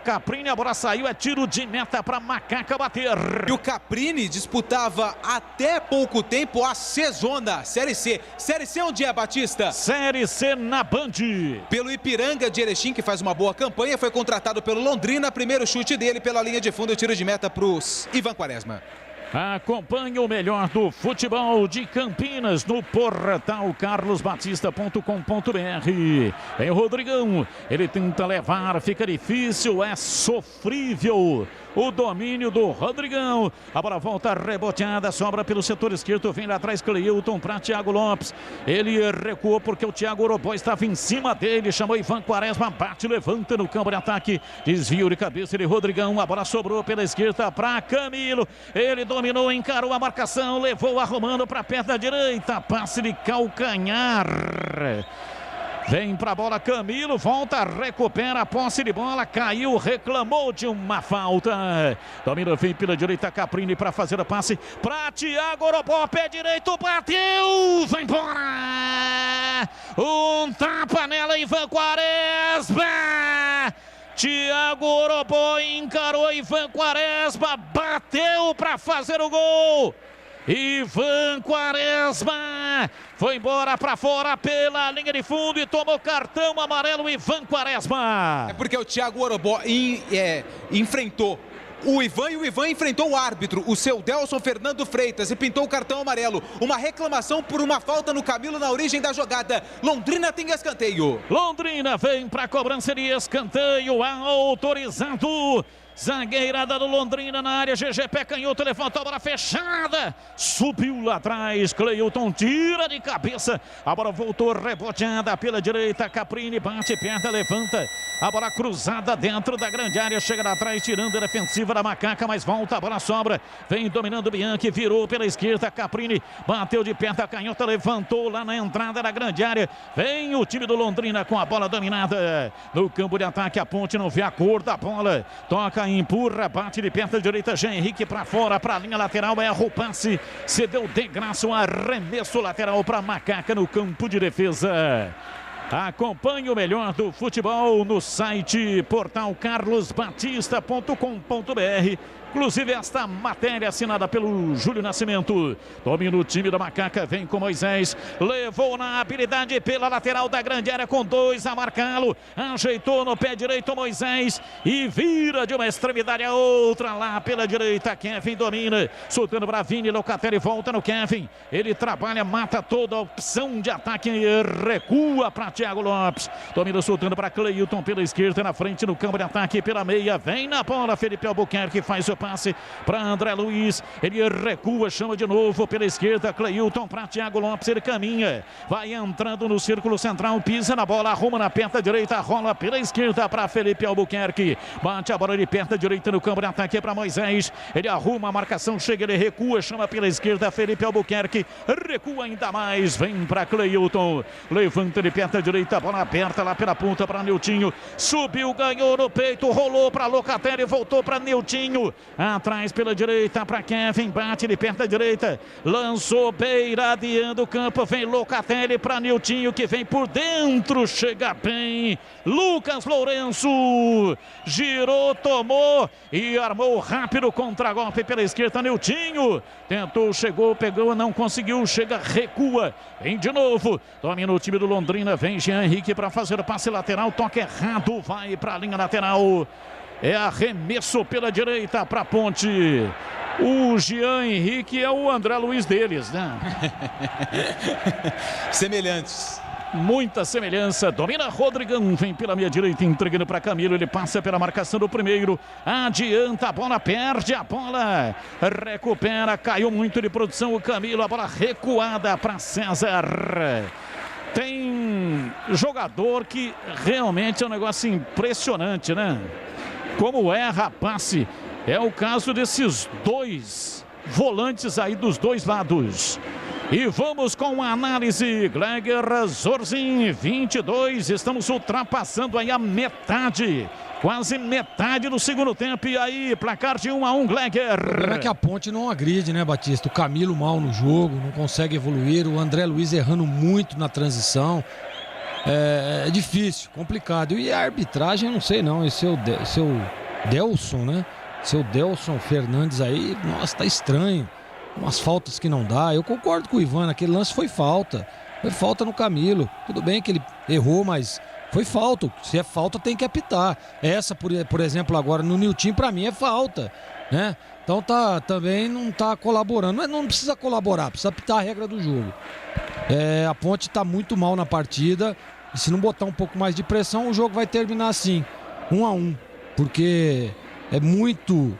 E: Caprini, a bola saiu, é tiro de meta para Macaca bater.
G: E o Caprini disputava até pouco tempo a C-Zona, Série C. Série C onde é, Batista?
E: Série C na Band.
G: Pelo Ipiranga de Erechim, que faz uma boa campanha, foi contratado pelo Londrina, primeiro chute dele pela linha de fundo, tiro de meta para o Ivan Quaresma.
E: Acompanhe o melhor do futebol de Campinas no portal carlosbatista.com.br. Vem o Rodrigão, ele tenta levar, fica difícil, é sofrível o domínio do Rodrigão. A bola volta reboteada, sobra pelo setor esquerdo, vem lá atrás Cleilton para Thiago Lopes. Ele recuou porque o Thiago Orobó estava em cima dele, chamou Ivan Quaresma, bate, levanta no campo de ataque, desvio de cabeça de Rodrigão, a bola sobrou pela esquerda para Camilo. Ele dominou, encarou a marcação, levou arrumando para a perna direita, passe de calcanhar. Vem para a bola Camilo, volta, recupera a posse de bola, caiu, reclamou de uma falta. Domina, vem pela direita Caprini para fazer o passe para Thiago Orobó, pé direito, bateu, vai embora. Um tapa nela, Ivan Quaresma. Thiago Orobó encarou Ivan Quaresma, bateu para fazer o gol. Ivan Quaresma foi embora para fora pela linha de fundo e tomou cartão amarelo. Ivan Quaresma.
G: É porque o Thiago Orobó enfrentou o Ivan e o Ivan enfrentou o árbitro, o seu Delson Fernando Freitas, e pintou o cartão amarelo. Uma reclamação por uma falta no Camilo na origem da jogada. Londrina tem escanteio.
E: Londrina vem para a cobrança de escanteio autorizado. Zagueirada do Londrina na área, GG pé canhoto, levantou a bola fechada, subiu lá atrás, Cleilton tira de cabeça, a bola voltou reboteada pela direita, Caprini bate, perna, levanta, a bola cruzada dentro da grande área, chega lá atrás, tirando a defensiva da Macaca, mas volta, a bola sobra, vem dominando Bianchi, virou pela esquerda, Caprini bateu de perna canhota, levantou lá na entrada da grande área, vem o time do Londrina com a bola dominada, no campo de ataque, a Ponte não vê a cor da bola, toca, empurra, bate de perna direita, Jean Henrique para fora, para a linha lateral, erra o passe, cedeu de graça, um arremesso lateral para Macaca no campo de defesa. Acompanhe o melhor do futebol no site portal carlosbatista.com.br. Inclusive esta matéria assinada pelo Júlio Nascimento. Domina o time da Macaca, vem com Moisés, levou na habilidade pela lateral da grande área com dois a marcá-lo, ajeitou no pé direito Moisés e vira de uma extremidade a outra lá pela direita. Kevin domina, soltando para Vini, Locatelli volta no Kevin, ele trabalha, mata toda a opção de ataque e recua para Thiago Lopes, domina soltando para Cleilton pela esquerda, na frente no campo de ataque pela meia, vem na bola Felipe Albuquerque, faz o passe passe para André Luiz. Ele recua, chama de novo pela esquerda. Cleilton para Thiago Lopes. Ele caminha, vai entrando no círculo central, pisa na bola, arruma na perna direita, rola pela esquerda para Felipe Albuquerque. Bate a bola de perna direita no campo de ataque para Moisés. Ele arruma a marcação, chega, ele recua, chama pela esquerda Felipe Albuquerque. Recua ainda mais, vem para Cleilton. Levanta de perna direita, bola aberta lá pela ponta para Niltinho. Subiu, ganhou no peito, rolou para Locatelli, voltou para Niltinho. Atrás pela direita para Kevin, bate de perna direita. Lançou beiradeando o campo, vem Locatelli para Niltinho, que vem por dentro, chega bem. Lucas Lourenço girou, tomou e armou rápido contra-golpe pela esquerda. Niltinho tentou, chegou, pegou, não conseguiu, chega, recua, vem de novo, domina o time do Londrina, vem Jean Henrique para fazer o passe lateral, toque errado, vai para a linha lateral, é arremesso pela direita para a Ponte. O Jean Henrique é o André Luiz deles, né?
G: Semelhantes.
E: Muita semelhança, domina Rodrigão, vem pela meia direita, entregando para Camilo, ele passa pela marcação do primeiro, adianta a bola, perde a bola, recupera, caiu muito de produção o Camilo, a bola recuada para César. Tem jogador que realmente é um negócio impressionante, né? Como erra passe, é o caso desses dois volantes aí dos dois lados. E vamos com a análise, Gleger Zorzin, 22, estamos ultrapassando aí a metade, quase metade do segundo tempo, e aí placar de 1-1, Gleger.
H: O problema é que a Ponte não agride, né, Batista? O Camilo mal no jogo, não consegue evoluir, o André Luiz errando muito na transição, é difícil, complicado, e a arbitragem, eu não sei não, esse seu Delson, né, seu Delson Fernandes aí, nossa, tá estranho. Umas faltas que não dá, eu concordo com o Ivan, aquele lance foi falta no Camilo, tudo bem que ele errou, mas foi falta, se é falta tem que apitar, essa por exemplo agora no Niltinho pra mim é falta, né, então também não tá colaborando, mas não precisa colaborar, precisa apitar a regra do jogo, a Ponte tá muito mal na partida, e se não botar um pouco mais de pressão o jogo vai terminar assim, 1-1, porque é muito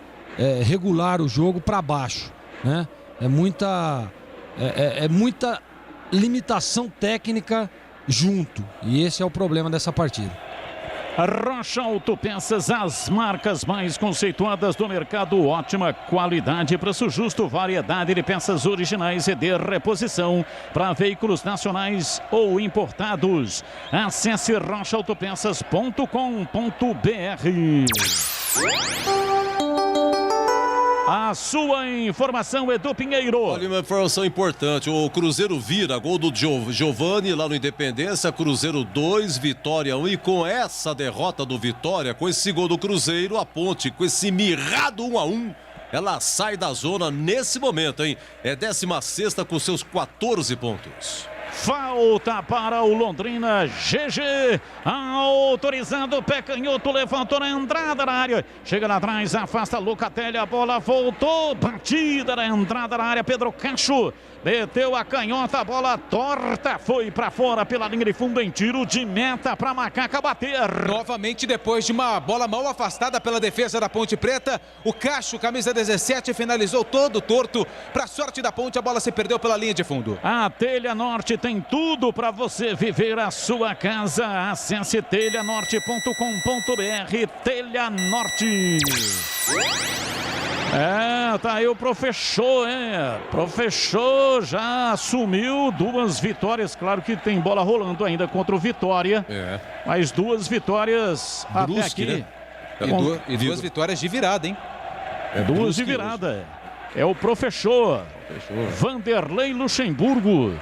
H: regular o jogo pra baixo, né? É muita limitação técnica junto. E esse é o problema dessa partida.
E: Rocha Autopeças, as marcas mais conceituadas do mercado, ótima qualidade, preço justo, variedade de peças originais e de reposição para veículos nacionais ou importados. Acesse rochaautopeças.com.br. A sua informação, Edu Pinheiro.
K: Olha, uma informação importante, o Cruzeiro vira, gol do Giovani lá no Independência, Cruzeiro 2, Vitória 1, e com essa derrota do Vitória, com esse gol do Cruzeiro, a Ponte, com esse mirrado 1-1, ela sai da zona nesse momento, hein? É 16ª com seus 14 pontos.
E: Falta para o Londrina, GG, autorizado, pé canhoto, levantou na entrada da área, chega lá atrás, afasta Locatelli, a bola voltou, batida na entrada da área, Pedro Cacho, meteu a canhota, a bola torta, foi para fora pela linha de fundo em tiro de meta para Macaca bater.
G: Novamente, depois de uma bola mal afastada pela defesa da Ponte Preta, o Cacho, camisa 17, finalizou todo torto, para sorte da Ponte, a bola se perdeu pela linha de fundo.
E: A Telha Norte tem tudo para você viver a sua casa. Acesse telhanorte.com.br. Telha Norte. Tá aí o Professor, Professor já assumiu 2 vitórias. Claro que tem bola rolando ainda contra o Vitória. Mas 2 vitórias até aqui. Né?
G: E 2 vitórias de virada, hein?
E: 2 de virada. É o Professor. Vanderlei Luxemburgo.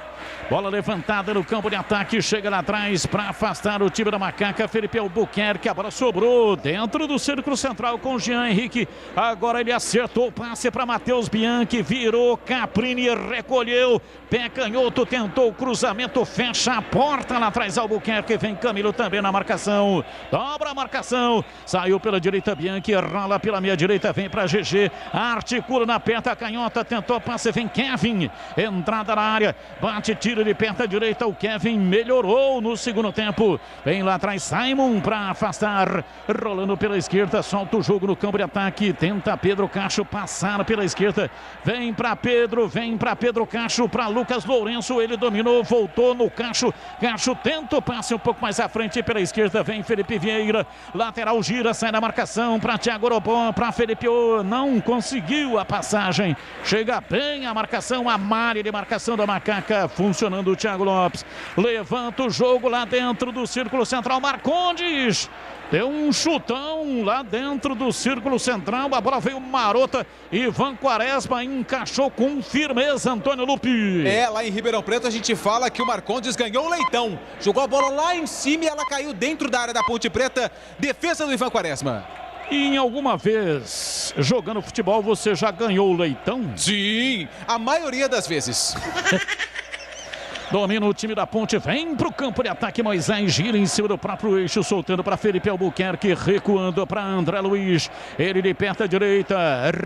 E: Bola levantada no campo de ataque, chega lá atrás para afastar o time da Macaca, Felipe Albuquerque, a bola sobrou dentro do círculo central com Jean Henrique, agora ele acertou o passe para Matheus Bianchi, virou, Caprini recolheu, pé canhoto, tentou o cruzamento, fecha a porta lá atrás, Albuquerque, vem Camilo também na marcação, dobra a marcação, saiu pela direita Bianchi, rola pela meia direita, vem para GG, articula na perna canhota, tentou passe, vem Kevin, entrada na área, bate, tira gira de perna à direita. O Kevin melhorou no segundo tempo. Vem lá atrás Simon para afastar. Rolando pela esquerda, solta o jogo no campo de ataque. Tenta Pedro Cacho passar pela esquerda. Vem para Pedro Cacho para Lucas Lourenço. Ele dominou, voltou no Cacho. Cacho tenta o passe um pouco mais à frente pela esquerda. Vem Felipe Vieira. Lateral gira, sai da marcação para Thiago Oropó, para Felipe O. Não conseguiu a passagem. Chega bem a marcação, a malha de marcação da Macaca. Funcionando o Thiago Lopes. Levanta o jogo lá dentro do círculo central. Marcondes deu um chutão lá dentro do círculo central. A bola veio marota. Ivan Quaresma encaixou com firmeza, Antônio Lupi.
G: Lá em Ribeirão Preto a gente fala que o Marcondes ganhou o leitão. Jogou a bola lá em cima e ela caiu dentro da área da Ponte Preta. Defesa do Ivan Quaresma.
E: E em alguma vez, jogando futebol, você já ganhou o leitão?
G: Sim, a maioria das vezes.
E: Domina o time da Ponte, vem para o campo de ataque. Moisés gira em cima do próprio eixo, soltando para Felipe Albuquerque, recuando para André Luiz. Ele de perto à direita,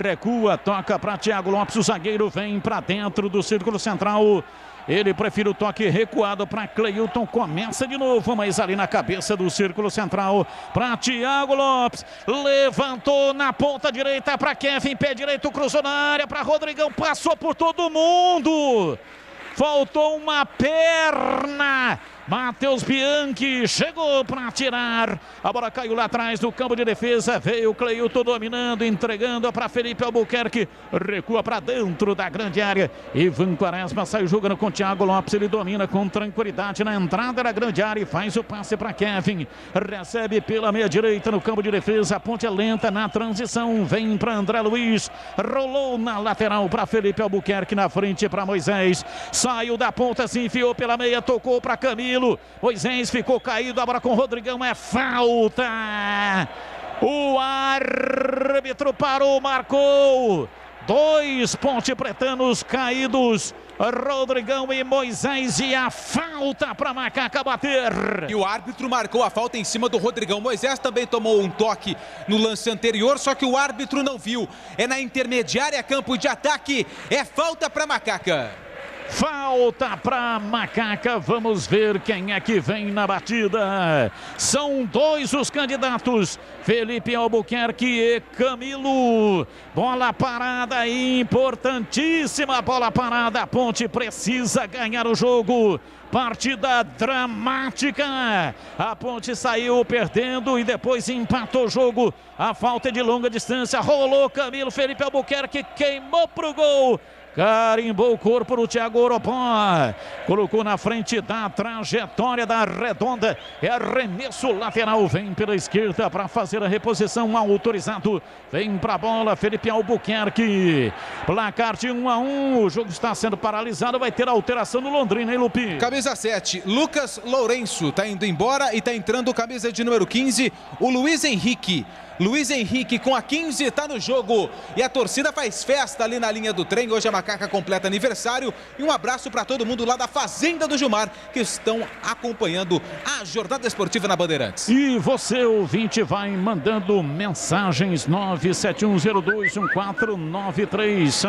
E: recua, toca para Thiago Lopes. O zagueiro vem para dentro do círculo central. Ele prefere o toque recuado para Cleilton. Começa de novo, mas ali na cabeça do círculo central para Thiago Lopes. Levantou na ponta direita para Kevin. Pé direito, cruzou na área para Rodrigão. Passou por todo mundo. Faltou uma perna. Matheus Bianchi chegou para tirar. A bola caiu lá atrás do campo de defesa. Veio o Cleilton dominando, entregando para Felipe Albuquerque. Recua para dentro da grande área. Ivan Quaresma sai jogando com Thiago Lopes. Ele domina com tranquilidade na entrada da grande área e faz o passe para Kevin. Recebe pela meia direita no campo de defesa. A ponte é lenta na transição. Vem para André Luiz. Rolou na lateral para Felipe Albuquerque. Na frente para Moisés. Saiu da ponta, se enfiou pela meia. Tocou para Camilo. Moisés ficou caído, agora com o Rodrigão, é falta. O árbitro parou, marcou. 2 ponte-pretanos caídos. Rodrigão e Moisés, e a falta para Macaca bater.
G: E o árbitro marcou a falta em cima do Rodrigão. Moisés também tomou um toque no lance anterior, só que o árbitro não viu. É na intermediária, campo de ataque. É falta para Macaca.
E: Falta para Macaca, vamos ver quem é que vem na batida. São 2 os candidatos, Felipe Albuquerque e Camilo. Bola parada, importantíssima bola parada. A Ponte precisa ganhar o jogo. Partida dramática. A Ponte saiu perdendo e depois empatou o jogo. A falta é de longa distância. Rolou Camilo, Felipe Albuquerque queimou pro gol. Carimbou o corpo do Thiago Oropó. Colocou na frente da trajetória da redonda. É arremesso lateral. Vem pela esquerda para fazer a reposição. Autorizado. Vem para a bola. Felipe Albuquerque. Placar de 1-1. O jogo está sendo paralisado. Vai ter alteração no Londrina, hein, Lupi?
G: Camisa 7, Lucas Lourenço. Tá indo embora e tá entrando camisa de número 15, o Luiz Henrique. Luiz Henrique com a 15 está no jogo e a torcida faz festa ali na linha do trem. Hoje a Macaca completa aniversário e um abraço para todo mundo lá da Fazenda do Gilmar que estão acompanhando a jornada esportiva na Bandeirantes.
E: E você, ouvinte, vai mandando mensagens 971021493,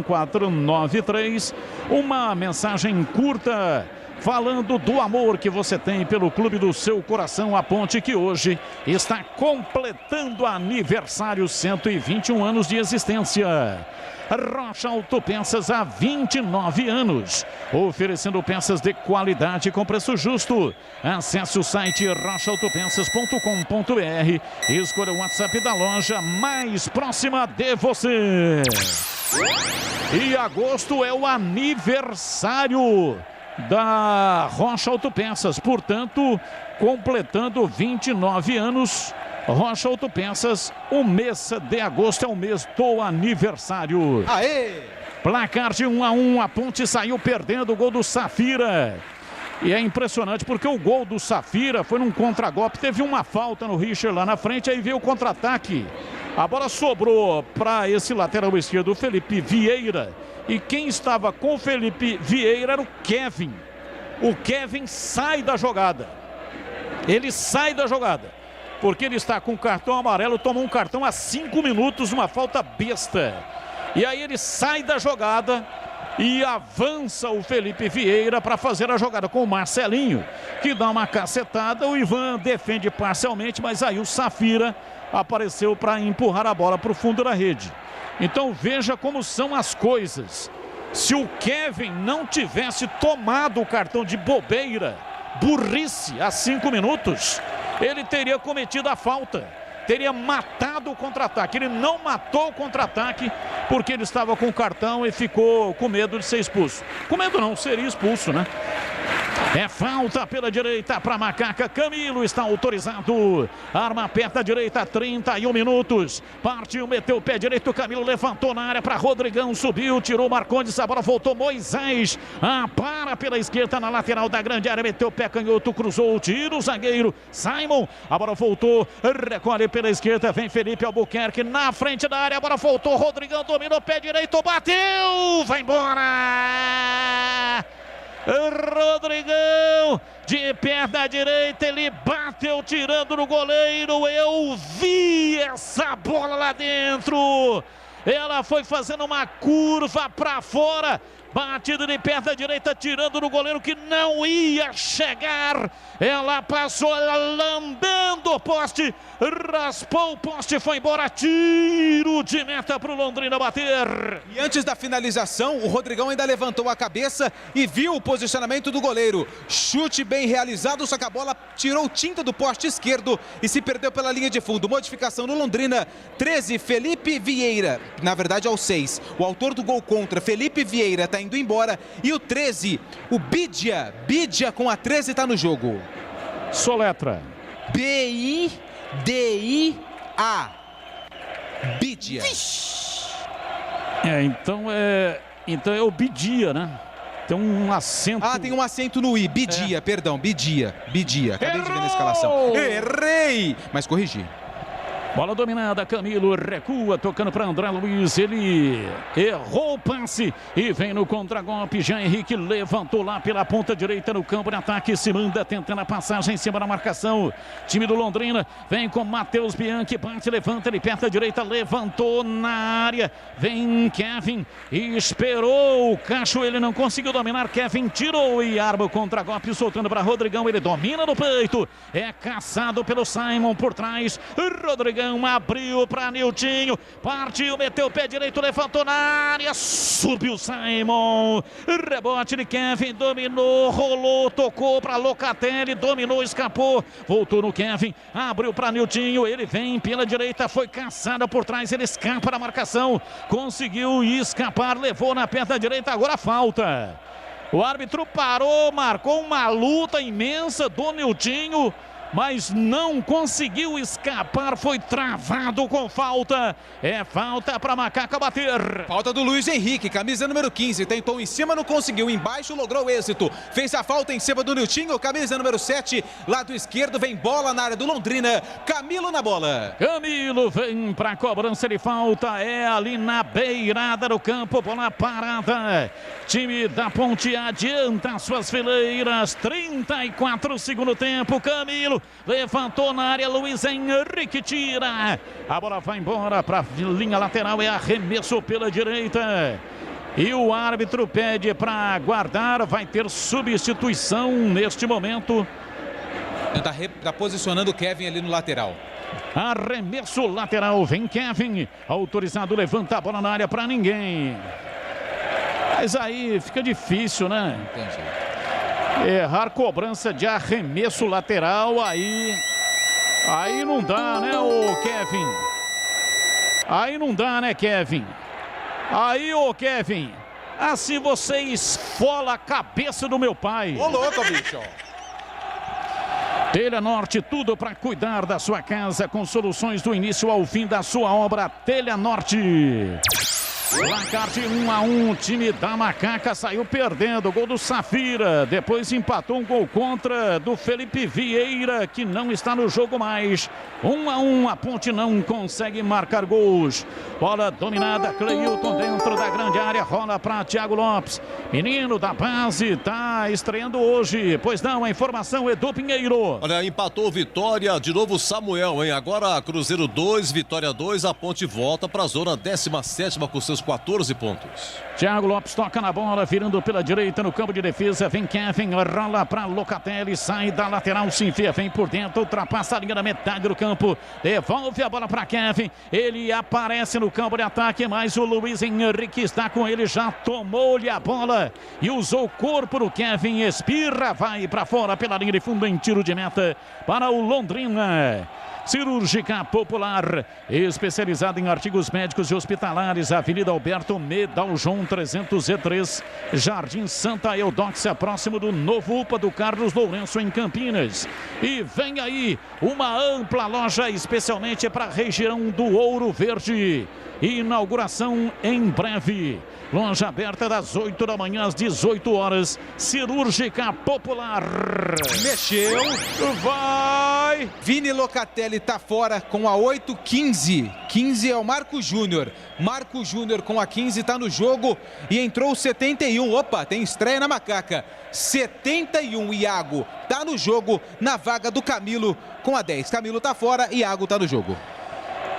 E: 971021493, uma mensagem curta falando do amor que você tem pelo clube do seu coração, a Ponte, que hoje está completando aniversário, 121 anos de existência. Rocha Autopeças há 29 anos, oferecendo peças de qualidade com preço justo. Acesse o site rochaautopeças.com.br e escolha o WhatsApp da loja mais próxima de você. E agosto é o aniversário da Rocha Autopeças, portanto, completando 29 anos, Rocha Autopeças, o mês de agosto é o mês do aniversário.
G: Aê!
E: Placar de 1-1, a Ponte saiu perdendo o gol do Safira. E é impressionante porque o gol do Safira foi num contragolpe, teve uma falta no Richard lá na frente, aí veio o contra-ataque. A bola sobrou para esse lateral esquerdo, Felipe Vieira. E quem estava com o Felipe Vieira era o Kevin. O Kevin sai da jogada. Ele sai da jogada. Porque ele está com cartão amarelo, tomou um cartão há 5 minutos, uma falta besta. E aí ele sai da jogada. E avança o Felipe Vieira para fazer a jogada com o Marcelinho, que dá uma cacetada. O Ivan defende parcialmente, mas aí o Safira apareceu para empurrar a bola para o fundo da rede. Então veja como são as coisas. Se o Kevin não tivesse tomado o cartão de bobeira, burrice, há 5 minutos, ele teria cometido a falta. Teria matado o contra-ataque. Ele não matou o contra-ataque porque ele estava com o cartão e ficou com medo de ser expulso. Com medo não, seria expulso, né? É falta pela direita para Macaca. Camilo está autorizado. Arma aperta a direita, 31 minutos. Partiu, meteu o pé direito. Camilo levantou na área para Rodrigão. Subiu, tirou Marcondes. A bola voltou. Moisés para pela esquerda na lateral da grande área. Meteu o pé canhoto, cruzou. Tira o zagueiro Simon. A bola voltou. Recolhe pela esquerda. Vem Felipe Albuquerque na frente da área. A bola voltou. Rodrigão dominou o pé direito. Bateu. Vai embora. Rodrigão de perna direita, ele bateu tirando no goleiro. Eu vi essa bola lá dentro. Ela foi fazendo uma curva para fora. Batida de perna direita, tirando no goleiro que não ia chegar. Ela passou lambendo o poste, raspou o poste, foi embora. Tiro de meta para o Londrina bater.
G: E antes da finalização, o Rodrigão ainda levantou a cabeça e viu o posicionamento do goleiro. Chute bem realizado, só que a bola tirou tinta do poste esquerdo e se perdeu pela linha de fundo. Modificação no Londrina, 13, Felipe Vieira. Na verdade, ao 6. O autor do gol contra, Felipe Vieira, está indo embora. E o 13, o Bidia. Bidia com a 13 está no jogo.
E: Soletra.
G: B-I-D-I-A. Bidia.
E: Então é o Bidia, né? Tem um acento.
G: Ah, tem um acento no I. Bidia, perdão. Bidia. Acabei de ver na escalação. Errei! Mas corrigi.
E: Bola dominada, Camilo recua, tocando para André Luiz, ele errou o passe e vem no contragolpe. Jean Henrique levantou lá pela ponta direita no campo de ataque, se manda tentando a passagem em cima da marcação. Time do Londrina vem com Matheus Bianchi, bate, levanta, ele perto da direita, levantou na área, vem Kevin, esperou o Cacho, ele não conseguiu dominar, Kevin tirou e arma o contragolpe, soltando para Rodrigão, ele domina no peito, é caçado pelo Simon por trás, Rodrigão abriu para Niltinho, partiu, meteu o pé direito, levantou na área, subiu Simon, rebote de Kevin, dominou, rolou, tocou para Locatelli, dominou, escapou, voltou no Kevin, abriu para Niltinho, ele vem pela direita, foi caçado por trás, ele escapa da marcação, conseguiu escapar, levou na perna direita, agora falta. O árbitro parou, marcou uma luta imensa do Niltinho, mas não conseguiu escapar, foi travado com falta. É falta para Macaca bater.
G: Falta do Luiz Henrique, camisa número 15, tentou em cima, não conseguiu, embaixo logrou êxito. Fez a falta em cima do Niltinho, camisa número 7, lado esquerdo, vem bola na área do Londrina. Camilo na bola.
E: Camilo vem para a cobrança de falta, é ali na beirada do campo, bola parada. Time da Ponte adianta suas fileiras, 34 segundo tempo, Camilo levantou na área, Luiz Henrique tira. A bola vai embora para a linha lateral, é arremesso pela direita. E o árbitro pede para guardar, vai ter substituição neste momento.
G: Está posicionando o Kevin ali no lateral.
E: Arremesso lateral, vem Kevin, autorizado, levanta a bola na área para ninguém. Mas aí fica difícil, né?
G: Entendi.
E: Errar cobrança de arremesso lateral, aí não dá, né, ô Kevin? Aí não dá, né, Kevin? Aí, ô Kevin, assim você esfola a cabeça do meu pai.
G: Ô louco, bicho.
E: Telha Norte, tudo para cuidar da sua casa, com soluções do início ao fim da sua obra. Telha Norte. Placar de 1-1, time da Macaca saiu perdendo, gol do Safira, depois empatou um gol contra do Felipe Vieira, que não está no jogo mais. 1-1, a Ponte não consegue marcar gols. Bola dominada, Cleilton dentro da grande área, rola para Thiago Lopes. Menino da base, tá estreando hoje, pois não, a informação é do Pinheiro.
K: Olha, empatou Vitória, de novo Samuel, hein? Agora Cruzeiro 2, Vitória 2, a Ponte volta para a zona 17ª com seus 14 pontos.
E: Thiago Lopes toca na bola, virando pela direita no campo de defesa. Vem Kevin, rola para Locatelli, sai da lateral, se enfia, vem por dentro, ultrapassa a linha da metade do campo, devolve a bola para Kevin. Ele aparece no campo de ataque, mas o Luiz Henrique está com ele, já tomou-lhe a bola e usou o corpo do Kevin. Espirra, vai para fora pela linha de fundo em tiro de meta para o Londrina. Cirúrgica Popular, especializada em artigos médicos e hospitalares, Avenida Alberto Medaljon 303, Jardim Santa Eudóxia, próximo do novo UPA do Carlos Lourenço, em Campinas. E vem aí uma ampla loja especialmente para a região do Ouro Verde. Inauguração em breve. Loja aberta das 8 da manhã às 18 horas. Cirúrgica Popular.
G: Mexeu.
E: Vai.
G: Vini Locatelli tá fora com a 8-15. 15 é o Marco Júnior. Marco Júnior com a 15 tá no jogo e entrou o 71. Opa, tem estreia na macaca. 71, Iago tá no jogo na vaga do Camilo com a 10. Camilo tá fora, Iago tá no jogo.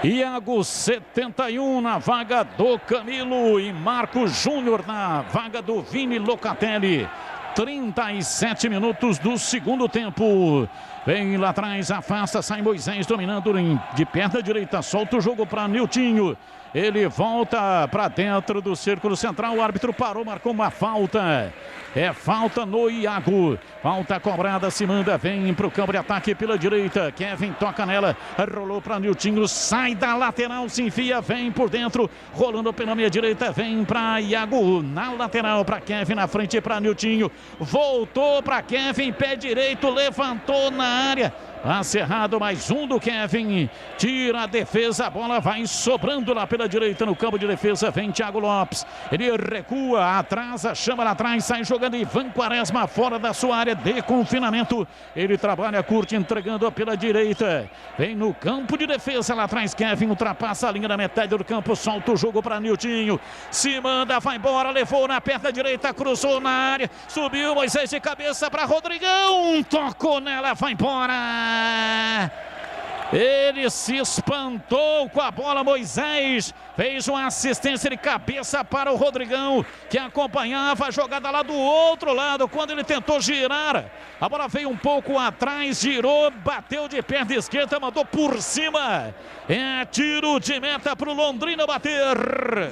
E: Iago 71 na vaga do Camilo e Marco Júnior na vaga do Vini Locatelli. 37 minutos do segundo tempo. Vem lá atrás, afasta, sai Moisés dominando de perna direita, solta o jogo para Niltinho. Ele volta para dentro do círculo central, o árbitro parou, marcou uma falta. É falta no Iago. Falta cobrada, se manda, vem para o campo de ataque pela direita. Kevin toca nela, rolou para Niltinho, sai da lateral, se enfia, vem por dentro, rolando pela meia direita, vem para Iago, na lateral para Kevin, na frente para Niltinho. Voltou para Kevin, pé direito, levantou na área. Passe errado, mais um do Kevin. Tira a defesa, a bola vai sobrando lá pela direita no campo de defesa. Vem Thiago Lopes. Ele recua, atrasa, chama lá atrás, sai jogando Ivan Quaresma fora da sua área de confinamento. Ele trabalha, curte, entregando pela direita. Vem no campo de defesa lá atrás. Kevin ultrapassa a linha da metade do campo, solta o jogo para Niltinho. Se manda, vai embora, levou na perna direita, cruzou na área. Subiu Moisés de cabeça para Rodrigão. Tocou nela, vai embora. Ele se espantou com a bola, Moisés fez uma assistência de cabeça para o Rodrigão, que acompanhava a jogada lá do outro lado. Quando ele tentou girar, a bola veio um pouco atrás, girou, bateu de perna esquerda, mandou por cima. É tiro de meta para o Londrina bater.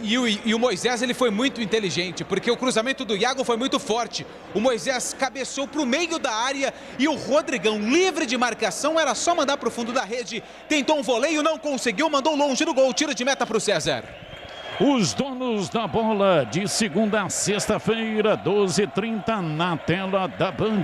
G: E o Moisés, ele foi muito inteligente, porque o cruzamento do Iago foi muito forte. O Moisés cabeçou para o meio da área e o Rodrigão, livre de marcação, era só mandar para o fundo da rede. Tentou um voleio, não conseguiu, mandou longe do gol. Tiro de meta para o César.
E: Os donos da bola de segunda a sexta-feira, 12h30 na tela da Band.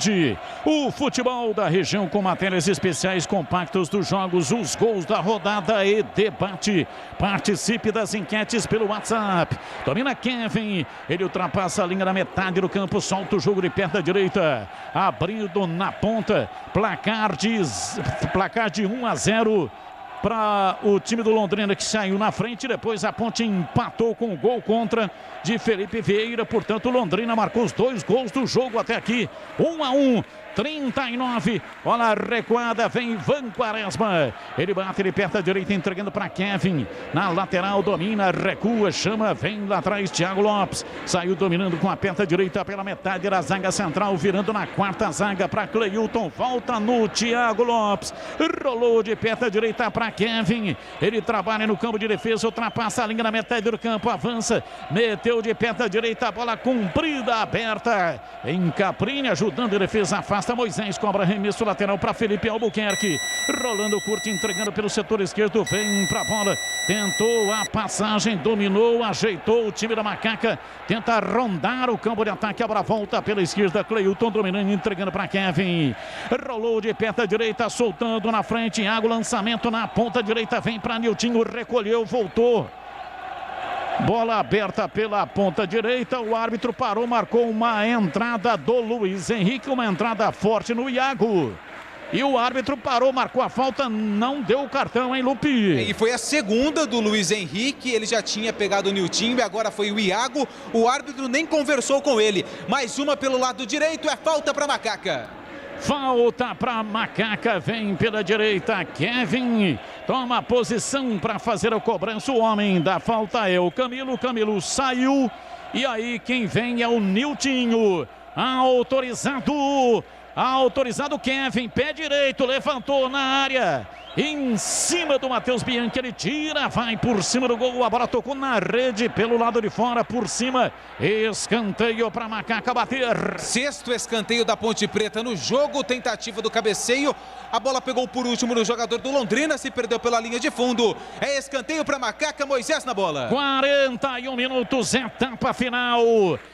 E: O futebol da região com matérias especiais, compactos dos jogos, os gols da rodada e debate. Participe das enquetes pelo WhatsApp. Domina Kevin, ele ultrapassa a linha da metade do campo, solta o jogo de perna direita, abrindo na ponta, placar de 1-0. Para o time do Londrina, que saiu na frente. Depois a Ponte empatou com o gol contra de Felipe Vieira. Portanto, o Londrina marcou os 2 gols do jogo até aqui. 1-1. 39, bola recuada, vem Ivan Quaresma, ele bate de perna direita, entregando para Kevin, na lateral, domina, recua, chama, vem lá atrás, Thiago Lopes, saiu dominando com a perna direita pela metade da zaga central, virando na quarta zaga para Cleilton, volta no Thiago Lopes, rolou de perna direita para Kevin, ele trabalha no campo de defesa, ultrapassa a linha na metade do campo, avança, meteu de perna direita, bola comprida, aberta, em Caprini, ajudando a defesa, afasta Moisés, cobra arremesso lateral para Felipe Albuquerque, rolando curto, entregando pelo setor esquerdo, vem para a bola, tentou a passagem, dominou, ajeitou o time da Macaca, tenta rondar o campo de ataque, a bola volta pela esquerda, Cleilton dominando, entregando para Kevin, rolou de perna direita, soltando na frente, Iago, lançamento na ponta direita, vem para Niltinho, recolheu, voltou. Bola aberta pela ponta direita, o árbitro parou, marcou uma entrada do Luiz Henrique, uma entrada forte no Iago. E o árbitro parou, marcou a falta, não deu o cartão, hein, Lupe?
G: E foi a segunda do Luiz Henrique, ele já tinha pegado o Niltinho e agora foi o Iago. O árbitro nem conversou com ele. Mais uma pelo lado direito, é falta para Macaca.
E: Falta para Macaca, vem pela direita, Kevin toma posição para fazer a cobrança, o homem da falta é o Camilo saiu, e aí quem vem é o Niltinho, autorizado Kevin, pé direito, levantou na área, em cima do Matheus Bianchi, ele tira, vai por cima do gol, a bola tocou na rede, pelo lado de fora, por cima, escanteio para Macaca bater.
G: 6º escanteio da Ponte Preta no jogo, tentativa do cabeceio, a bola pegou por último no jogador do Londrina, se perdeu pela linha de fundo, é escanteio para Macaca, Moisés na bola.
E: 41 minutos, etapa final,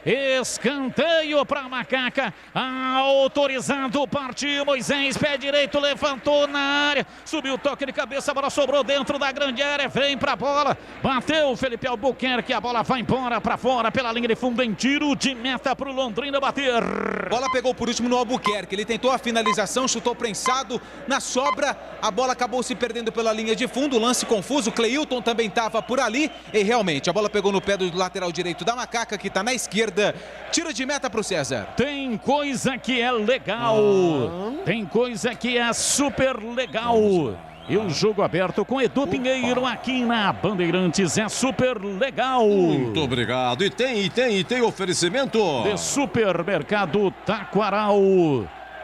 E: escanteio para Macaca, autorizado, partiu Moisés, pé direito, levantou na área, subiu o toque de cabeça, a bola sobrou dentro da grande área, vem pra bola, bateu o Felipe Albuquerque, a bola vai embora pra fora, pela linha de fundo em tiro de meta pro Londrina bater.
G: Bola pegou por último no Albuquerque, ele tentou a finalização, chutou prensado, na sobra, a bola acabou se perdendo pela linha de fundo, lance confuso, Cleilton também estava por ali, e realmente, a bola pegou no pé do lateral direito da Macaca, que tá na esquerda, tiro de meta pro César.
E: Tem coisa que é legal, tem coisa que é super legal. E o jogo aberto com Edu Pinheiro aqui na Bandeirantes é super legal.
K: Muito obrigado. E tem oferecimento
E: de Supermercado Taquaral.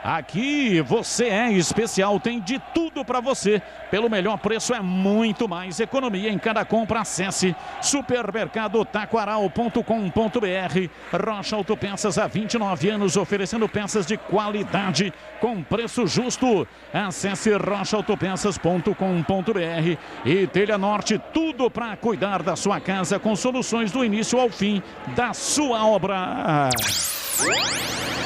E: Aqui você é especial, tem de tudo para você. Pelo melhor preço é muito mais economia em cada compra. Acesse supermercadotaquaral.com.br. Rocha Autopeças há 29 anos oferecendo peças de qualidade com preço justo. Acesse rochaautopeças.com.br. E Telha Norte, tudo para cuidar da sua casa com soluções do início ao fim da sua obra.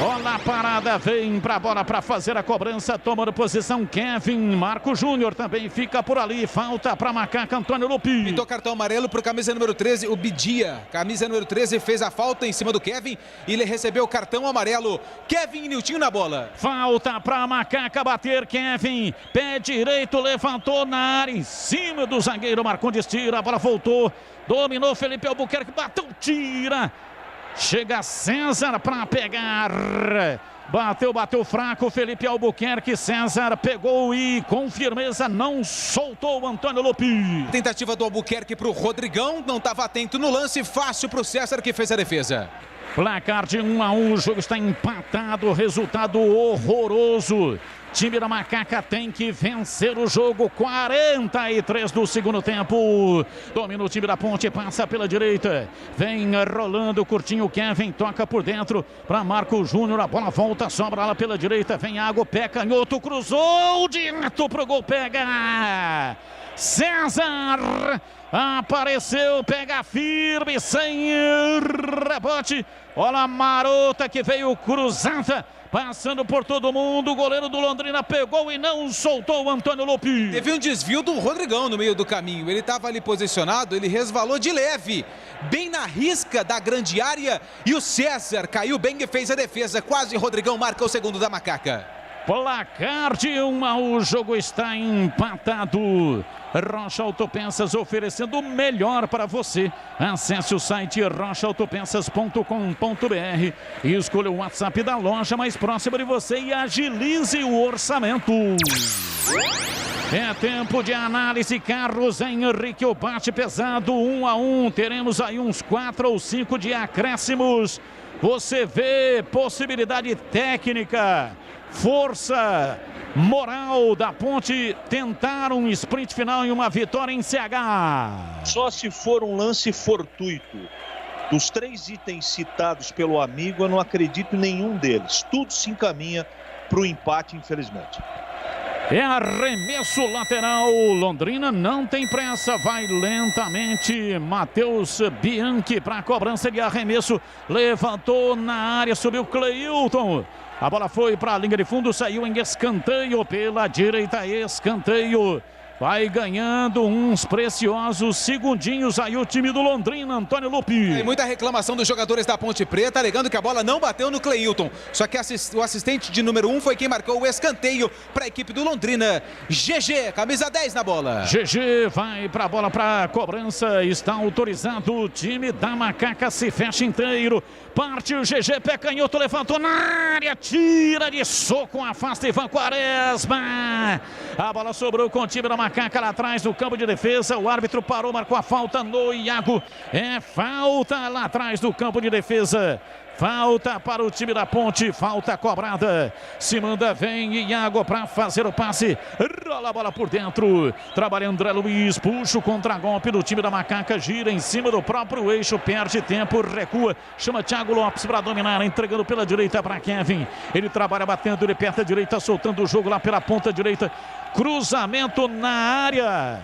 E: Olha a parada, vem pra bola para fazer a cobrança, tomando posição Kevin, Marco Júnior também fica por ali, falta para Macaca, Antônio Lupi.
G: Pintou cartão amarelo pro camisa número 13, o Bidia, camisa número 13 fez a falta em cima do Kevin e ele recebeu o cartão amarelo, Kevin e Niltinho na bola.
E: Falta para Macaca bater, Kevin, pé direito, levantou na área, em cima do zagueiro Marcondes, tira, a bola voltou, dominou Felipe Albuquerque, bateu, tira. Chega César para pegar, bateu fraco, Felipe Albuquerque, César pegou e com firmeza não soltou o Antônio Lupi.
G: Tentativa do Albuquerque para o Rodrigão, não estava atento no lance, fácil para o César que fez a defesa.
E: Placar de 1-1, o jogo está empatado, resultado horroroso. Time da Macaca tem que vencer o jogo, 43 do segundo tempo. Domina o time da Ponte, passa pela direita. Vem rolando, curtinho, Kevin toca por dentro para Marco Júnior. A bola volta, sobra lá pela direita. Vem água, pé canhoto, cruzou direto pro gol, pega César. Apareceu, pega firme, sem rebote. Olha a marota que veio cruzada. Passando por todo mundo, o goleiro do Londrina pegou e não soltou o Antônio Lupi.
G: Teve um desvio do Rodrigão no meio do caminho. Ele estava ali posicionado, ele resvalou de leve, bem na risca da grande área. E o César caiu bem e fez a defesa. Quase Rodrigão marca o segundo da Macaca.
E: Placar de 1-1, o jogo está empatado. Rocha Autopeças oferecendo o melhor para você. Acesse o site rochaautopeças.com.br e escolha o WhatsApp da loja mais próxima de você e agilize o orçamento. É tempo de análise. Carlos Henrique, o bate pesado, 1-1. Teremos aí uns 4 ou 5 de acréscimos. Você vê possibilidade técnica, força, moral da Ponte tentar um sprint final e uma vitória em CH.
I: Só se for um lance fortuito. Dos 3 itens citados pelo amigo, eu não acredito em nenhum deles. Tudo se encaminha para o empate, infelizmente.
E: É arremesso lateral. Londrina não tem pressa, vai lentamente. Matheus Bianchi para a cobrança de arremesso. Levantou na área, subiu Cleilton. A bola foi para a linha de fundo, saiu em escanteio pela direita, escanteio. Vai ganhando uns preciosos segundinhos aí o time do Londrina, Antônio Lupi.
G: Tem muita reclamação dos jogadores da Ponte Preta, alegando que a bola não bateu no Cleilton. Só que o assistente de número 1 foi quem marcou o escanteio para a equipe do Londrina. GG, camisa 10 na bola.
E: GG vai para a bola para cobrança, está autorizado. O time da Macaca se fecha inteiro. Parte o GG, pé canhoto, levantou na área, tira de soco, afasta Ivan Quaresma. A bola sobrou com o time da Macaca lá atrás do campo de defesa. O árbitro parou, marcou a falta no Iago. É falta lá atrás do campo de defesa. Falta para o time da Ponte, falta cobrada. Se manda, vem Iago para fazer o passe. Rola a bola por dentro. Trabalha André Luiz, puxa o contragolpe do time da Macaca. Gira em cima do próprio eixo, perde tempo, recua. Chama Thiago Lopes para dominar, entregando pela direita para Kevin. Ele trabalha batendo, ele aperta a direita, soltando o jogo lá pela ponta direita. Cruzamento na área.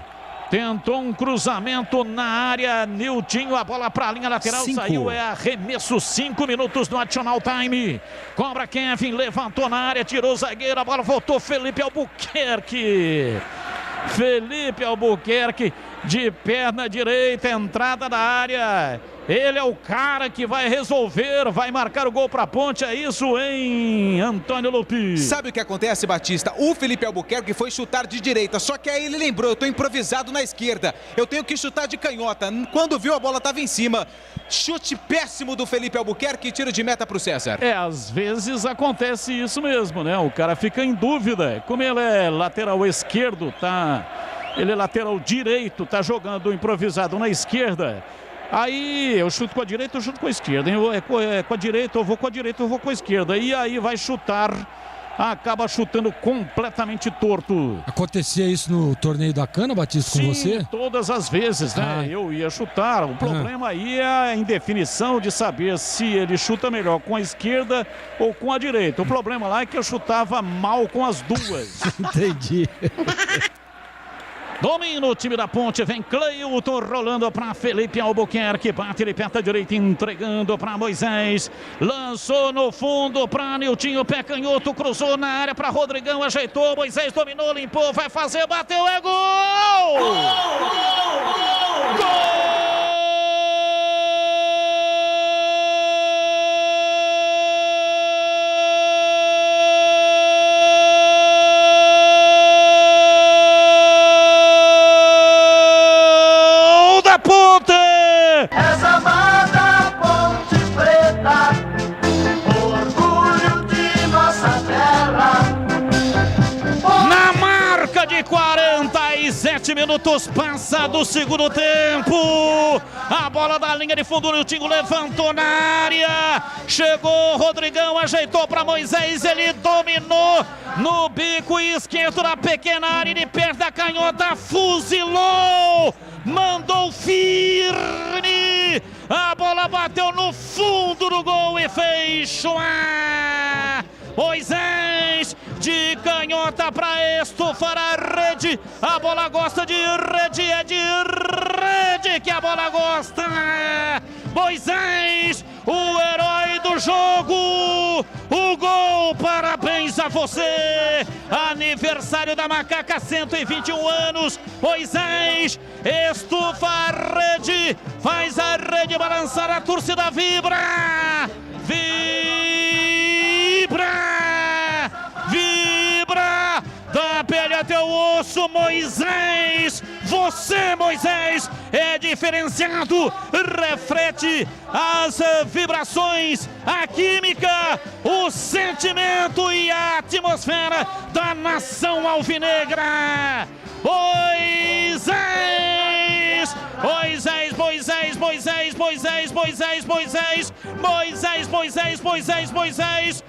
E: Tentou um cruzamento na área, Niltinho, a bola para a linha lateral, saiu, é arremesso, 5 minutos no additional time. Cobra Kevin, levantou na área, tirou o zagueiro, a bola voltou, Felipe Albuquerque. Felipe Albuquerque de perna direita, entrada da área. Ele é o cara que vai resolver, vai marcar o gol para a Ponte, é isso, hein, Antônio Lupi?
G: Sabe o que acontece, Batista? O Felipe Albuquerque foi chutar de direita, só que aí ele lembrou, eu tô improvisado na esquerda, eu tenho que chutar de canhota. Quando viu, a bola estava em cima. Chute péssimo do Felipe Albuquerque, tiro de meta para o César.
E: Às vezes acontece isso mesmo, né? O cara fica em dúvida. Como ele é lateral esquerdo, ele é lateral direito, tá jogando improvisado na esquerda. Aí eu chuto com a direita, eu chuto com a esquerda. Com a direita, eu vou com a direita, eu vou com a esquerda. E aí vai chutar, acaba chutando completamente torto.
H: Acontecia isso no torneio da Cana, Batista, com você?
E: Sim, todas as vezes, né? Eu ia chutar. O problema aí é a indefinição de saber se ele chuta melhor com a esquerda ou com a direita. O problema lá é que eu chutava mal com as duas.
H: Entendi.
E: Domina o time da Ponte, vem Cleilton rolando para Felipe Albuquerque, bate ele perto da direita, entregando para Moisés, lançou no fundo para Niltinho, pé canhoto, cruzou na área para Rodrigão, ajeitou, Moisés dominou, limpou, vai fazer, bateu, é gol! Gol!
A: Essa amada Ponte Preta, orgulho de nossa terra.
E: Na marca de 47 minutos, passa do segundo tempo. A bola da linha de fundo, o Niltinho levantou na área. Chegou Rodrigão, ajeitou para Moisés, ele dominou no bico esquerdo da pequena área, de perto da canhota, fuzilou. Mandou firme, a bola bateu no fundo do gol e fez chuar. Moisés de canhota para estufar a rede, a bola gosta de rede, é de rede que a bola gosta. Moisés, o herói do jogo, o gol, parabéns a você, aniversário da Macaca, 121 anos, Moisés, estufa a rede, faz a rede balançar, a torcida vibra, vibra, da pele até o osso, Moisés, você, Moisés, é diferenciado, reflete as vibrações, a química, o sentimento e a atmosfera da nação alvinegra. Moisés, Moisés, Moisés, Moisés, Moisés, Moisés, Moisés, Moisés, Moisés, Moisés, Moisés, Moisés,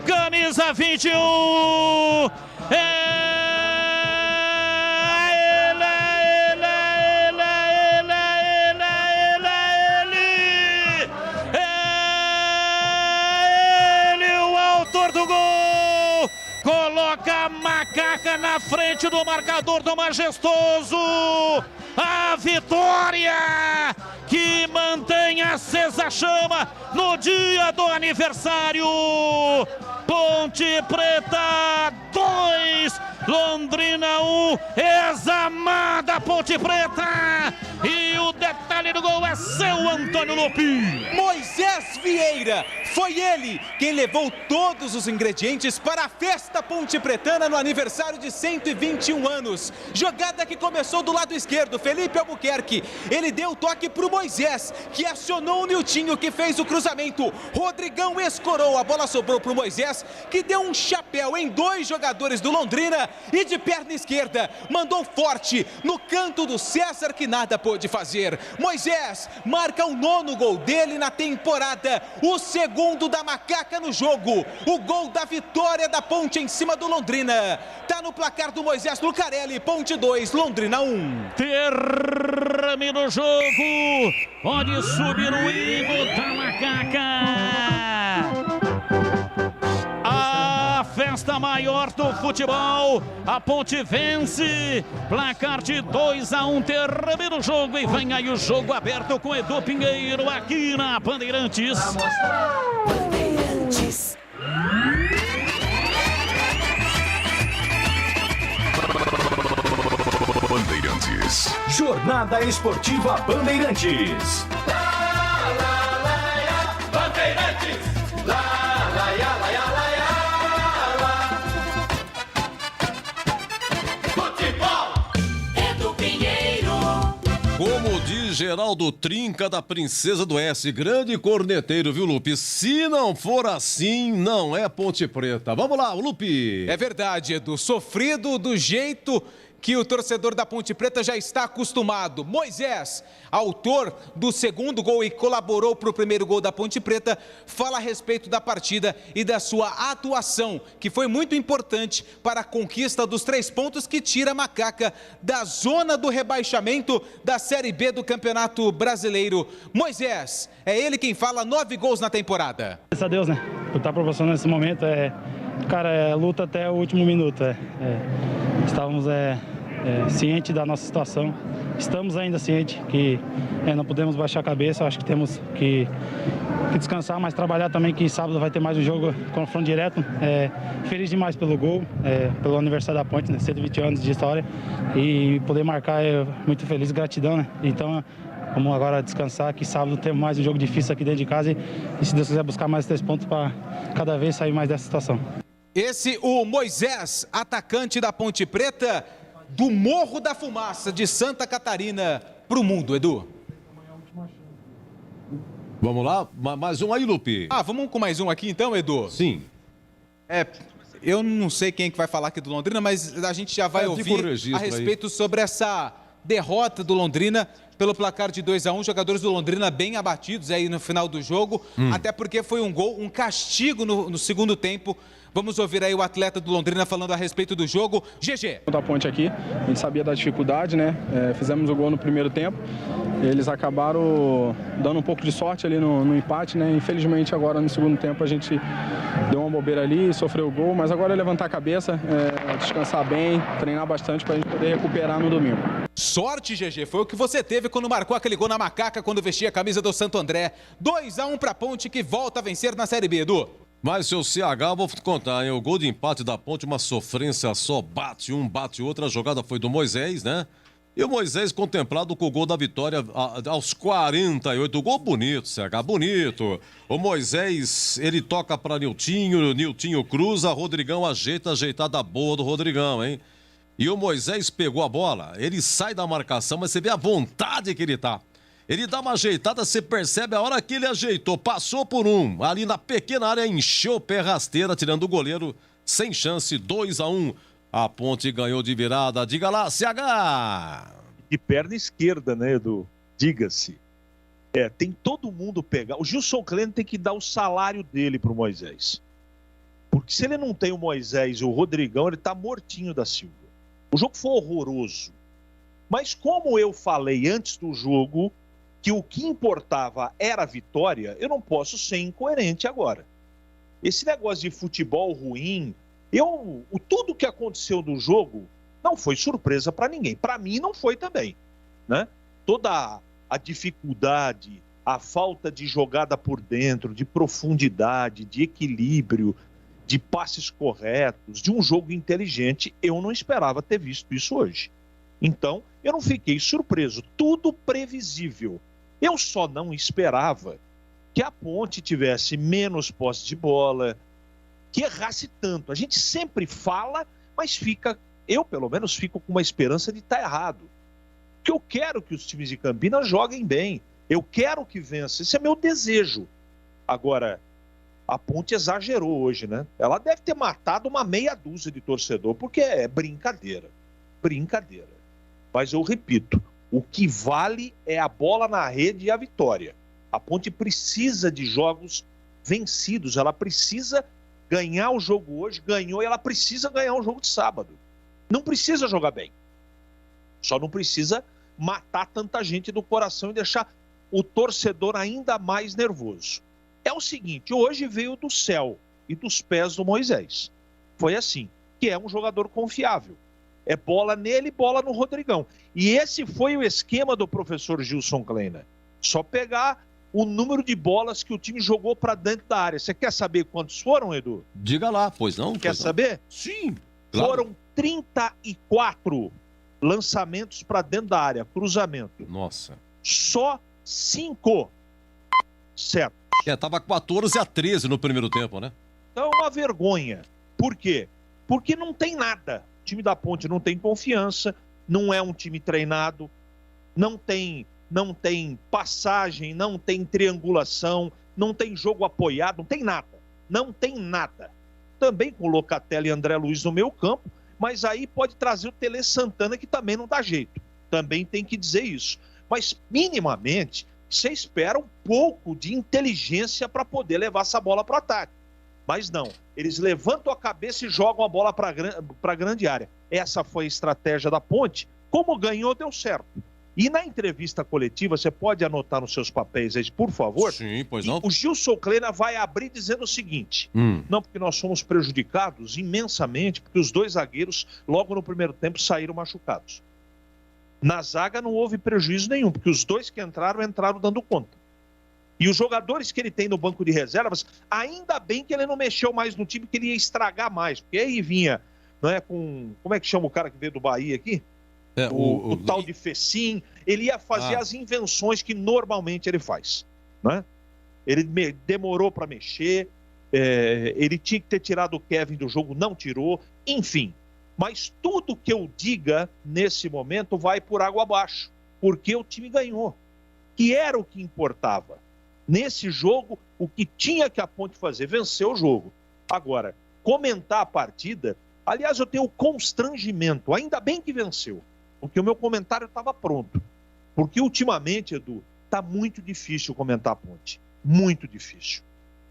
E: camisa 21, coloca a Macaca na frente do marcador do Majestoso. A vitória que mantém acesa a chama no dia do aniversário. Ponte Preta 2, Londrina 1, examada Ponte Preta. E o detalhe do gol é seu, Antônio Lupi.
G: Moisés Vieira, foi ele quem levou todos os ingredientes para a festa pontepretana no aniversário de 121 anos. Jogada que começou do lado esquerdo, Felipe Albuquerque. Ele deu o toque para o Moisés, que acionou o Niltinho, que fez o cruzamento. Rodrigão escorou, a bola sobrou para o Moisés, que deu um chapéu em 2 jogadores do Londrina e de perna esquerda mandou forte no canto do César, que nada pôde fazer. Moisés marca o 9º gol dele na temporada, o 2º da Macaca no jogo, o gol da vitória da Ponte em cima do Londrina. Tá no placar do Moisés Lucarelli, Ponte 2, Londrina 1.
E: Termina o jogo, pode subir o hino da Macaca. A festa maior do futebol, a Ponte vence, placar de 2-1, termina o jogo e vem aí o jogo aberto com Edu Pinheiro aqui na Bandeirantes.
C: Bandeirantes. Jornada Esportiva Bandeirantes.
D: Bandeirantes,
K: Como diz Geraldo Trinca, da Princesa do S, grande corneteiro, viu, Lupe? Se não for assim, não é Ponte Preta. Vamos lá, Lupe.
G: É verdade, Edu. Sofrido do jeito que o torcedor da Ponte Preta já está acostumado. Moisés, autor do 2º gol e colaborou para o 1º gol da Ponte Preta, fala a respeito da partida e da sua atuação, que foi muito importante para a conquista dos 3 pontos que tira a Macaca da zona do rebaixamento da Série B do Campeonato Brasileiro. Moisés, é ele quem fala, 9 gols na temporada.
R: Graças a Deus, né? Por estar proporcionando esse momento, cara, luta até o último minuto. Estávamos cientes da nossa situação, estamos ainda cientes que não podemos baixar a cabeça, acho que temos que descansar, mas trabalhar também, que sábado vai ter mais um jogo, confronto direto. Feliz demais pelo gol, pelo aniversário da Ponte, né? 120 anos de história, e poder marcar muito feliz, gratidão, né? Então vamos agora descansar, que sábado temos mais um jogo difícil aqui dentro de casa e se Deus quiser buscar mais 3 pontos para cada vez sair mais dessa situação.
G: Esse, o Moisés, atacante da Ponte Preta, do Morro da Fumaça, de Santa Catarina, para o mundo, Edu.
K: Vamos lá, mais um aí, Lupe.
G: Vamos com mais um aqui então, Edu?
K: Sim.
G: Eu não sei quem é que vai falar aqui do Londrina, mas a gente já vai ouvir a respeito sobre essa derrota do Londrina pelo placar de 2-1, jogadores do Londrina bem abatidos aí no final do jogo, até porque foi um gol, um castigo no segundo tempo. Vamos ouvir aí o atleta do Londrina falando a respeito do jogo. GG.
S: Da Ponte aqui, a gente sabia da dificuldade, né? Fizemos o gol no primeiro tempo. Eles acabaram dando um pouco de sorte ali no empate, né? Infelizmente agora no segundo tempo a gente deu uma bobeira ali e sofreu o gol, mas agora é levantar a cabeça, descansar bem, treinar bastante para a gente poder recuperar no domingo.
G: Sorte, GG, foi o que você teve quando marcou aquele gol na Macaca, quando vestia a camisa do Santo André. 2-1 para a Ponte, que volta a vencer na Série B, Edu.
K: Mas, seu CH, vou te contar, hein? O gol de empate da Ponte, uma sofrência só, bate um, bate outro. A jogada foi do Moisés, né? E o Moisés contemplado com o gol da vitória aos 48. O gol bonito, CH, bonito. O Moisés, ele toca para Niltinho cruza, Rodrigão ajeitada boa do Rodrigão, hein? E o Moisés pegou a bola, ele sai da marcação, mas você vê a vontade que ele tá. Ele dá uma ajeitada, você percebe a hora que ele ajeitou, passou por um, ali na pequena área, encheu o pé rasteira, tirando o goleiro, sem chance, 2-1. A Ponte ganhou de virada, diga lá, CH!
I: De perna esquerda, né, Edu? Diga-se. Tem todo mundo pegar. O Gilson Klein tem que dar o salário dele pro Moisés. Porque se ele não tem o Moisés e o Rodrigão, ele tá mortinho da Silva. O jogo foi horroroso. Mas como eu falei antes do jogo que o que importava era a vitória, eu não posso ser incoerente agora. Esse negócio de futebol ruim, tudo que aconteceu no jogo não foi surpresa para ninguém. Para mim não foi também, né? Toda a dificuldade, a falta de jogada por dentro, de profundidade, de equilíbrio, de passes corretos, de um jogo inteligente. Eu não esperava ter visto isso hoje. Então, eu não fiquei surpreso. Tudo previsível. Eu só não esperava que a Ponte tivesse menos posse de bola, que errasse tanto. A gente sempre fala, mas eu pelo menos fico com uma esperança de estar errado. Porque eu quero que os times de Campinas joguem bem. Eu quero que vença. Esse é meu desejo. Agora, a Ponte exagerou hoje, né? Ela deve ter matado uma meia dúzia de torcedor, porque é brincadeira. Brincadeira. Mas eu repito, o que vale é a bola na rede e a vitória. A Ponte precisa de jogos vencidos, ela precisa ganhar o jogo hoje, ganhou, e ela precisa ganhar o jogo de sábado. Não precisa jogar bem. Só não precisa matar tanta gente do coração e deixar o torcedor ainda mais nervoso. É o seguinte, hoje veio do céu e dos pés do Moisés. Foi assim, que é um jogador confiável. É bola nele, bola no Rodrigão. E esse foi o esquema do professor Gilson Kleina. Só pegar o número de bolas que o time jogou para dentro da área. Você quer saber quantos foram, Edu?
K: Diga lá, pois não?
I: Quer saber?
K: Sim. Claro.
I: Foram 34 lançamentos para dentro da área, cruzamento.
K: Nossa.
I: Só 5 certo.
K: Tava 14-13 no primeiro tempo, né?
I: Então é uma vergonha. Por quê? Porque não tem nada. O time da Ponte não tem confiança, não é um time treinado, não tem passagem, não tem triangulação, não tem jogo apoiado, não tem nada. Não tem nada. Também com Locatelli e André Luiz no meio campo, mas aí pode trazer o Tele Santana, que também não dá jeito. Também tem que dizer isso. Mas, minimamente, você espera um pouco de inteligência para poder levar essa bola para o ataque. Mas não, eles levantam a cabeça e jogam a bola para a grande área. Essa foi a estratégia da Ponte. Como ganhou, deu certo. E na entrevista coletiva, você pode anotar nos seus papéis aí, por favor?
K: Sim, pois não.
I: O Gilson Kleina vai abrir dizendo o seguinte, não, porque nós fomos prejudicados imensamente, porque os dois zagueiros, logo no primeiro tempo, saíram machucados. Na zaga não houve prejuízo nenhum, porque os dois que entraram dando conta. E os jogadores que ele tem no banco de reservas, ainda bem que ele não mexeu mais no time, que ele ia estragar mais. Porque aí vinha, não é, com... Como é que chama o cara que veio do Bahia aqui? O tal de Fecim. Ele ia fazer as invenções que normalmente ele faz. Né? Ele demorou para mexer, ele tinha que ter tirado o Kevin do jogo, não tirou. Enfim, mas tudo que eu diga nesse momento vai por água abaixo. Porque o time ganhou. Que era o que importava. Nesse jogo, o que tinha que a Ponte fazer? Vencer o jogo. Agora, comentar a partida... Aliás, eu tenho constrangimento. Ainda bem que venceu. Porque o meu comentário estava pronto. Porque ultimamente, Edu, está muito difícil comentar a Ponte. Muito difícil.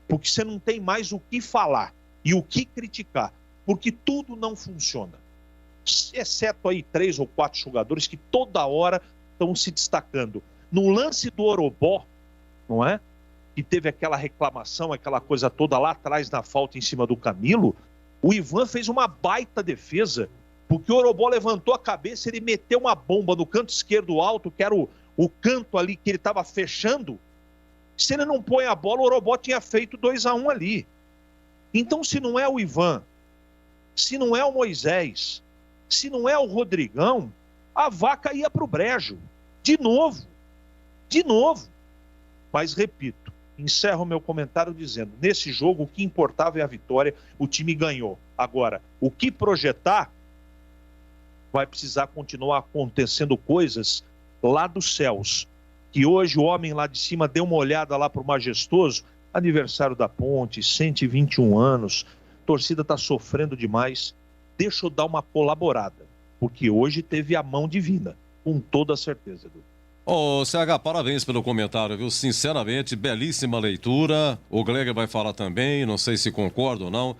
I: Porque você não tem mais o que falar e o que criticar. Porque tudo não funciona. Exceto aí 3 ou 4 jogadores que toda hora estão se destacando. No lance do Orobó, não é? Que teve aquela reclamação, aquela coisa toda lá atrás na falta em cima do Camilo, o Ivan fez uma baita defesa, porque o Orobó levantou a cabeça, ele meteu uma bomba no canto esquerdo alto, que era o canto ali que ele estava fechando. Se ele não põe a bola, o Orobó tinha feito 2-1 ali. Então, se não é o Ivan, se não é o Moisés, se não é o Rodrigão, a vaca ia para o brejo. De novo. De novo. Mas, repito, encerro meu comentário dizendo, nesse jogo o que importava é a vitória, o time ganhou. Agora, o que projetar, vai precisar continuar acontecendo coisas lá dos céus. Que hoje o homem lá de cima deu uma olhada lá para o Majestoso, aniversário da Ponte, 121 anos, a torcida está sofrendo demais. Deixa eu dar uma colaborada, porque hoje teve a mão divina, com toda certeza, Edu.
K: Ô, CH, parabéns pelo comentário, viu? Sinceramente, belíssima leitura. O Gleger vai falar também, não sei se concorda ou não.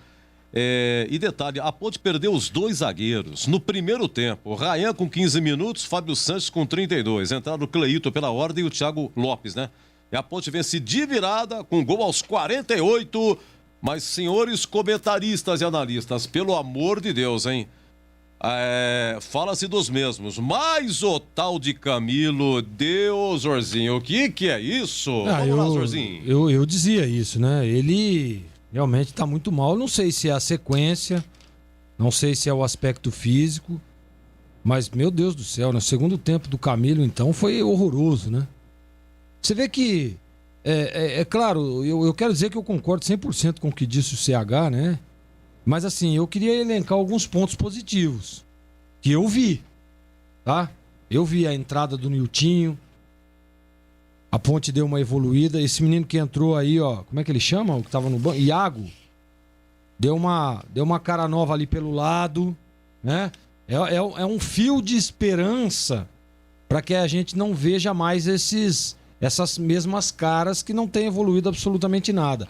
K: E detalhe, a Ponte perdeu os 2 zagueiros no primeiro tempo. O Rayan com 15 minutos, Fábio Santos com 32. Entraram o Cleito pela ordem e o Thiago Lopes, né? E a Ponte vence de virada com gol aos 48. Mas, senhores comentaristas e analistas, pelo amor de Deus, hein? Fala-se dos mesmos, mas o tal de Camilo, Deus, Zorzinho, o que é isso?
H: Vamos lá, Zorzinho. Eu dizia isso, né? Ele Realmente tá muito mal. Não sei se é a sequência, não sei se é o aspecto físico, mas, meu Deus do céu, no segundo tempo do Camilo, então, foi horroroso, né? Você vê que, é claro, eu quero dizer que eu concordo 100% com o que disse o CH, né? Mas, assim, eu queria elencar alguns pontos positivos que eu vi, tá? Eu vi a entrada do Niltinho, a Ponte deu uma evoluída, esse menino que entrou aí, ó, como é que ele chama? O que tava no banco? Iago. Deu uma cara nova ali pelo lado, né? É um fio de esperança para que a gente não veja mais essas mesmas caras que não têm evoluído absolutamente nada.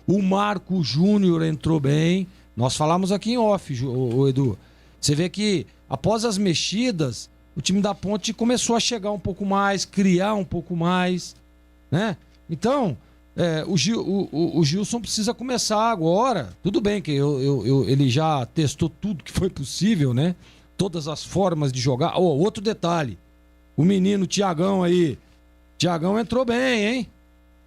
H: O Marco Júnior entrou bem. Nós falamos aqui em off, o Edu. Você vê que após as mexidas, o time da Ponte começou a chegar um pouco mais, criar um pouco mais, né? Então, o Gilson precisa começar agora. Tudo bem que ele já testou tudo que foi possível, né? Todas as formas de jogar. Outro detalhe. O menino Thiagão aí. Thiagão entrou bem, hein?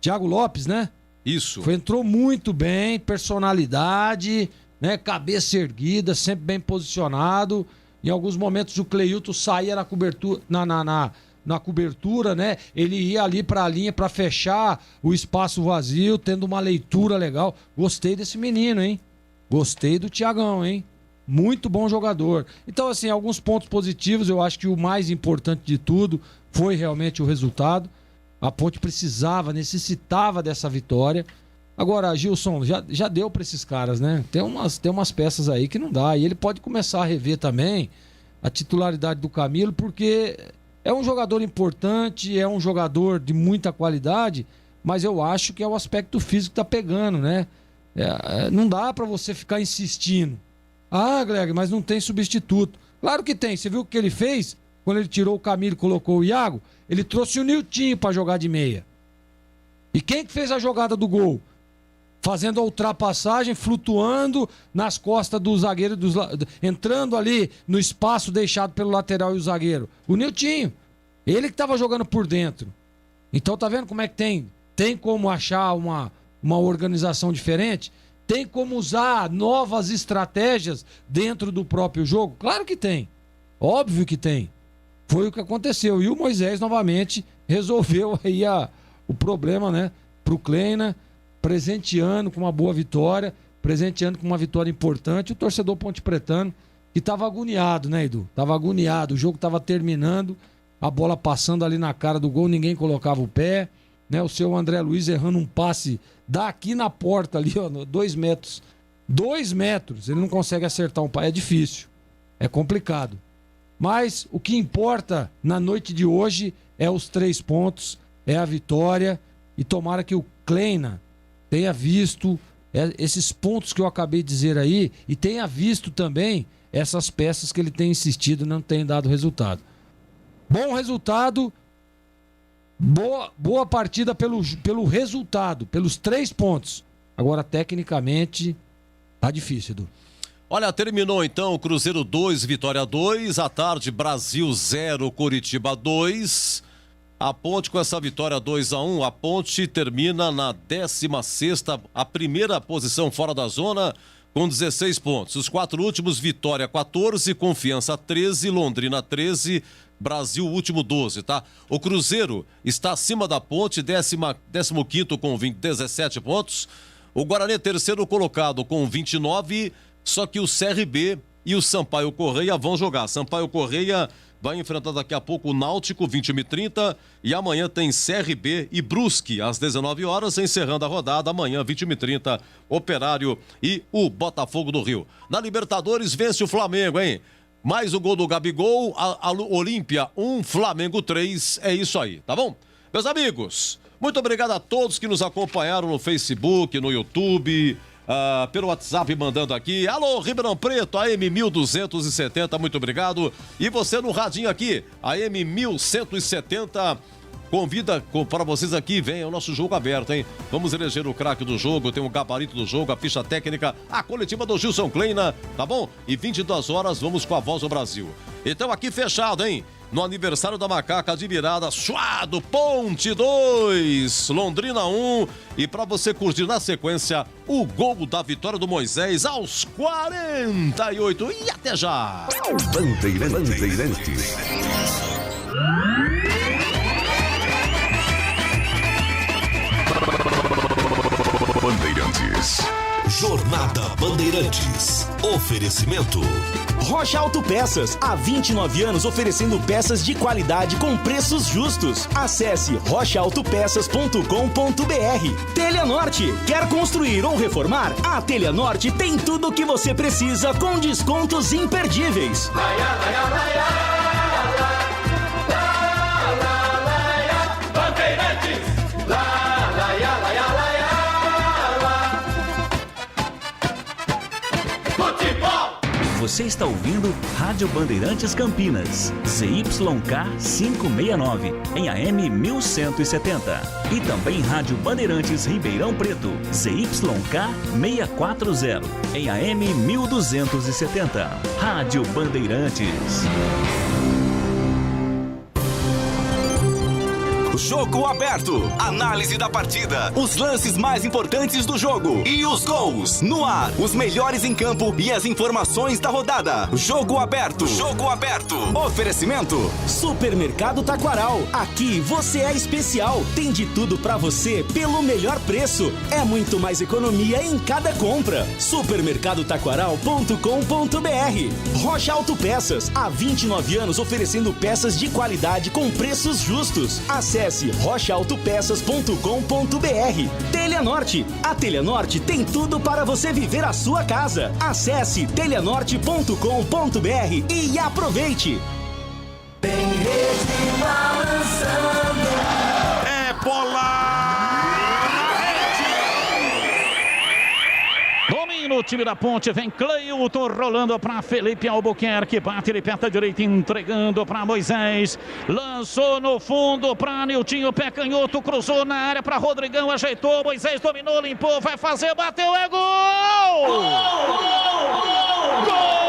H: Thiago Lopes, né?
K: Isso.
H: Entrou muito bem, personalidade, né? Cabeça erguida, sempre bem posicionado. Em alguns momentos o Cleilton saía na cobertura, na cobertura, né? Ele ia ali para a linha para fechar o espaço vazio, tendo uma leitura legal. Gostei desse menino, hein? Gostei do Thiagão, hein? Muito bom jogador. Então, assim, alguns pontos positivos. Eu acho que o mais importante de tudo foi realmente o resultado. A Ponte necessitava dessa vitória. Agora, Gilson, já deu para esses caras, né? Tem umas peças aí que não dá. E ele pode começar a rever também a titularidade do Camilo, porque é um jogador importante, é um jogador de muita qualidade, mas eu acho que é o aspecto físico que tá pegando, né? Não dá para você ficar insistindo. Ah, Greg, mas não tem substituto. Claro que tem. Você viu o que ele fez? Quando ele tirou o Camilo e colocou o Iago, ele trouxe o Niltinho para jogar de meia. E quem que fez a jogada do gol? Fazendo a ultrapassagem, flutuando nas costas do zagueiro, entrando ali no espaço deixado pelo lateral e o zagueiro. O Niltinho. Ele que estava jogando por dentro. Então tá vendo como é que tem? Tem como achar uma organização diferente? Tem como usar novas estratégias dentro do próprio jogo? Claro que tem. Óbvio que tem. Foi o que aconteceu. E o Moisés novamente resolveu aí o problema, né? Pro Kleina, presenteando com uma boa vitória, presenteando com uma vitória importante. O torcedor pontepretano, que estava agoniado, né, Edu? Estava agoniado. O jogo estava terminando, a bola passando ali na cara do gol, ninguém colocava o pé, né? O seu André Luiz errando um passe daqui na porta ali, ó, 2 metros. 2 metros, ele não consegue acertar um passe. É difícil, é complicado. Mas o que importa na noite de hoje é os 3 pontos, é a vitória. E tomara que o Kleina tenha visto esses pontos que eu acabei de dizer aí e tenha visto também essas peças que ele tem insistido e não tem dado resultado. Bom resultado, boa partida pelo resultado, pelos 3 pontos. Agora, tecnicamente, tá difícil, Edu.
K: Olha, terminou então o Cruzeiro 2, Vitória 2. À tarde, Brasil 0, Coritiba 2. A Ponte com essa vitória 2-1, a Ponte termina na 16ª, a primeira posição fora da zona, com 16 pontos. Os 4 últimos, Vitória 14, Confiança 13, Londrina 13, Brasil último 12, tá? O Cruzeiro está acima da Ponte, 15º com 17 pontos. O Guarani é terceiro colocado com 29, só que o CRB e o Sampaio Correia vão jogar. Sampaio Correia vai enfrentar daqui a pouco o Náutico, 21h30, e amanhã tem CRB e Brusque, às 19 horas, encerrando a rodada, amanhã, 21h30, Operário e o Botafogo do Rio. Na Libertadores, vence o Flamengo, hein? Mais o gol do Gabigol, a Olímpia 1, Flamengo 3, é isso aí, tá bom? Meus amigos, muito obrigado a todos que nos acompanharam no Facebook, no YouTube, pelo WhatsApp mandando aqui. Alô, Ribeirão Preto, AM 1270, muito obrigado. E você no radinho aqui, AM 1170, convida para vocês aqui, vem o nosso jogo aberto, hein? Vamos eleger o craque do jogo, tem o gabarito do jogo, a ficha técnica, a coletiva do Gilson Kleina, tá bom? E 22 horas vamos com a Voz do Brasil. Então aqui fechado, hein? no aniversário da Macaca de virada, suado, Ponte 2, Londrina 1. E para você curtir na sequência o gol da vitória do Moisés aos 48. E até já!
B: Bandeirantes. Bandeirantes. Jornada Bandeirantes. Oferecimento.
C: Rocha Autopeças, há 29 anos oferecendo peças de qualidade com preços justos. Acesse rochaautopeças.com.br. Teleanorte, quer construir ou reformar? A Teleanorte tem tudo o que você precisa com descontos imperdíveis.
T: Você está ouvindo Rádio Bandeirantes Campinas, ZYK 569, em AM 1170. E também Rádio Bandeirantes Ribeirão Preto, ZYK 640, em AM 1270. Rádio Bandeirantes.
B: Jogo aberto. Análise da partida. Os lances mais importantes do jogo. E os gols. No ar. Os melhores em campo e as informações da rodada. Jogo aberto. Jogo aberto. Oferecimento.
C: Supermercado Taquaral. Aqui você é especial. Tem de tudo pra você pelo melhor preço. É muito mais economia em cada compra. Supermercadotaquaral.com.br. Rocha Autopeças. Há 29 anos oferecendo peças de qualidade com preços justos. Acesse rochaautopeças.com.br. Teleanorte. A Teleanorte tem tudo para você viver a sua casa. Acesse teleanorte.com.br e aproveite.
D: Tem rede balançando.
E: É bola! Domina o time da Ponte, vem Cleilton rolando para Felipe Albuquerque, bate de perna direita, entregando para Moisés, lançou no fundo para Niltinho, pé canhoto, cruzou na área para Rodrigão, ajeitou, Moisés dominou, limpou, vai fazer, bateu, é gol! Gol!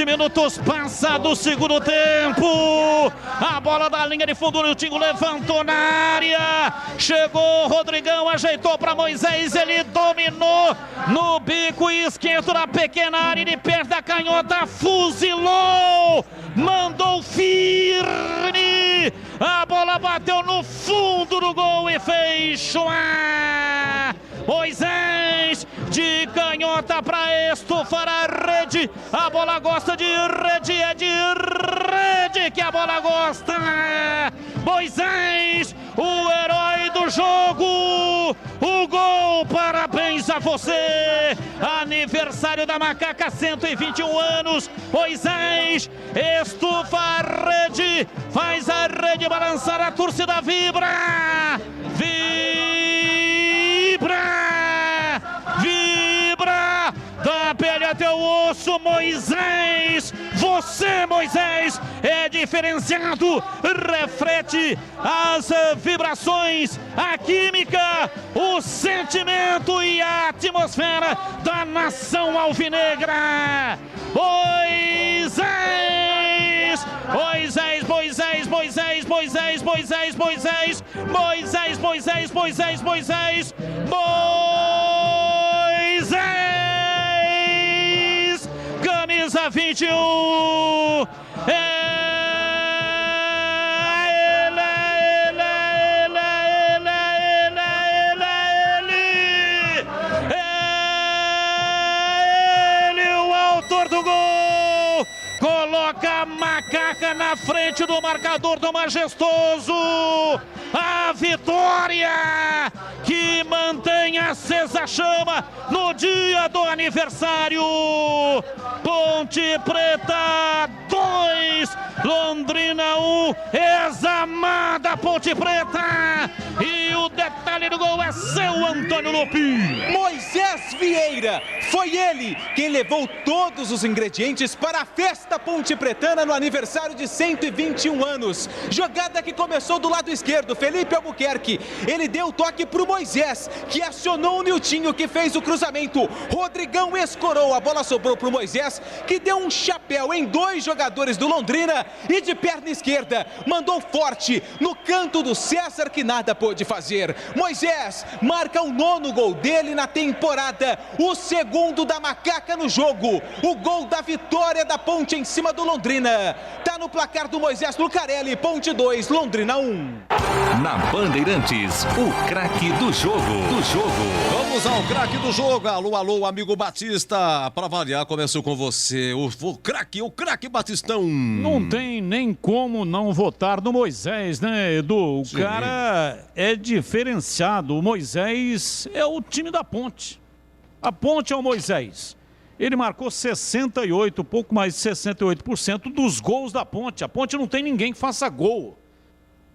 E: Minutos passa do segundo tempo, a bola da linha de fundo, o Tingo levantou na área, chegou Rodrigão, ajeitou para Moisés, ele dominou no bico esquerdo da pequena área, de perto da canhota, fuzilou, mandou firme, a bola bateu no fundo do gol e fez choar. Moisés de canhota para estufar a rede, a bola gosta de rede, é de rede que a bola gosta. Moisés, o herói do jogo, o gol, parabéns a você, aniversário da Macaca, 121 anos, Moisés estufa a rede, faz a rede balançar, a torcida vibra, vibra, da pele até o osso, Moisés, você, Moisés, é diferenciado, reflete as vibrações, a química, o sentimento e a atmosfera da nação alvinegra. Moisés, Moisés, Moisés, Moisés, Moisés, Moisés, Moisés, Moisés, Moisés, Moisés, Moisés, Moisés, camisa 21, ele, o autor do gol, coloca a Macaca na frente do marcador do Majestoso, a vitória que mantém Mantenha acesa a chama no dia do aniversário. Ponte Preta 2, Londrina 1, examada Ponte Preta. E o detalhe do gol é seu Antônio Lupi.
G: Moisés Vieira, foi ele quem levou todos os ingredientes para a festa Ponte Pretana no aniversário de 121 anos. Jogada que começou do lado esquerdo, Felipe Albuquerque. Ele deu o toque para o Moisés, que acionou o Niltinho, que fez o cruzamento. Rodrigão escorou, a bola sobrou para o Moisés, que deu um chapéu em 2 jogadores do Londrina e de perna esquerda mandou forte no canto do César, que nada pôde fazer. Moisés marca o 9º gol dele na temporada, o 2º da Macaca no jogo, o gol da vitória da Ponte em cima do Londrina. Tá no placar do Moisés Lucarelli, Ponte 2, Londrina 1.
B: Na Bandeirantes, o craque do jogo.
K: Vamos ao craque do jogo. Alô, alô, amigo Batista. Para variar, começou com você. O craque Batistão.
E: Não tem nem como não votar no Moisés, né, Edu? O cara é diferenciado. O Moisés é o time da Ponte. A Ponte é o Moisés. Ele marcou 68, pouco mais de 68% dos gols da Ponte. A Ponte não tem ninguém que faça gol.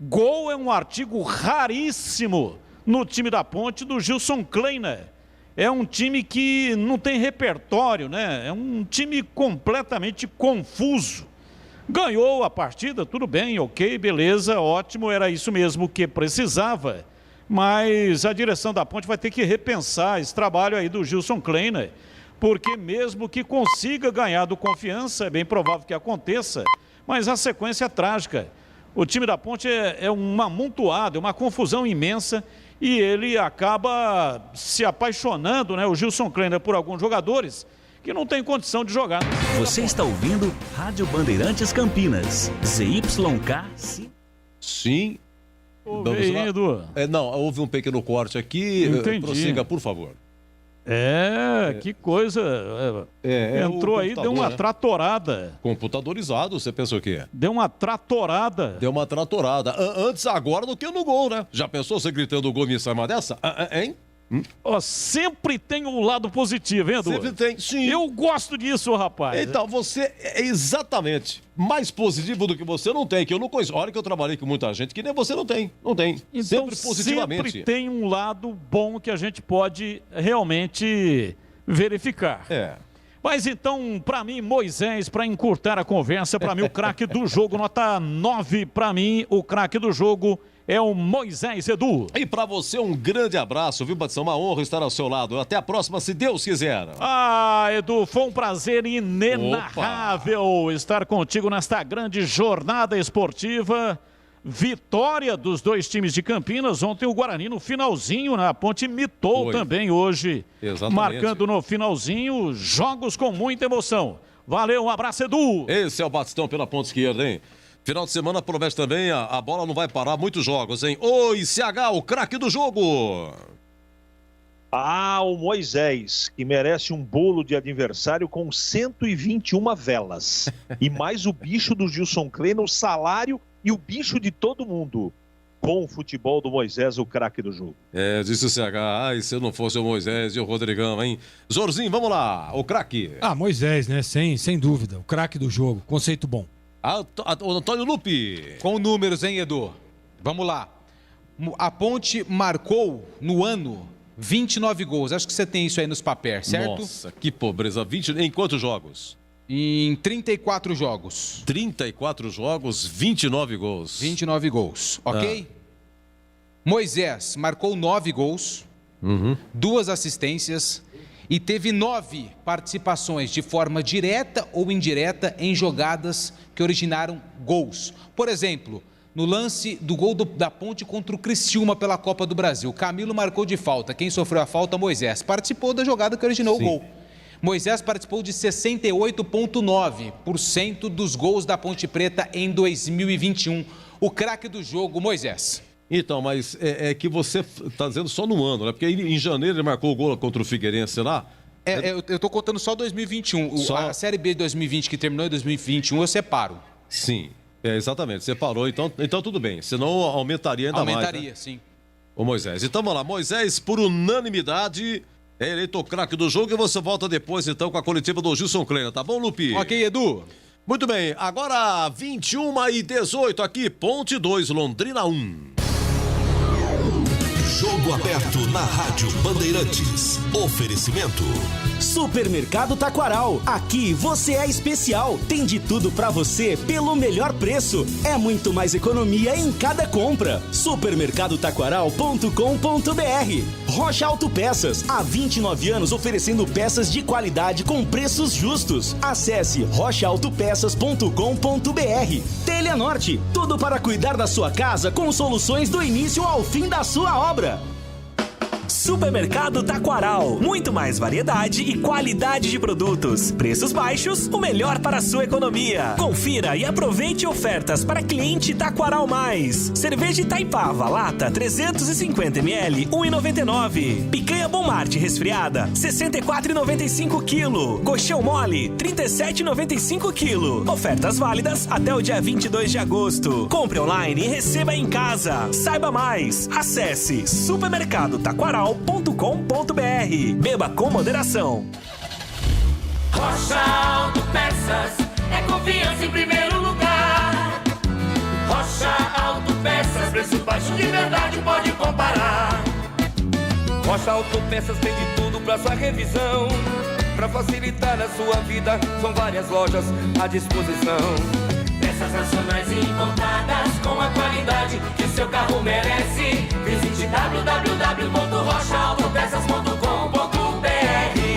E: Gol é um artigo raríssimo no time da Ponte, do Gilson Kleiner. É um time que não tem repertório, né? É um time completamente confuso. Ganhou a partida, tudo bem, ok, beleza, ótimo, era isso mesmo que precisava. Mas a direção da Ponte vai ter que repensar esse trabalho aí do Gilson Kleiner, porque mesmo que consiga ganhar do Confiança, é bem provável que aconteça, mas a sequência é trágica. O time da Ponte é uma amontoada, é uma confusão imensa, e ele acaba se apaixonando, né, o Gilson Kleiner, por alguns jogadores que não tem condição de jogar.
T: Você está ouvindo Rádio Bandeirantes Campinas, ZYK.
K: Sim.
E: Edu.
K: Não, houve um pequeno corte aqui.
E: Entendi.
K: Prossiga, por favor.
E: Que coisa. Entrou aí, deu uma tratorada.
K: Computadorizado, você pensa o quê?
E: Deu uma tratorada.
K: Antes agora do que no gol, né? Já pensou você gritando o gol e sai uma dessa? Hein?
E: Sempre tem um lado positivo, hein, Edu?
K: Sempre tem, sim.
E: Eu gosto disso, rapaz.
K: Então, você é exatamente mais positivo do que você não tem, que eu não conheço. Olha que eu trabalhei com muita gente que nem você não tem.
E: Então,
K: sempre positivamente.
E: Sempre tem um lado bom que a gente pode realmente verificar. Mas então, para mim, Moisés, para encurtar a conversa, para mim o craque do jogo, nota 9 para mim, o craque do jogo é o Moisés, Edu.
K: E para você um grande abraço, viu, Batistão? Uma honra estar ao seu lado. Até a próxima, se Deus quiser.
E: Edu, foi um prazer inenarrável estar contigo nesta grande jornada esportiva. Vitória dos 2 times de Campinas. Ontem o Guarani no finalzinho, né? A Ponte mitou também hoje.
K: Exatamente.
E: Marcando no finalzinho, jogos com muita emoção. Valeu, um abraço, Edu.
K: Esse é o Batistão pela ponta esquerda, hein? Final de semana promete também, a bola não vai parar, muitos jogos, hein? Oi, CH, o craque do jogo!
I: O Moisés, que merece um bolo de aniversário com 121 velas. E mais o bicho do Gilson Kleiner, o salário e o bicho de todo mundo. Com o futebol do Moisés, o craque do jogo.
K: Disse o CH, se não fosse o Moisés e o Rodrigão, hein? Zorzinho, vamos lá, o craque.
H: Moisés, né? Sem dúvida, o craque do jogo, conceito bom.
K: O Antônio Lupi.
G: Com números, hein, Edu? Vamos lá. A Ponte marcou no ano 29 gols. Acho que você tem isso aí nos papéis, certo?
K: Nossa, que pobreza. 20 em quantos jogos?
G: Em 34 jogos.
K: 34 jogos, 29 gols.
G: 29 gols, ok? Moisés marcou 9 gols, 2 assistências e teve 9 participações de forma direta ou indireta em jogadas que originaram gols. Por exemplo, no lance do gol da Ponte contra o Criciúma pela Copa do Brasil, Camilo marcou de falta. Quem sofreu a falta? Moisés. Participou da jogada que originou o gol. Moisés participou de 68,9% dos gols da Ponte Preta em 2021. O craque do jogo, Moisés.
K: Então, mas é que você está dizendo só no ano, né? Porque em janeiro ele marcou o gol contra o Figueirense lá.
G: Eu estou contando só 2021. A Série B de 2020 que terminou em 2021 eu separo.
K: Sim, exatamente. Separou, então tudo bem. Senão aumentaria ainda mais.
G: Aumentaria, sim.
K: o Moisés. Então vamos lá, Moisés, por unanimidade, é eleito o craque do jogo e você volta depois então com a coletiva do Gilson Kleina, tá bom, Lupi?
G: Ok, Edu.
K: Muito bem, agora 21h18 aqui, Ponte 2, Londrina 1.
B: Jogo aberto na Rádio Bandeirantes. Oferecimento.
C: Supermercado Taquaral. Aqui você é especial. Tem de tudo pra você pelo melhor preço. É muito mais economia em cada compra. Supermercadotaquaral.com.br. Rocha Autopeças. Há 29 anos oferecendo peças de qualidade com preços justos. Acesse rochaautopeças.com.br. Teleanorte. Tudo para cuidar da sua casa com soluções do início ao fim da sua obra.
U: Supermercado Taquaral. Muito mais variedade e qualidade de produtos. Preços baixos, o melhor para a sua economia. Confira e aproveite ofertas para cliente Taquaral Mais. Cerveja Itaipava, lata 350ml, 1,99. Picanha Bom Marte resfriada, 64,95 kg. Colchão mole, 37,95 kg. Ofertas válidas até o dia 22 de agosto. Compre online e receba em casa. Saiba mais. Acesse supermercadotaquaral.com.br. Beba com moderação.
D: Rocha Autopeças é confiança em primeiro lugar. Rocha Autopeças, preço baixo de verdade, pode comparar.
L: Rocha Autopeças tem de tudo pra sua revisão. Pra facilitar a sua vida, são várias lojas à disposição.
D: Peças nacionais e importadas com a qualidade que o seu carro merece. Visite www.rochaautopeças.com.br.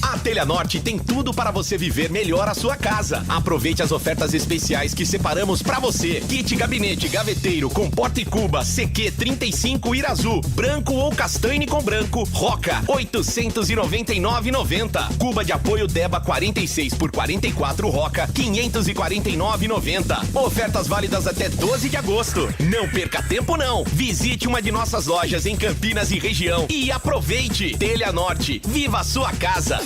B: A Teleanorte tem tudo para você viver melhor a sua casa. Aproveite as ofertas especiais que separamos para você. Kit gabinete gaveteiro com porta e cuba CQ 35 Irazu, branco ou castanho com branco, Roca 899,90. Cuba de apoio Deba 46 por 44 Roca 549,90. Ofertas válidas até 12 de agosto. Não perca tempo não. Visite uma de nossas lojas em Campinas e região e aproveite. Teleanorte, viva a sua casa.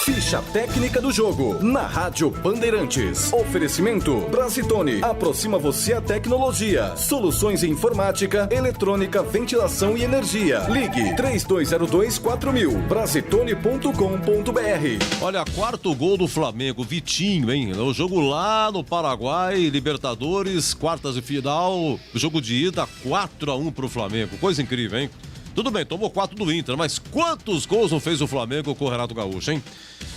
N: Ficha técnica do jogo na Rádio Bandeirantes. Oferecimento Brasitone. Aproxima você a tecnologia. Soluções em informática, eletrônica, ventilação e energia. Ligue 3202-4000. Brasitone.com.br.
K: Olha, quarto gol do Flamengo, Vitinho, hein? O jogo lá no Paraguai, Libertadores, quartas de final, jogo de ida, 4-1 pro Flamengo. Coisa incrível, hein? Tudo bem, tomou 4 do Inter, mas quantos gols não fez o Flamengo com o Renato Gaúcho, hein?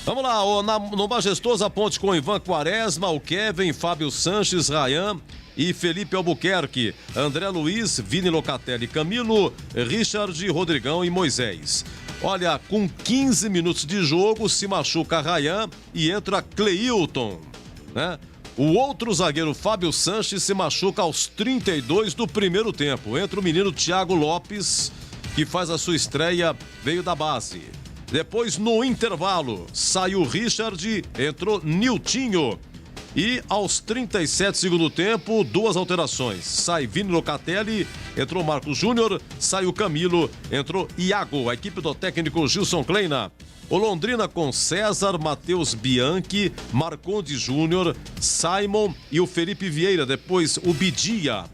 K: Vamos lá, no Majestosa Ponte com Ivan Quaresma, o Kevin, Fábio Sanches, Rayan e Felipe Albuquerque, André Luiz, Vini Locatelli, Camilo, Richard, Rodrigão e Moisés. Olha, com 15 minutos de jogo, se machuca Rayan e entra Cleilton, né? O outro zagueiro, Fábio Sanches, se machuca aos 32 do primeiro tempo. Entra o menino Thiago Lopes, que faz a sua estreia, veio da base. Depois, no intervalo, saiu Richard, entrou Niltinho. E aos 37 segundo tempo, 2 alterações. Sai Vini Locatelli, entrou Marcos Júnior, saiu Camilo, entrou Iago. A equipe do técnico Gilson Kleina. O Londrina com César, Matheus Bianchi, Marcondes Júnior, Simon e o Felipe Vieira. Depois o Bidia,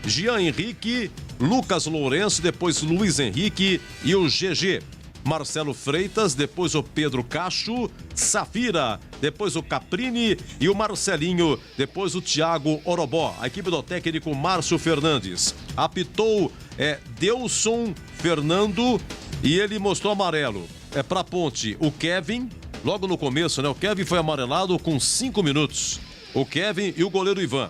K: Jean Henrique, Lucas Lourenço, depois Luiz Henrique e o GG. Marcelo Freitas, depois o Pedro Cacho, Safira, depois o Caprini e o Marcelinho, depois o Thiago Orobó. A equipe do técnico Márcio Fernandes. Apitou Delson Fernando e ele mostrou amarelo. Pra Ponte, o Kevin, logo no começo, né? O Kevin foi amarelado com 5 minutos. O Kevin e o goleiro Ivan.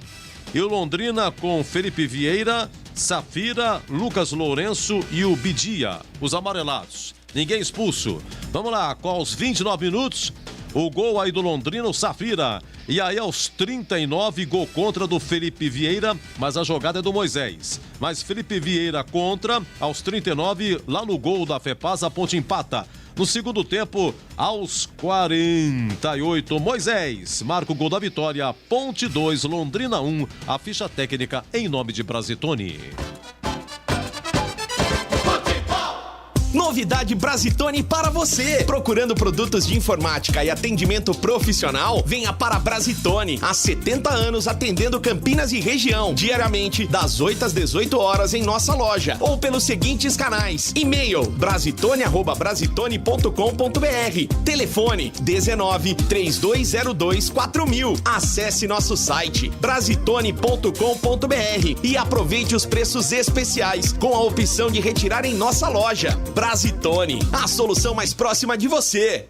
K: E o Londrina com Felipe Vieira, Safira, Lucas Lourenço e o Bidia, os amarelados. Ninguém expulso. Vamos lá, com aos 29 minutos, o gol aí do Londrina, o Safira. E aí aos 39, gol contra do Felipe Vieira, mas a jogada é do Moisés. Mas Felipe Vieira contra, aos 39, lá no gol da FEPAS, a Ponte empata. No segundo tempo, aos 48, Moisés marca o gol da vitória. Ponte 2, Londrina 1. A ficha técnica em nome de Brasitone.
J: novidade Brasitone para você. Procurando produtos de informática e atendimento profissional? Venha para a Brasitone. Há 70 anos atendendo Campinas e região. Diariamente, das 8 às 18 horas em nossa loja. Ou pelos seguintes canais. E-mail brasitone@brasitone.com.br. Telefone 19 3202 4000. Acesse nosso site brasitone.com.br e aproveite os preços especiais com a opção de retirar em nossa loja. Brasitone, a solução mais próxima de você.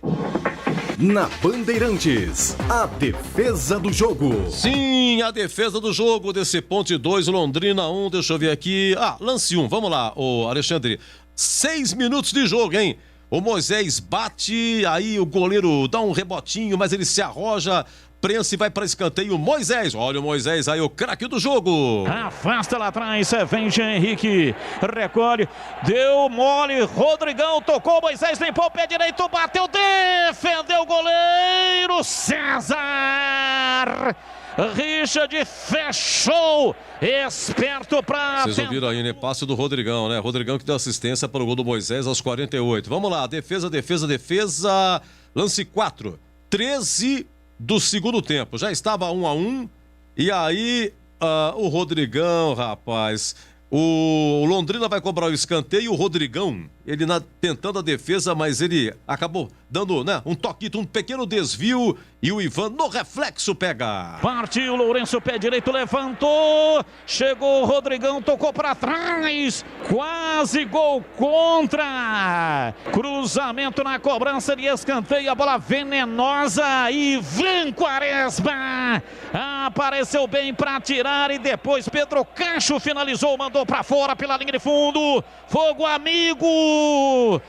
N: Na Bandeirantes, a defesa do jogo.
K: Sim, a defesa do jogo desse Ponte 2, Londrina 1, deixa eu ver aqui. Lance 1, vamos lá, ô Alexandre. 6 minutos de jogo, hein? O Moisés bate, aí o goleiro dá um rebotinho, mas ele se arroja, prensa e vai para escanteio. Moisés, olha o Moisés aí, o craque do jogo.
E: Afasta lá atrás, vem Jean Henrique, recolhe, deu mole, Rodrigão tocou, Moisés limpou o pé direito, bateu, defendeu o goleiro, César. Richard fechou, esperto pra...
K: Vocês ouviram aí, né? Passe do Rodrigão, né? Rodrigão que deu assistência para o gol do Moisés aos 48. Vamos lá, defesa. Lance 4, 13 do segundo tempo. Já estava 1-1 e aí o Rodrigão, rapaz... O Londrina vai cobrar o escanteio, o Rodrigão, ele tentando a defesa, mas ele acabou dando, né, um toquito, um pequeno desvio e o Ivan no reflexo pega.
E: Partiu, Lourenço, pé direito, levantou, chegou o Rodrigão, tocou para trás, quase gol contra. Cruzamento na cobrança de escanteio, a bola venenosa, Ivan Quaresma apareceu bem para tirar e depois Pedro Cacho finalizou, mandou para fora pela linha de fundo. Fogo amigo,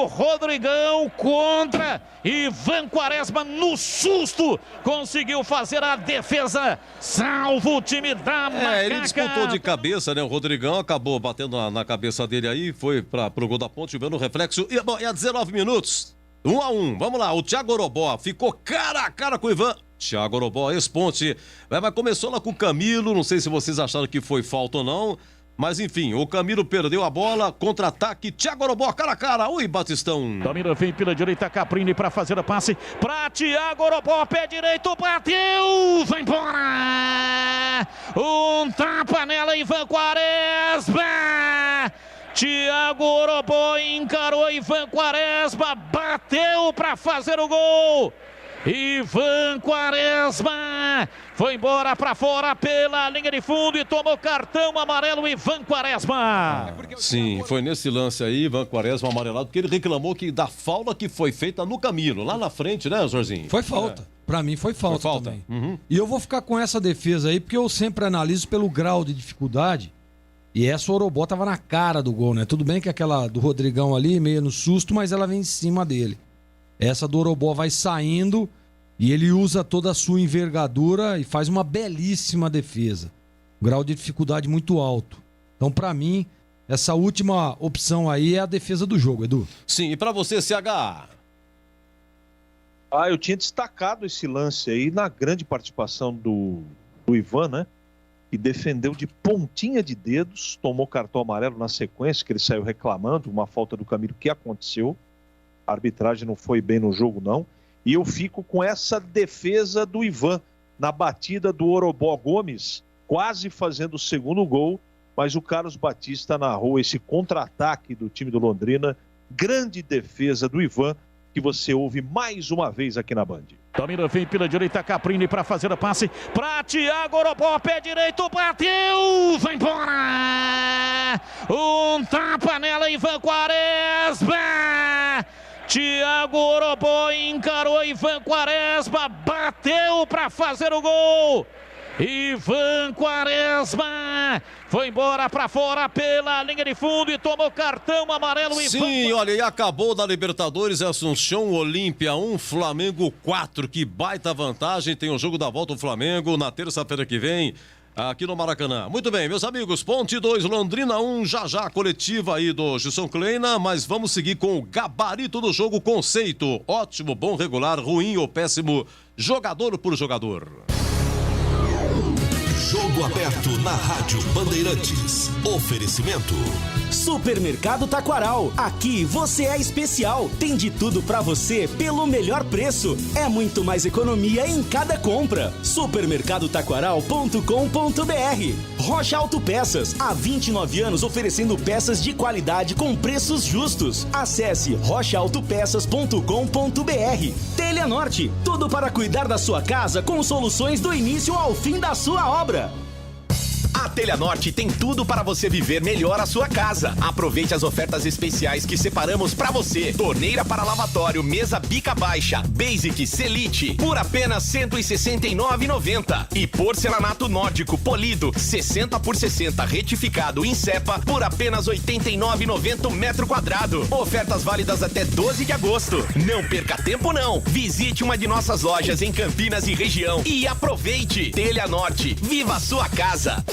E: Rodrigão contra Ivan Quaresma no susto, conseguiu fazer a defesa, salva o time da Macaca.
K: Ele disputou de cabeça, né? O Rodrigão acabou batendo na cabeça dele aí, foi pro gol da Ponte, vendo o reflexo. E a 19 minutos, 1-1, vamos lá, o Thiago Orobó ficou cara a cara com o Ivan. Thiago Orobó, ex-Ponte, mas começou lá com o Camilo, não sei se vocês acharam que foi falta ou não, mas enfim, o Camilo perdeu a bola, contra-ataque, Thiago Orobó, cara a cara, oi Batistão.
E: Camilo vem pela direita, Caprini para fazer a passe, para Thiago Orobó, pé direito, bateu, vai embora, um tapa nela, Ivan Quaresma. Thiago Orobó encarou Ivan Quaresma, bateu para fazer o gol. Ivan Quaresma foi embora para fora pela linha de fundo e tomou cartão amarelo. Ivan Quaresma.
K: Sim, foi nesse lance aí, Ivan Quaresma amarelado, porque ele reclamou da falta que foi feita no Camilo, lá na frente, né, Jorginho?
H: Foi falta. Pra mim foi falta também.
K: Uhum.
H: E eu vou ficar com essa defesa aí, porque eu sempre analiso pelo grau de dificuldade. E essa Orobó tava na cara do gol, né? Tudo bem que aquela do Rodrigão ali, meio no susto, mas ela vem em cima dele. Essa do Orobó vai saindo e ele usa toda a sua envergadura e faz uma belíssima defesa. Um grau de dificuldade muito alto. Então, pra mim, essa última opção aí é a defesa do jogo, Edu.
K: Sim, e pra você, CH?
I: Eu tinha destacado esse lance aí na grande participação do Ivan, né? Que defendeu de pontinha de dedos, tomou cartão amarelo na sequência, que ele saiu reclamando, uma falta do Camilo que aconteceu. A arbitragem não foi bem no jogo, não. E eu fico com essa defesa do Ivan na batida do Orobó Gomes, quase fazendo o segundo gol, mas o Carlos Batista narrou esse contra-ataque do time do Londrina. Grande defesa do Ivan, que você ouve mais uma vez aqui na Band.
E: Tamira vem pela direita, Caprini para fazer a passe para Thiago Orobó, pé direito, bateu, vai embora, um tapa nela, Ivan Quaresma. Thiago Orobó encarou Ivan Quaresma, bateu para fazer o gol. Ivan Quaresma foi embora para fora pela linha de fundo e tomou cartão amarelo.
K: Sim, olha, e acabou da Libertadores, Assunção, Olímpia 1, Flamengo 4, que baita vantagem, tem o jogo da volta do Flamengo na terça-feira que vem, aqui no Maracanã. Muito bem, meus amigos, Ponte 2, Londrina 1, já a coletiva aí do Gilson Kleina, mas vamos seguir com o gabarito do jogo, conceito, ótimo, bom, regular, ruim ou péssimo, jogador por jogador.
B: Jogo aberto na Rádio Bandeirantes. Oferecimento.
C: Supermercado Taquaral. Aqui você é especial. Tem de tudo pra você pelo melhor preço. É muito mais economia em cada compra. Supermercadotaquaral.com.br. Rocha Autopeças. Há 29 anos oferecendo peças de qualidade com preços justos. Acesse rochaautopeças.com.br. Telha Norte. Tudo para cuidar da sua casa com soluções do início ao fim da sua obra.
J: A Telha Norte tem tudo para você viver melhor a sua casa. Aproveite as ofertas especiais que separamos para você. Torneira para lavatório, mesa bica baixa, Basic Selite, por apenas R$ 169,90. E porcelanato nórdico polido, 60 por 60 retificado em cepa, por apenas R$ 89,90 metro quadrado. Ofertas válidas até 12 de agosto. Não perca tempo não. Visite uma de nossas lojas em Campinas e região e aproveite. Telha Norte, viva a sua casa.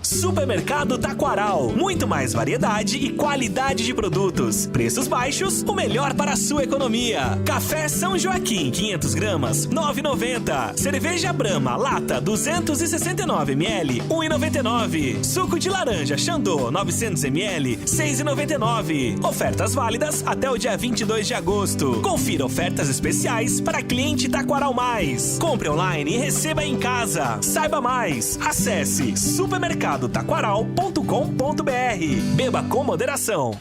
U: Supermercado Taquaral. Muito mais variedade e qualidade de produtos. Preços baixos, o melhor para a sua economia. Café São Joaquim, 500 gramas, 9,90. Cerveja Brahma, lata, 269 ml, 1,99. Suco de laranja Xandô, 900 ml, 6,99. Ofertas válidas até o dia 22 de agosto. Confira ofertas especiais para cliente Taquaral Mais. Compre online e receba em casa. Saiba mais. Acesse supermercadotaquaral.com.br. Beba com moderação.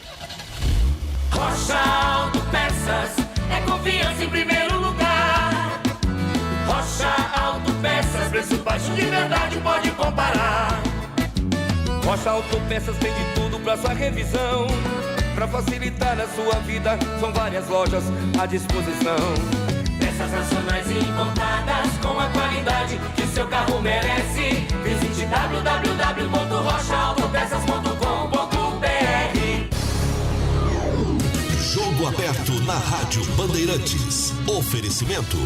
D: Rocha Autopeças é confiança em primeiro lugar. Rocha Autopeças, preço baixo de verdade, pode comparar.
L: Rocha Autopeças tem de tudo pra sua revisão. Pra facilitar a sua vida, são várias lojas à disposição.
D: Peças nacionais e importadas com a qualidade que seu carro merece. Visite www.rochaautopeças.com.br.
B: Jogo aberto na Rádio Bandeirantes. Oferecimento.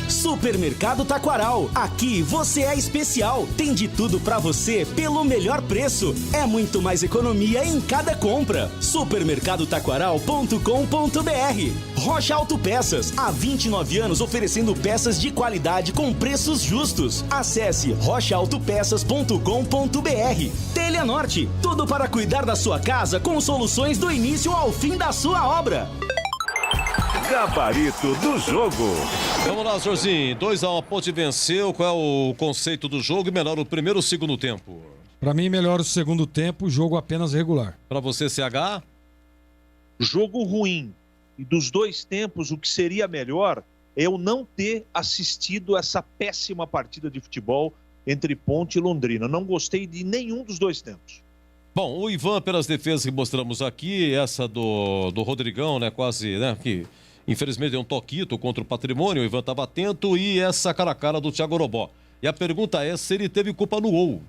C: Supermercado Taquaral. Aqui você é especial. Tem de tudo pra você pelo melhor preço. É muito mais economia em cada compra. Supermercadotaquaral.com.br. Rocha Autopeças. Há 29 anos oferecendo peças de qualidade com preços justos. Acesse rochaautopeças.com.br. Telha Norte. Tudo para cuidar da sua casa com soluções do início ao fim da sua obra.
F: Gabarito do jogo.
K: Vamos lá, Jorginho. 2-1, a Ponte venceu. Qual é o conceito do jogo e melhor o primeiro ou o segundo tempo?
H: Pra mim, melhor o segundo tempo, jogo apenas regular.
K: Pra você, CH?
I: Jogo ruim. E dos dois tempos, o que seria melhor é eu não ter assistido essa péssima partida de futebol entre Ponte e Londrina. Não gostei de nenhum dos dois tempos.
K: Bom, o Ivan, pelas defesas que mostramos aqui, essa do Rodrigão, né, quase, né, que infelizmente deu um toquito contra o Patrimônio, o Ivan estava atento, e essa cara a cara do Thiago Orobó. E a pergunta é se ele teve culpa no gol,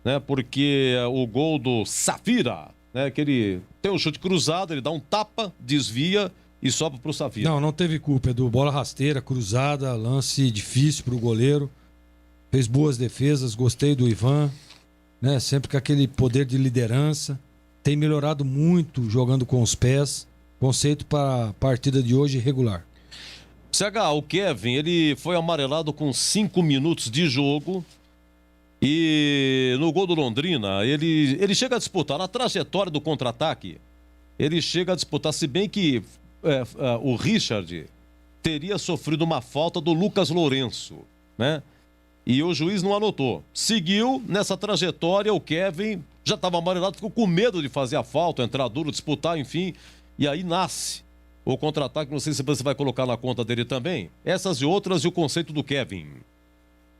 K: né, porque o gol do Safira, né, que ele tem um chute cruzado, ele dá um tapa, desvia e sobra pro Safira.
H: Não teve culpa, Edu. Bola rasteira, cruzada, lance difícil pro goleiro. Fez boas defesas, gostei do Ivan. Né, sempre com aquele poder de liderança, tem melhorado muito jogando com os pés. Conceito para a partida de hoje regular.
K: CH, o Kevin, ele foi amarelado com 5 minutos de jogo e no gol do Londrina, ele chega a disputar na trajetória do contra-ataque, ele chega a disputar, se bem que o Richard teria sofrido uma falta do Lucas Lourenço, né? E o juiz não anotou. Seguiu nessa trajetória, o Kevin já estava amarelado, ficou com medo de fazer a falta, entrar duro, disputar, enfim. E aí nasce o contra-ataque, não sei se você vai colocar na conta dele também. Essas e outras e o conceito do Kevin.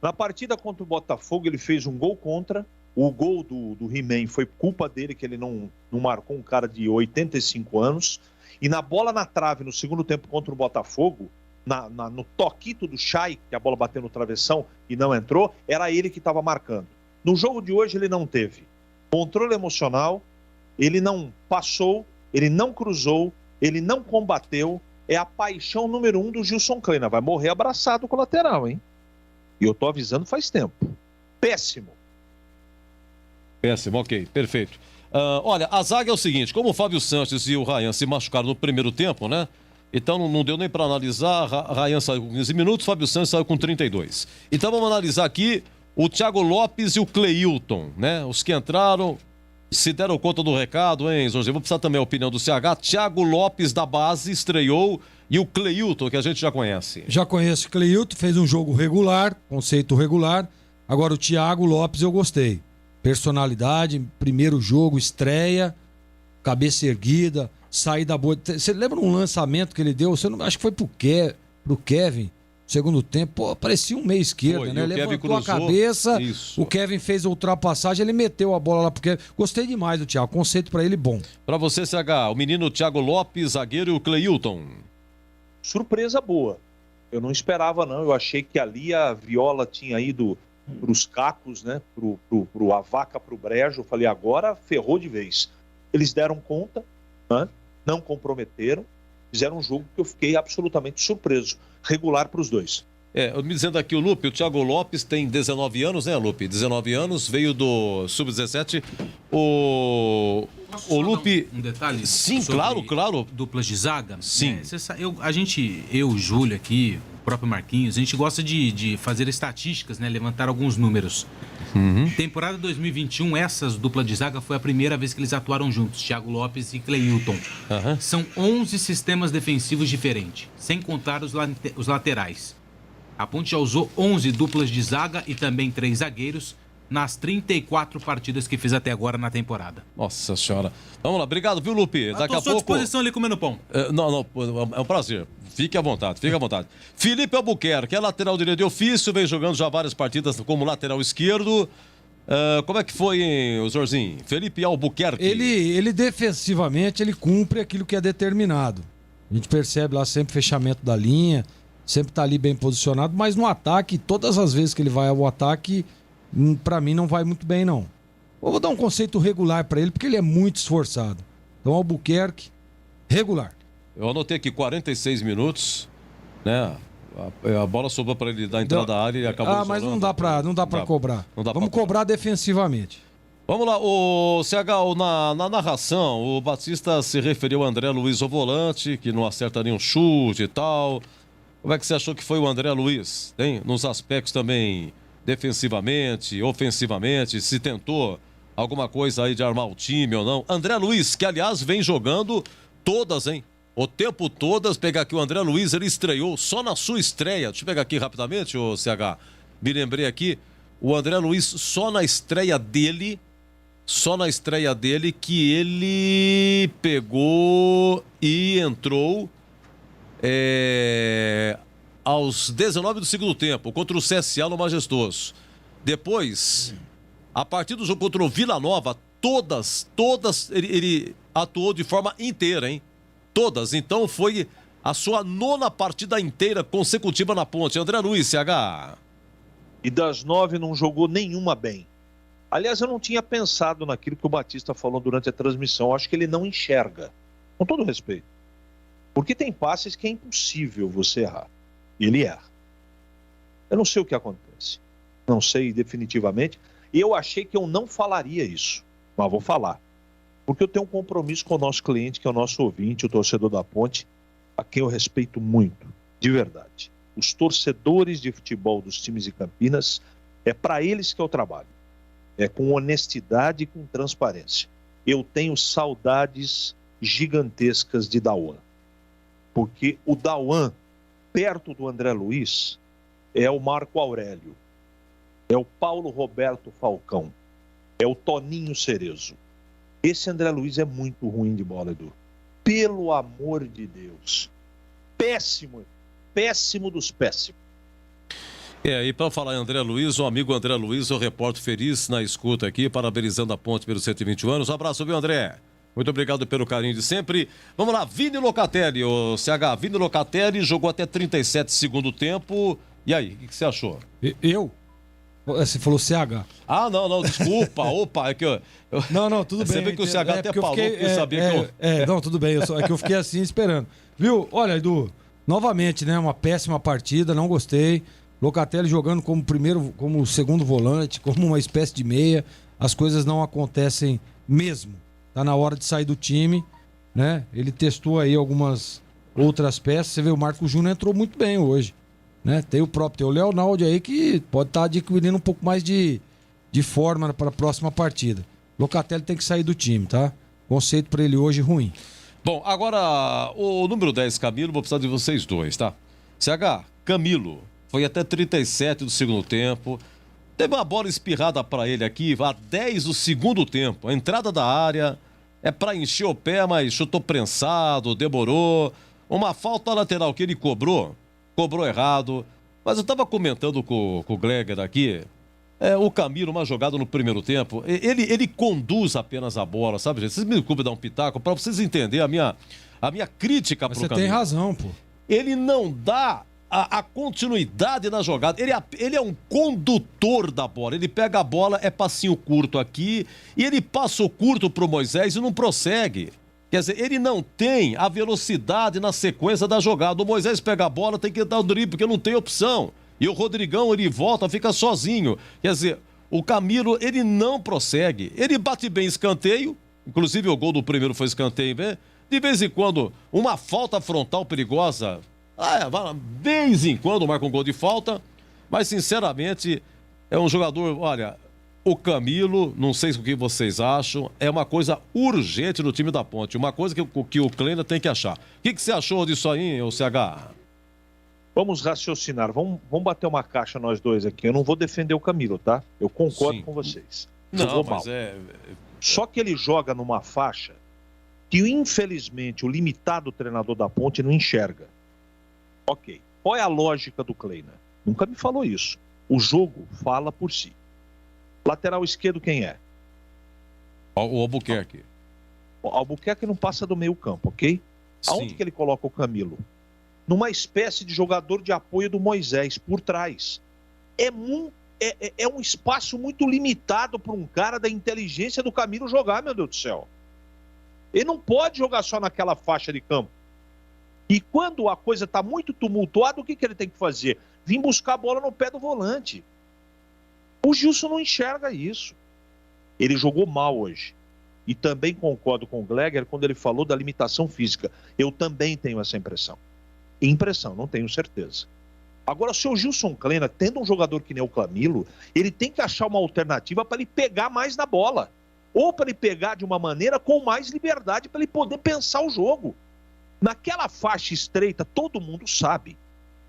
I: Na partida contra o Botafogo, ele fez um gol contra. O gol do He-Man foi culpa dele, que ele não marcou um cara de 85 anos. E na bola na trave, no segundo tempo contra o Botafogo, no toquito do Chay, que a bola bateu no travessão e não entrou, era ele que estava marcando. No jogo de hoje ele não teve controle emocional, ele não passou, ele não cruzou, ele não combateu. É a paixão número 1 do Gilson Kleina. Vai morrer abraçado com o lateral, hein? E eu tô avisando faz tempo. Péssimo.
K: Péssimo, ok, perfeito. Olha, a zaga é o seguinte, como o Fábio Santos e o Ryan se machucaram no primeiro tempo, né? Então não deu nem para analisar. Ryan saiu com 15 minutos, Fábio Santos saiu com 32. Então vamos analisar aqui o Thiago Lopes e o Cleilton, né? Os que entraram se deram conta do recado, hein, Jorge? Vou precisar também a opinião do CH. Thiago Lopes da base estreou e o Cleilton, que a gente já conhece.
H: Já conheço o Cleilton, fez um jogo regular, conceito regular. Agora o Thiago Lopes eu gostei. Personalidade, primeiro jogo, estreia, cabeça erguida, saída boa. Você lembra um lançamento que ele deu? Acho que foi pro Kevin, segundo tempo. Pô, parecia um meio esquerda, né? Levantou a cabeça, isso. O Kevin fez a ultrapassagem, ele meteu a bola lá pro Kevin. Gostei demais do Thiago, conceito pra ele bom.
K: Pra você, CH, o menino Thiago Lopes, zagueiro, e o Cleilton.
I: Surpresa boa. Eu não esperava, não. Eu achei que ali a Viola tinha ido pros cacos, né? A vaca pro brejo. Eu falei, agora ferrou de vez. Eles deram conta, né? Não comprometeram. Fizeram um jogo que eu fiquei absolutamente surpreso. Regular para os dois.
K: Me dizendo aqui o Lupe, o Thiago Lopes tem 19 anos, né, Lupe? 19 anos, veio do Sub-17. O Lupe...
M: Um detalhe?
K: Sim, claro.
M: Duplas de zaga?
K: Sim.
M: Eu, o Júlio aqui, o próprio Marquinhos, a gente gosta de fazer estatísticas, né? Levantar alguns números. Temporada 2021, essas duplas de zaga foi a primeira vez que eles atuaram juntos, Thiago Lopes e Cleilton. São 11 sistemas defensivos diferentes, sem contar os laterais. A Ponte já usou 11 duplas de zaga e também 3 zagueiros nas 34 partidas que fez até agora na temporada.
K: Nossa senhora. Vamos lá, obrigado, viu, Lupe? Daqui a pouco...
M: Estou à disposição ali comendo pão.
K: É um prazer. Fique à vontade. Felipe Albuquerque, é lateral direito de ofício, vem jogando já várias partidas como lateral esquerdo. Como é que foi, hein, Zorzinho? Felipe Albuquerque.
H: Ele defensivamente, ele cumpre aquilo que é determinado. A gente percebe lá sempre fechamento da linha, sempre tá ali bem posicionado, mas no ataque, todas as vezes que ele vai ao ataque, pra mim não vai muito bem, não. Eu vou dar um conceito regular pra ele, porque ele é muito esforçado. Então, Albuquerque, regular.
K: Eu anotei aqui 46 minutos, né? A bola sobrou para ele da entrada da área e ele acabou
H: mas não dá para cobrar. Vamos cobrar defensivamente.
K: Vamos lá, o CH, na narração, o Batista se referiu ao André Luiz, o volante, que não acerta nenhum chute e tal. Como é que você achou que foi o André Luiz? Tem nos aspectos também defensivamente, ofensivamente, se tentou alguma coisa aí de armar o time ou não? André Luiz, que aliás vem jogando todas, hein? O tempo todas, pegar aqui o André Luiz, ele estreou só na sua estreia. Deixa eu pegar aqui rapidamente, ô CH. Me lembrei aqui, o André Luiz só na estreia dele que ele pegou e entrou aos 19 do segundo tempo, contra o CSA no Majestoso. Depois, a partir do jogo contra o Vila Nova, todas, ele atuou de forma inteira, hein? Todas, então foi a sua 9ª partida inteira consecutiva na Ponte. André Luiz, CH.
I: E das 9 não jogou nenhuma bem. Aliás, eu não tinha pensado naquilo que o Batista falou durante a transmissão. Eu acho que ele não enxerga, com todo respeito. Porque tem passes que é impossível você errar. E ele erra. Eu não sei o que acontece. Não sei definitivamente. E eu achei que eu não falaria isso. Mas vou falar. Porque eu tenho um compromisso com o nosso cliente, que é o nosso ouvinte, o torcedor da Ponte, a quem eu respeito muito, de verdade. Os torcedores de futebol dos times de Campinas, é para eles que eu trabalho. É com honestidade e com transparência. Eu tenho saudades gigantescas de Dauan. Porque o Dauan, perto do André Luiz, é o Marco Aurélio, é o Paulo Roberto Falcão, é o Toninho Cerezo. Esse André Luiz é muito ruim de bola, Edu. Pelo amor de Deus. Péssimo dos péssimos.
K: E para falar em André Luiz, o amigo André Luiz, eu reporto feliz na escuta aqui, parabenizando a Ponte pelos 120 anos. Um abraço, viu, André? Muito obrigado pelo carinho de sempre. Vamos lá, Vini Locatelli, o CH. Vini Locatelli jogou até 37 segundo tempo. E aí, o que você achou?
H: Eu? Você falou CH.
K: Ah, não, desculpa. Opa, é que eu...
H: Não, tudo bem.
K: Você vê que o CH até falou que sabia que eu...
H: Não, tudo bem. É que eu fiquei assim esperando. Viu? Olha, Edu, novamente, né? Uma péssima partida, não gostei. Locatelli jogando como segundo volante, como uma espécie de meia. As coisas não acontecem mesmo. Tá na hora de sair do time, né? Ele testou aí algumas outras peças. Você vê, o Marco Júnior entrou muito bem hoje. né? Tem o Leonardo aí que pode estar adquirindo um pouco mais de forma para a próxima partida. Locatelli tem que sair do time, tá? Conceito para ele hoje ruim.
K: Bom, agora o número 10, Camilo, vou precisar de vocês dois, tá? CH, Camilo, foi até 37 do segundo tempo. Teve uma bola espirrada para ele aqui, a 10 do segundo tempo. A entrada da área é para encher o pé, mas chutou prensado, demorou. Uma falta lateral que ele cobrou errado. Mas eu estava comentando com o Gleger aqui. O Camilo, uma jogada no primeiro tempo, ele conduz apenas a bola, sabe, gente? Vocês me desculpem dar um pitaco para vocês entenderem a minha crítica pro Camilo.
H: Você tem razão, pô.
K: Ele não dá a continuidade na jogada. Ele é um condutor da bola. Ele pega a bola, é passinho curto aqui, e ele passa o curto pro Moisés e não prossegue. Quer dizer, ele não tem a velocidade na sequência da jogada. O Moisés pega a bola, tem que dar o drible, porque não tem opção. E o Rodrigão, ele volta, fica sozinho. Quer dizer, o Camilo, ele não prossegue. Ele bate bem escanteio, inclusive o gol do primeiro foi escanteio, né? De vez em quando, uma falta frontal perigosa. De vez em quando marca um gol de falta. Mas, sinceramente, é um jogador... Olha, o Camilo, não sei o que vocês acham, é uma coisa urgente no time da Ponte. Uma coisa que o Kleina tem que achar. O que você achou disso aí, o CH?
I: Vamos raciocinar, vamos bater uma caixa nós dois aqui. Eu não vou defender o Camilo, tá? Eu concordo com vocês.
K: Não, mas
I: Só que ele joga numa faixa que, infelizmente, o limitado treinador da Ponte não enxerga. Ok. Qual é a lógica do Kleina? Nunca me falou isso. O jogo fala por si. Lateral esquerdo quem é?
K: O Albuquerque.
I: O Albuquerque não passa do meio campo, ok?
K: Sim.
I: Aonde que ele coloca o Camilo? Numa espécie de jogador de apoio do Moisés, por trás. É um espaço muito limitado para um cara da inteligência do Camilo jogar, meu Deus do céu. Ele não pode jogar só naquela faixa de campo. E quando a coisa está muito tumultuada, o que ele tem que fazer? Vir buscar a bola no pé do volante. O Gilson não enxerga isso. Ele jogou mal hoje. E também concordo com o Gleger quando ele falou da limitação física. Eu também tenho essa impressão. Não tenho certeza. Agora, se o Gilson Kleina, tendo um jogador que nem o Camilo, ele tem que achar uma alternativa para ele pegar mais na bola. Ou para ele pegar de uma maneira com mais liberdade, para ele poder pensar o jogo. Naquela faixa estreita, todo mundo sabe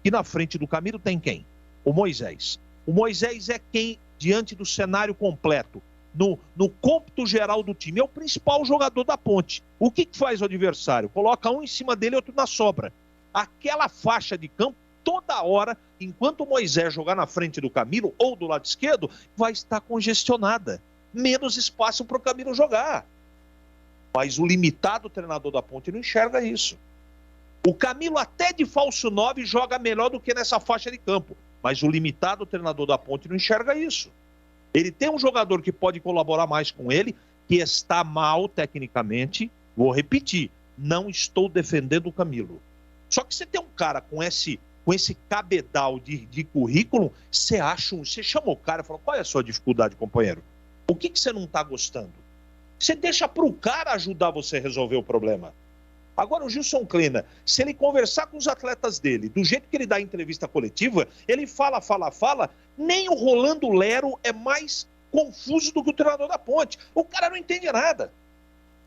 I: que na frente do Camilo tem quem? O Moisés. O Moisés é quem, diante do cenário completo, no cômputo geral do time, é o principal jogador da Ponte. O que faz o adversário? Coloca um em cima dele e outro na sobra. Aquela faixa de campo, toda hora, enquanto o Moisés jogar na frente do Camilo ou do lado esquerdo, vai estar congestionada. Menos espaço para o Camilo jogar. Mas o limitado treinador da Ponte não enxerga isso. O Camilo até de falso 9 joga melhor do que nessa faixa de campo. Mas o limitado treinador da Ponte não enxerga isso. Ele tem um jogador que pode colaborar mais com ele, que está mal tecnicamente. Vou repetir, não estou defendendo o Camilo. Só que você tem um cara com esse cabedal de currículo, você chama o cara e fala, qual é a sua dificuldade, companheiro? O que você não está gostando? Você deixa para o cara ajudar você a resolver o problema. Agora, o Gilson Kleina, se ele conversar com os atletas dele, do jeito que ele dá a entrevista coletiva, ele fala, nem o Rolando Lero é mais confuso do que o treinador da Ponte. O cara não entende nada.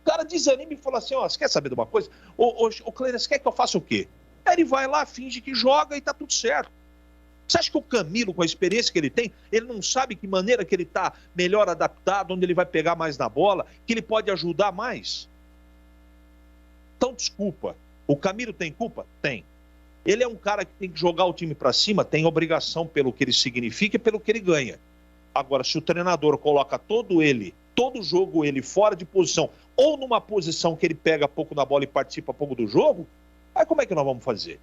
I: O cara desanima e fala assim, você quer saber de uma coisa? Ô Kleina, você quer que eu faça o quê? Aí ele vai lá, finge que joga e tá tudo certo. Você acha que o Camilo, com a experiência que ele tem, ele não sabe que maneira que ele tá melhor adaptado, onde ele vai pegar mais na bola, que ele pode ajudar mais? Então, desculpa. O Camilo tem culpa? Tem. Ele é um cara que tem que jogar o time para cima, tem obrigação pelo que ele significa e pelo que ele ganha. Agora, se o treinador coloca todo jogo ele fora de posição, ou numa posição que ele pega pouco na bola e participa pouco do jogo, aí como é que nós vamos fazer?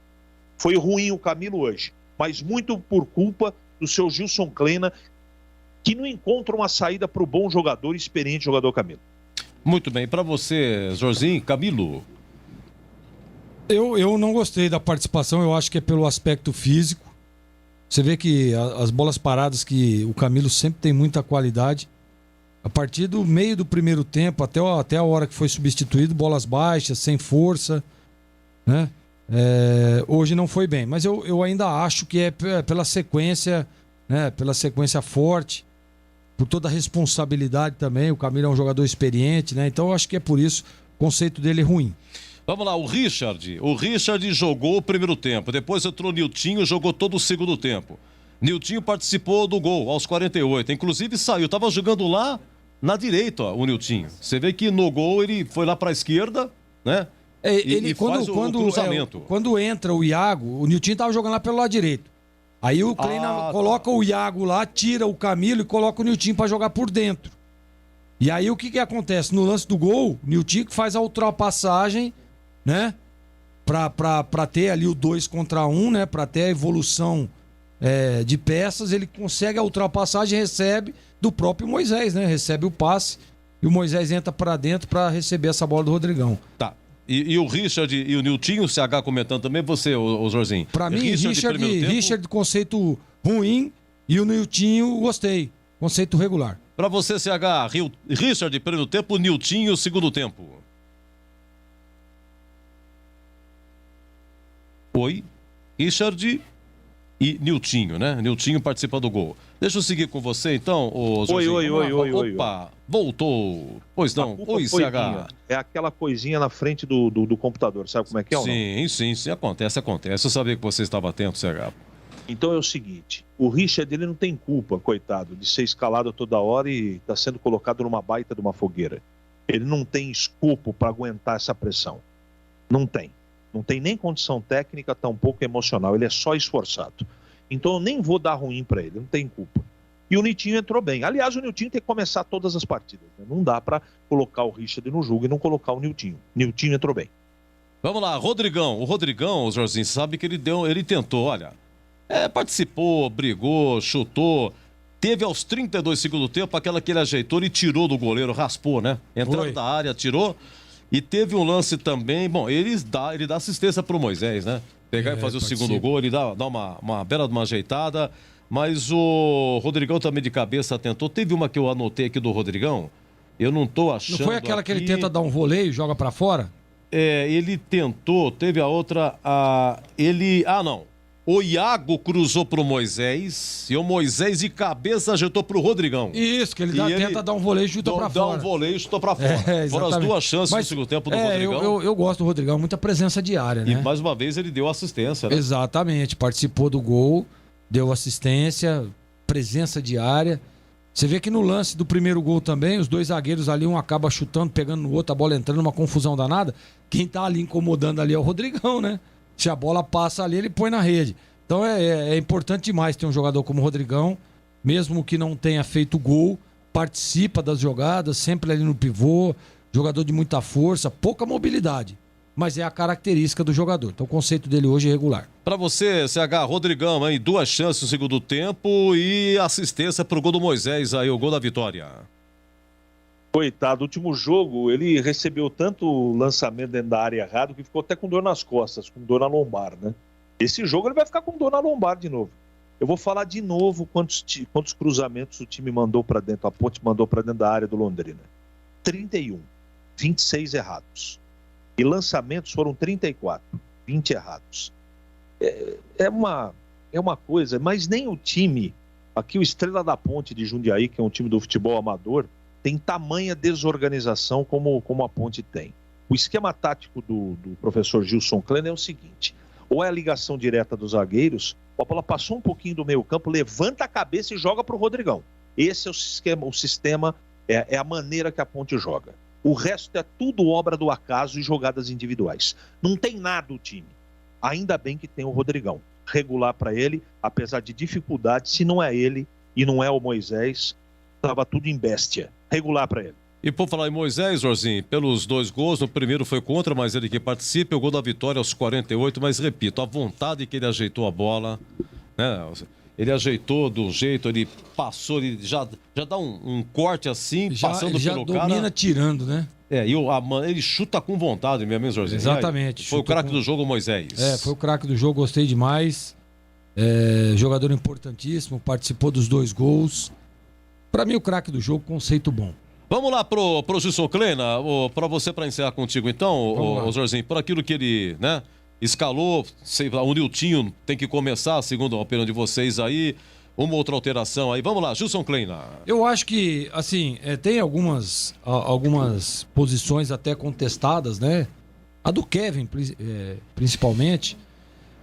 I: Foi ruim o Camilo hoje, mas muito por culpa do seu Gilson Kleina, que não encontra uma saída para o bom jogador e experiente jogador Camilo.
K: Muito bem, para você, Jorginho, Camilo.
H: Eu não gostei da participação, eu acho que é pelo aspecto físico. Você vê que as bolas paradas, que o Camilo sempre tem muita qualidade. A partir do meio do primeiro tempo, até a hora que foi substituído, bolas baixas, sem força, né? Hoje não foi bem, mas eu ainda acho que é pela sequência, né? Pela sequência forte, por toda a responsabilidade também. O Camilo é um jogador experiente, né? Então eu acho que é por isso o conceito dele é ruim.
K: Vamos lá, o Richard. O Richard jogou o primeiro tempo, depois entrou o Niltinho, jogou todo o segundo tempo. Niltinho participou do gol aos 48, inclusive saiu, tava jogando lá na direita, ó, o Niltinho. Você vê que no gol ele foi lá para a esquerda, né? Faz o cruzamento.
H: Quando entra o Iago, o Niltinho tava jogando lá pelo lado direito. Aí o Kleina coloca o Iago lá, tira o Camilo e coloca o Niltinho para jogar por dentro. E aí o que acontece? No lance do gol, o Niltinho faz a ultrapassagem, né? Pra ter ali o 2 contra 1, né? Pra ter a evolução de peças, ele consegue a ultrapassagem e recebe do próprio Moisés, né? Recebe o passe e o Moisés entra pra dentro pra receber essa bola do Rodrigão.
K: Tá. E o Richard e o Niltinho, o CH comentando também, você, o Jorginho.
H: Pra mim, Richard conceito ruim e o Niltinho gostei. Conceito regular.
K: Pra você, CH, Richard primeiro tempo, Niltinho segundo tempo. Oi, Richard e Niltinho, né? Niltinho participa do gol. Deixa eu seguir com você, então, ô Jorginho.
I: Oi.
K: Opa, voltou. Pois não, oi, CH.
I: É aquela coisinha na frente do computador, sabe como é que é?
K: Sim, acontece. Eu sabia que você estava atento, CH.
I: Então é o seguinte, o Richard, ele não tem culpa, coitado, de ser escalado toda hora e tá sendo colocado numa baita de uma fogueira. Ele não tem escopo para aguentar essa pressão. Não tem. Não tem nem condição técnica, tampouco emocional. Ele é só esforçado. Então eu nem vou dar ruim para ele, não tem culpa. E o Niltinho entrou bem. Aliás, o Niltinho tem que começar todas as partidas, né? Não dá para colocar o Richard no jogo e não colocar o Niltinho. Niltinho entrou bem.
K: Vamos lá, Rodrigão. O Rodrigão, Jorginho, sabe que ele tentou, olha... participou, brigou, chutou. Teve aos 32 segundo tempo aquela que ele ajeitou e tirou do goleiro, raspou, né? Entrando da área, tirou. E teve um lance também, bom, ele dá assistência pro Moisés, né? Pegar e fazer o segundo gol, ele dá uma bela de uma ajeitada. Mas o Rodrigão também de cabeça tentou. Teve uma que eu anotei aqui do Rodrigão, eu não tô achando.
H: Não foi aquela que ele tenta dar um voleio e joga pra fora?
K: Ele tentou, teve a outra, não. O Iago cruzou pro Moisés e o Moisés de cabeça ajeitou pro Rodrigão.
H: Isso, que ele tenta dar um voleio e chuta pra fora.
K: Dá um voleio e chuta pra fora. Foram as duas chances no segundo tempo do Rodrigão.
H: Eu gosto do Rodrigão, muita presença diária, né?
K: E mais uma vez ele deu assistência, né?
H: Exatamente, participou do gol, deu assistência, presença diária. Você vê que no lance do primeiro gol também, os dois zagueiros ali, um acaba chutando, pegando no outro, a bola entrando, uma confusão danada. Quem tá ali incomodando ali é o Rodrigão, né? Se a bola passa ali, ele põe na rede. Então é importante demais ter um jogador como o Rodrigão, mesmo que não tenha feito gol, participa das jogadas, sempre ali no pivô, jogador de muita força, pouca mobilidade, mas é a característica do jogador. Então o conceito dele hoje é regular.
K: Pra você, CH, Rodrigão, hein? 2 chances no segundo tempo e assistência pro gol do Moisés aí, o gol da vitória.
I: Coitado, o último jogo ele recebeu tanto lançamento dentro da área errado que ficou até com dor nas costas, com dor na lombar, né? Esse jogo ele vai ficar com dor na lombar de novo. Eu vou falar de novo quantos cruzamentos o time mandou para dentro, a Ponte mandou para dentro da área do Londrina. 31, 26 errados. E lançamentos foram 34, 20 errados. É uma coisa, mas nem o time, aqui o Estrela da Ponte de Jundiaí, que é um time do futebol amador, tem tamanha desorganização como a Ponte tem. O esquema tático do professor Gilson Kleina é o seguinte: ou é a ligação direta dos zagueiros, a bola passou um pouquinho do meio campo, levanta a cabeça e joga para o Rodrigão. Esse é o sistema, é a maneira que a Ponte joga. O resto é tudo obra do acaso e jogadas individuais. Não tem nada o time. Ainda bem que tem o Rodrigão. Regular para ele, apesar de dificuldade, se não é ele e não é o Moisés, estava tudo em béstia. Regular para ele.
K: E por falar em Moisés, Jorginho, pelos 2 gols, no primeiro foi contra, mas ele que participa, o gol da vitória aos 48, mas repito, a vontade que ele ajeitou a bola, né? Ele ajeitou de um jeito, ele passou, ele já dá um corte assim, passando pelo cara.
H: Já domina tirando, né?
K: E ele chuta com vontade mesmo, Jorginho.
H: Exatamente.
K: Foi o craque do jogo, Moisés.
H: Foi o craque do jogo, gostei demais. Jogador importantíssimo, participou dos 2 gols. Para mim, o craque do jogo, conceito bom.
K: Vamos lá pro Gilson Kleina, para você, para encerrar contigo então, o Jorginho, por aquilo que ele, né, escalou, o Niltinho tem que começar, segundo a opinião de vocês aí, uma outra alteração aí. Vamos lá, Gilson Kleina.
H: Eu acho que, assim, tem algumas posições até contestadas, né? A do Kevin, principalmente.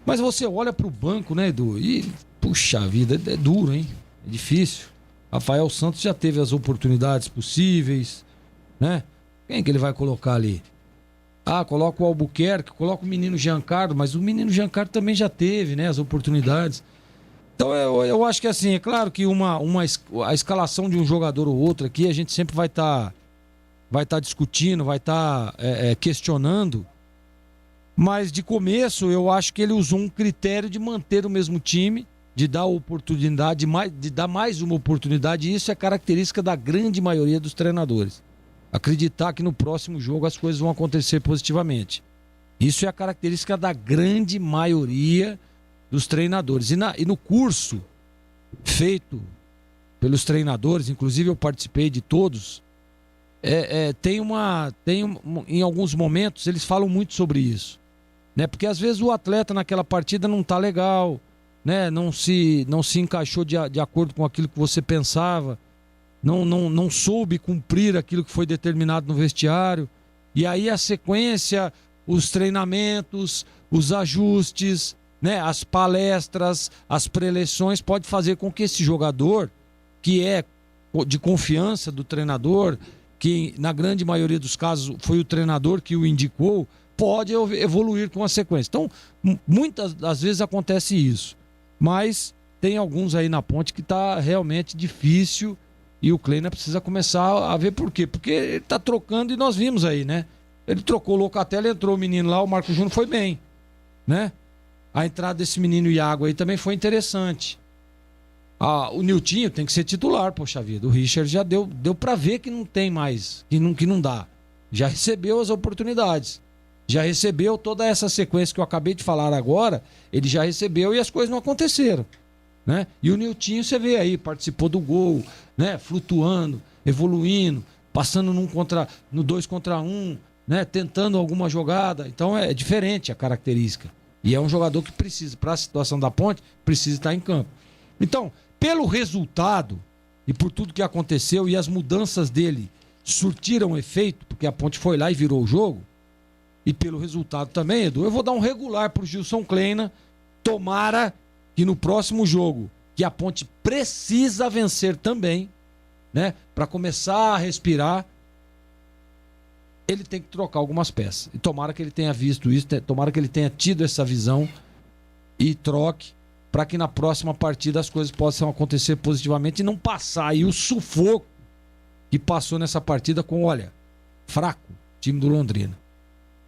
H: Mas você olha pro banco, né, Edu? E, puxa vida, é duro, hein? É difícil. Rafael Santos já teve as oportunidades possíveis, né? Quem que ele vai colocar ali? Coloca o Albuquerque, coloca o menino Giancarlo, mas o menino Giancarlo também já teve, né, as oportunidades. Então eu acho que assim, é claro que a escalação de um jogador ou outro aqui, a gente sempre vai estar discutindo, vai estar questionando, mas de começo eu acho que ele usou um critério de manter o mesmo time, de dar oportunidade, de dar mais uma oportunidade, e isso é característica da grande maioria dos treinadores. Acreditar que no próximo jogo as coisas vão acontecer positivamente. Isso é a característica da grande maioria dos treinadores. E no curso feito pelos treinadores, inclusive eu participei de todos, em alguns momentos eles falam muito sobre isso, né? Porque às vezes o atleta naquela partida não tá legal, né? Não se encaixou de acordo com aquilo que você pensava. Não soube cumprir aquilo que foi determinado no vestiário. E aí a sequência, os treinamentos, os ajustes, né, as palestras, as preleções, pode fazer com que esse jogador, que é de confiança do treinador, que na grande maioria dos casos foi o treinador que o indicou, pode evoluir com a sequência. Então, muitas das vezes acontece isso. Mas tem alguns aí na ponte que está realmente difícil. E o Kleina precisa começar a ver por quê. Porque ele tá trocando e nós vimos aí, né? Ele trocou o Locatelli, entrou o menino lá, o Marco Júnior foi bem, né? A entrada desse menino Iago aí também foi interessante. O Niltinho tem que ser titular, poxa vida. O Richard já deu pra ver que não tem mais, que não dá. Já recebeu as oportunidades. Já recebeu toda essa sequência que eu acabei de falar agora, ele já recebeu e as coisas não aconteceram. Né? E o Niltinho, você vê aí, participou do gol, né? Flutuando, evoluindo, passando no 2 contra 1, né? Tentando alguma jogada. Então é diferente a característica. E é um jogador que precisa, para a situação da Ponte, precisa estar em campo. Então, pelo resultado e por tudo que aconteceu e as mudanças dele surtiram efeito, porque a Ponte foi lá e virou o jogo, e pelo resultado também, Edu, eu vou dar um regular pro Gilson Kleina. Tomara que no próximo jogo, que a Ponte precisa vencer também, né, para começar a respirar, ele tem que trocar algumas peças. E tomara que ele tenha visto isso, tomara que ele tenha tido essa visão e troque, para que na próxima partida as coisas possam acontecer positivamente e não passar aí o sufoco que passou nessa partida com, olha, fraco, time do Londrina.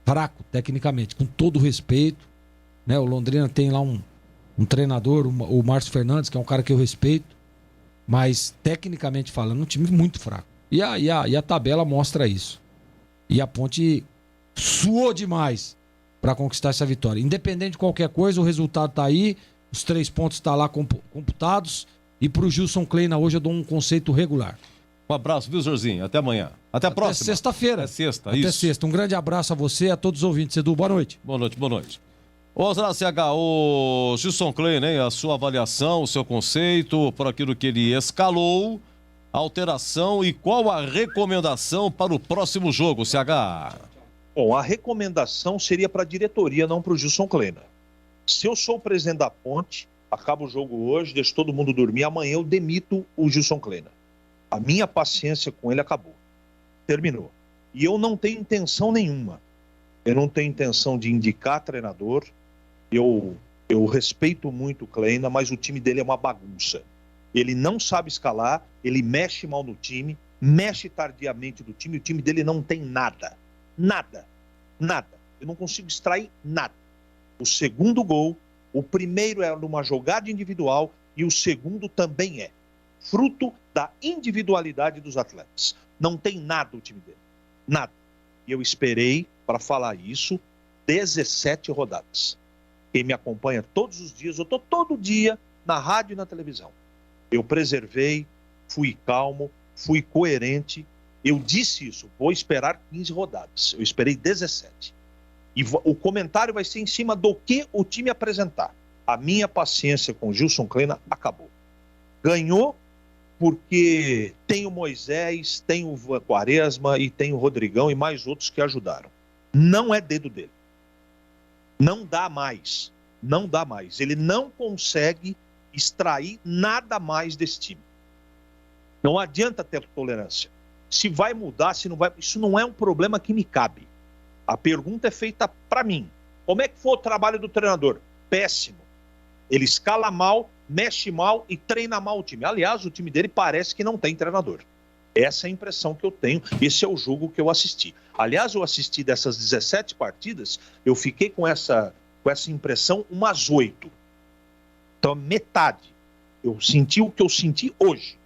H: Fraco, tecnicamente, com todo o respeito, né? O Londrina tem lá um treinador, o Márcio Fernandes, que é um cara que eu respeito, mas tecnicamente falando, um time muito fraco. E a tabela mostra isso. E a Ponte suou demais para conquistar essa vitória. Independente de qualquer coisa, o resultado tá aí, os 3 pontos estão lá computados, e pro Gilson Kleina hoje eu dou um conceito regular.
K: Um abraço, viu, Jorginho? Até amanhã. Até a próxima.
H: Até sexta-feira.
K: Até sexta,
H: Até sexta. Um grande abraço a você e a todos os ouvintes. Edu, boa noite.
K: Boa noite, boa noite. Ô, CH, o Gilson Kleina, hein? A sua avaliação, o seu conceito, por aquilo que ele escalou, alteração e qual a recomendação para o próximo jogo, CH?
I: Bom, a recomendação seria para a diretoria, não para o Gilson Kleina. Se eu sou o presidente da Ponte, acaba o jogo hoje, deixo todo mundo dormir, amanhã eu demito o Gilson Kleina. A minha paciência com ele acabou. Terminou. E eu não tenho intenção nenhuma. Eu não tenho intenção de indicar treinador. Eu respeito muito o Kleina, mas o time dele é uma bagunça. Ele não sabe escalar, ele mexe mal no time, mexe tardiamente do time, o time dele não tem nada. Nada. Nada. Eu não consigo extrair nada. O segundo gol, o primeiro é numa jogada individual e o segundo também é fruto da individualidade dos atletas. Não tem nada o time dele. Nada. E eu esperei para falar isso 17 rodadas. Quem me acompanha todos os dias, eu estou todo dia na rádio e na televisão. Eu preservei, fui calmo, fui coerente. Eu disse isso, vou esperar 15 rodadas. Eu esperei 17. E o comentário vai ser em cima do que o time apresentar. A minha paciência com o Gilson Kleina acabou. Ganhou porque tem o Moisés, tem o Quaresma e tem o Rodrigão e mais outros que ajudaram. Não é dedo dele. Não dá mais. Não dá mais. Ele não consegue extrair nada mais desse time. Não adianta ter tolerância. Se vai mudar, se não vai... Isso não é um problema que me cabe. A pergunta é feita para mim. Como é que foi o trabalho do treinador? Péssimo. Ele escala mal, mexe mal e treina mal o time. Aliás, o time dele parece que não tem treinador. Essa é a impressão que eu tenho. Esse é o jogo que eu assisti. Aliás, eu assisti dessas 17 partidas, eu fiquei com essa impressão umas 8. Então, metade. Eu senti o que eu senti hoje.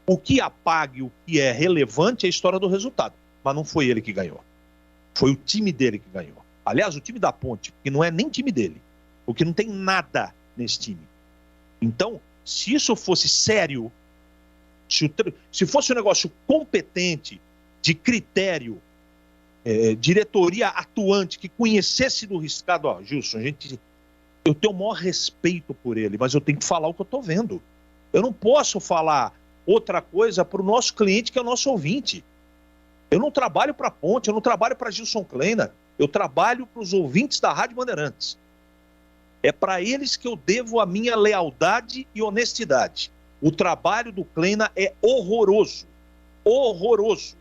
I: O que apaga e o que é relevante é a história do resultado. Mas não foi ele que ganhou. Foi o time dele que ganhou. Aliás, o time da Ponte, que não é nem time dele. Porque não tem nada nesse time. Então, se isso fosse sério, se fosse um negócio competente, de critério, diretoria atuante, que conhecesse do riscado, ó, Gilson, eu tenho o maior respeito por ele, mas eu tenho que falar o que eu estou vendo. Eu não posso falar outra coisa para o nosso cliente, que é o nosso ouvinte. Eu não trabalho para a Ponte, eu não trabalho para Gilson Kleina, eu trabalho para os ouvintes da Rádio Bandeirantes. É para eles que eu devo a minha lealdade e honestidade. O trabalho do Kleina é horroroso. Horroroso.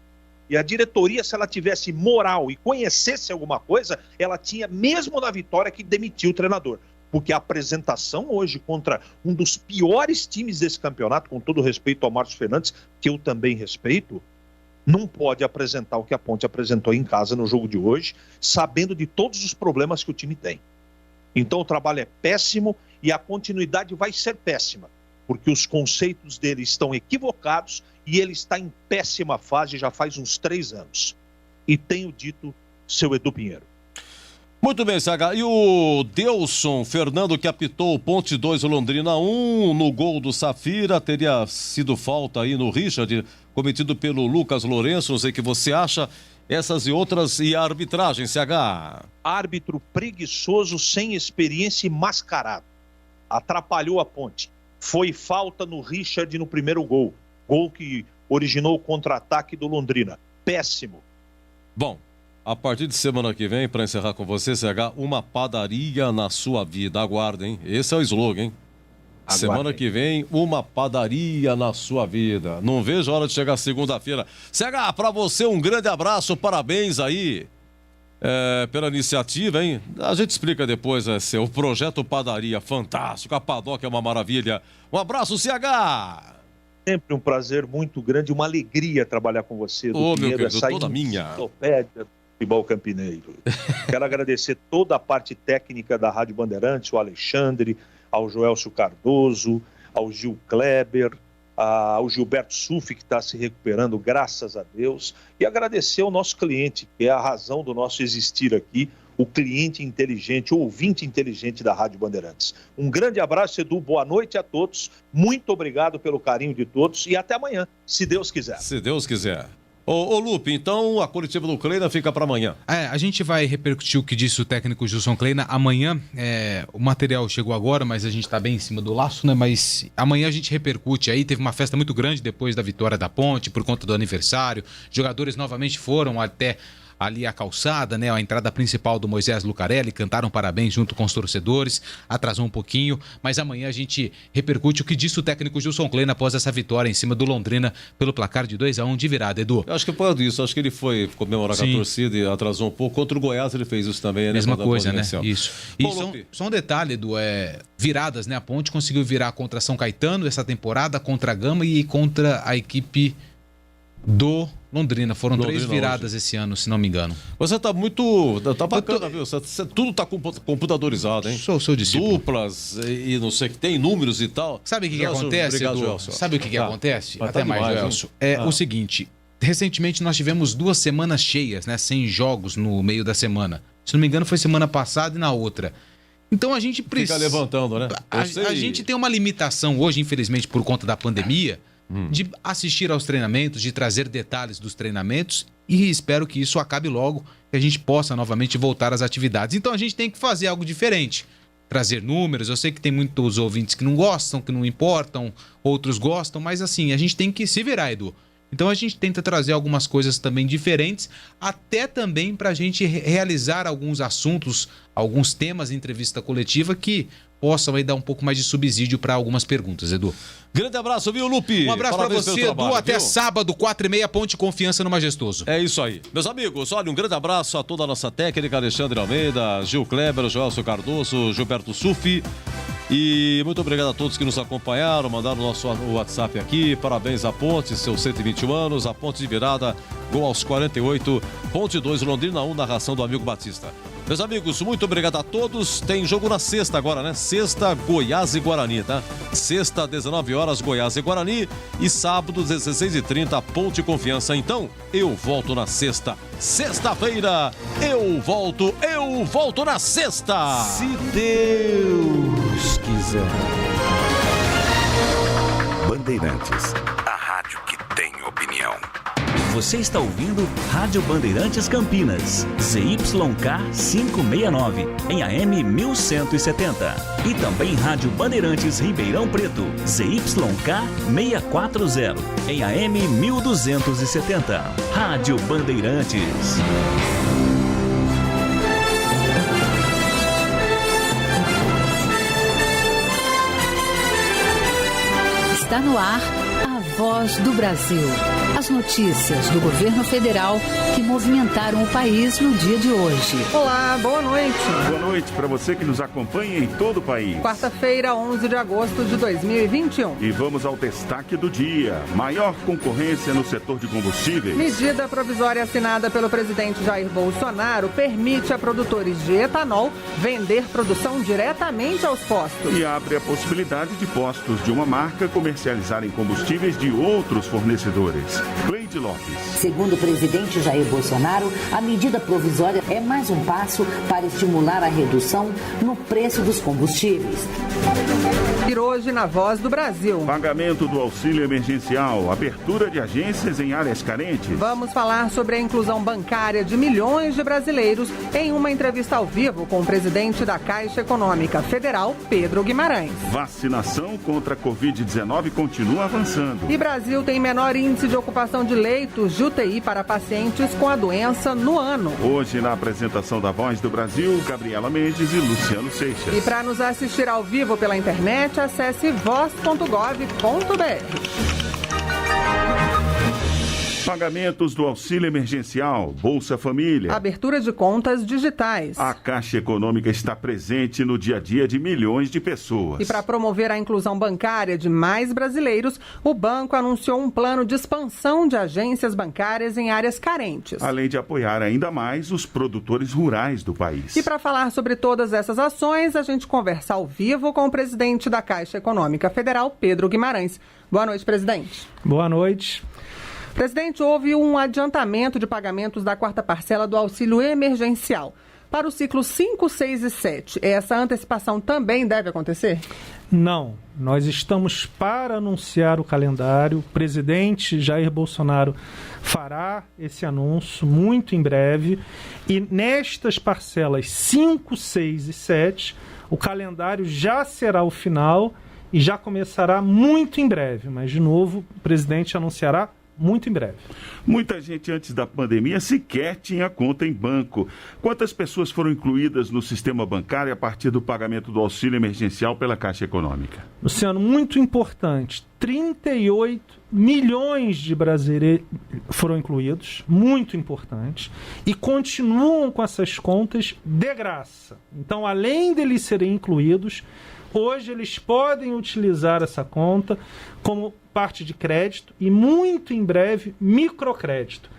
I: E a diretoria, se ela tivesse moral e conhecesse alguma coisa, ela tinha, mesmo na vitória, que demitir o treinador. Porque a apresentação hoje contra um dos piores times desse campeonato, com todo respeito ao Márcio Fernandes, que eu também respeito, não pode apresentar o que a Ponte apresentou em casa no jogo de hoje, sabendo de todos os problemas que o time tem. Então o trabalho é péssimo e a continuidade vai ser péssima, porque os conceitos dele estão equivocados e ele está em péssima fase já faz uns 3 anos. E tenho dito, seu Edu Pinheiro.
K: Muito bem, CH. E o Delson Fernando, que apitou o Ponte 2, o Londrina 1, no gol do Safira, teria sido falta aí no Richard, cometido pelo Lucas Lourenço, não sei o que você acha. Essas e outras, e a arbitragem, CH?
I: Árbitro preguiçoso, sem experiência e mascarado. Atrapalhou a Ponte. Foi falta no Richard no primeiro gol. Gol que originou o contra-ataque do Londrina. Péssimo.
K: Bom, a partir de semana que vem, para encerrar com você, CH, uma padaria na sua vida. Aguardem, esse é o slogan, hein? Semana que vem, uma padaria na sua vida. Não vejo a hora de chegar segunda-feira. CH, para você um grande abraço, parabéns aí pela iniciativa, hein? A gente explica depois, o projeto Padaria, fantástico, a Padoca é uma maravilha. Um abraço, CH!
I: Sempre um prazer muito grande, uma alegria trabalhar com você,
K: Ô, meu querido, toda minha.
I: Enciclopédia do futebol campineiro. Quero agradecer toda a parte técnica da Rádio Bandeirantes, o Alexandre, ao Joelcio Cardoso, ao Gil Kleber, ao Gilberto Sufi, que está se recuperando, graças a Deus, e agradecer ao nosso cliente, que é a razão do nosso existir aqui, o cliente inteligente, o ouvinte inteligente da Rádio Bandeirantes. Um grande abraço, Edu, boa noite a todos, muito obrigado pelo carinho de todos e até amanhã, se Deus quiser.
K: Se Deus quiser. Ô Lupe, então a coletiva do Kleina fica para amanhã.
M: A gente vai repercutir o que disse o técnico Gilson Kleina amanhã. O material chegou agora, mas a gente está bem em cima do laço, né? Mas amanhã a gente repercute aí. Teve uma festa muito grande depois da vitória da Ponte, por conta do aniversário. Jogadores novamente foram até ali a calçada, né, a entrada principal do Moisés Lucarelli, cantaram parabéns junto com os torcedores, atrasou um pouquinho, mas amanhã a gente repercute o que disse o técnico Gilson Kleina após essa vitória em cima do Londrina pelo placar de 2-1 de virada, Edu.
K: Eu acho que foi isso, acho que ele foi comemorar com a torcida e atrasou um pouco. Contra o Goiás ele fez isso também, né?
M: Mesma coisa, né? Isso. E só um detalhe, Edu, viradas, né? A Ponte conseguiu virar contra São Caetano essa temporada, contra a Gama e contra a equipe do Londrina. Foram 3 viradas hoje esse ano, se não me engano.
K: Você tá muito... Tá bacana, viu? Tudo tá computadorizado, hein?
M: Sou discípulo.
K: Duplas e não sei o que, tem números e tal.
M: Sabe o que acontece, Edu? Sabe o que acontece? Até mais, Gelson. O seguinte, recentemente nós tivemos 2 semanas cheias, né? Sem jogos no meio da semana. Se não me engano, foi semana passada e na outra. Então a gente precisa...
K: Fica levantando, né?
M: A gente tem uma limitação hoje, infelizmente, por conta da pandemia,
G: de assistir aos treinamentos, de trazer detalhes dos treinamentos, e espero que isso acabe logo, que a gente possa novamente voltar às atividades. Então a gente tem que fazer algo diferente, trazer números. Eu sei que tem muitos ouvintes que não gostam, que não importam, outros gostam, mas assim, a gente tem que se virar, Edu. Então a gente tenta trazer algumas coisas também diferentes, até também para a gente realizar alguns assuntos, alguns temas em entrevista coletiva que possam aí dar um pouco mais de subsídio para algumas perguntas, Edu.
K: Grande abraço, viu, Lupe?
G: Um abraço para você, Edu. Até sábado, 4h30, Ponte Confiança no Majestoso.
K: É isso aí. Meus amigos, olha, um grande abraço a toda a nossa técnica, Alexandre Almeida, Gil Kleber, Joelson Cardoso, Gilberto Sufi. E muito obrigado a todos que nos acompanharam, mandaram o nosso WhatsApp aqui. Parabéns à Ponte, seus 121 anos. A Ponte de virada, gol aos 48. Ponte 2, Londrina 1, narração do amigo Batista. Meus amigos, muito obrigado a todos. Tem jogo na sexta agora, né? Sexta, Goiás e Guarani, tá? Sexta, 19 horas, Goiás e Guarani. E sábado, 16h30, Ponte Confiança. Então, eu volto na sexta. Sexta-feira, eu volto na sexta.
C: Se Deus quiser.
F: Bandeirantes, a rádio que tem opinião.
T: Você está ouvindo Rádio Bandeirantes Campinas, ZYK 569, em AM 1170. E também Rádio Bandeirantes Ribeirão Preto, ZYK 640, em AM 1270. Rádio Bandeirantes.
O: Está no ar a Voz do Brasil. As notícias do governo federal que movimentaram o país no dia de hoje.
V: Olá, boa noite.
F: Boa noite para você que nos acompanha em todo o país.
V: Quarta-feira, 11 de agosto de 2021.
F: E vamos ao destaque do dia. Maior concorrência no setor de combustíveis.
V: Medida provisória assinada pelo presidente Jair Bolsonaro permite a produtores de etanol vender produção diretamente aos postos.
F: E abre a possibilidade de postos de uma marca comercializarem combustíveis de outros fornecedores. Cleide Lopes.
W: Segundo o presidente Jair Bolsonaro, a medida provisória é mais um passo para estimular a redução no preço dos combustíveis.
V: E hoje na Voz do Brasil.
F: Pagamento do auxílio emergencial, abertura de agências em áreas carentes.
V: Vamos falar sobre a inclusão bancária de milhões de brasileiros em uma entrevista ao vivo com o presidente da Caixa Econômica Federal, Pedro Guimarães.
F: Vacinação contra a Covid-19 continua avançando.
V: E Brasil tem menor índice de ocupação de leitos de UTI para pacientes com a doença no ano.
F: Hoje, na apresentação da Voz do Brasil, Gabriela Mendes e Luciano Seixas.
V: E para nos assistir ao vivo pela internet, acesse voz.gov.br.
F: Pagamentos do auxílio emergencial, Bolsa Família.
V: Abertura de contas digitais.
F: A Caixa Econômica está presente no dia a dia de milhões de pessoas.
V: E para promover a inclusão bancária de mais brasileiros, o banco anunciou um plano de expansão de agências bancárias em áreas carentes.
F: Além de apoiar ainda mais os produtores rurais do país.
V: E para falar sobre todas essas ações, a gente conversa ao vivo com o presidente da Caixa Econômica Federal, Pedro Guimarães. Boa noite, presidente.
X: Boa noite.
V: Presidente, houve um adiantamento de pagamentos da quarta parcela do auxílio emergencial para o ciclo 5, 6 e 7. Essa antecipação também deve acontecer?
X: Não. Nós estamos para anunciar o calendário. O presidente Jair Bolsonaro fará esse anúncio muito em breve. E nestas parcelas 5, 6 e 7, o calendário já será o final e já começará muito em breve. Mas, de novo, o presidente anunciará muito em breve.
F: Muita gente antes da pandemia sequer tinha conta em banco. Quantas pessoas foram incluídas no sistema bancário a partir do pagamento do auxílio emergencial pela Caixa Econômica?
X: Luciano, muito importante. 38 milhões de brasileiros foram incluídos, muito importante, e continuam com essas contas de graça. Então, além deles serem incluídos, hoje eles podem utilizar essa conta como parte de crédito e muito em breve microcrédito.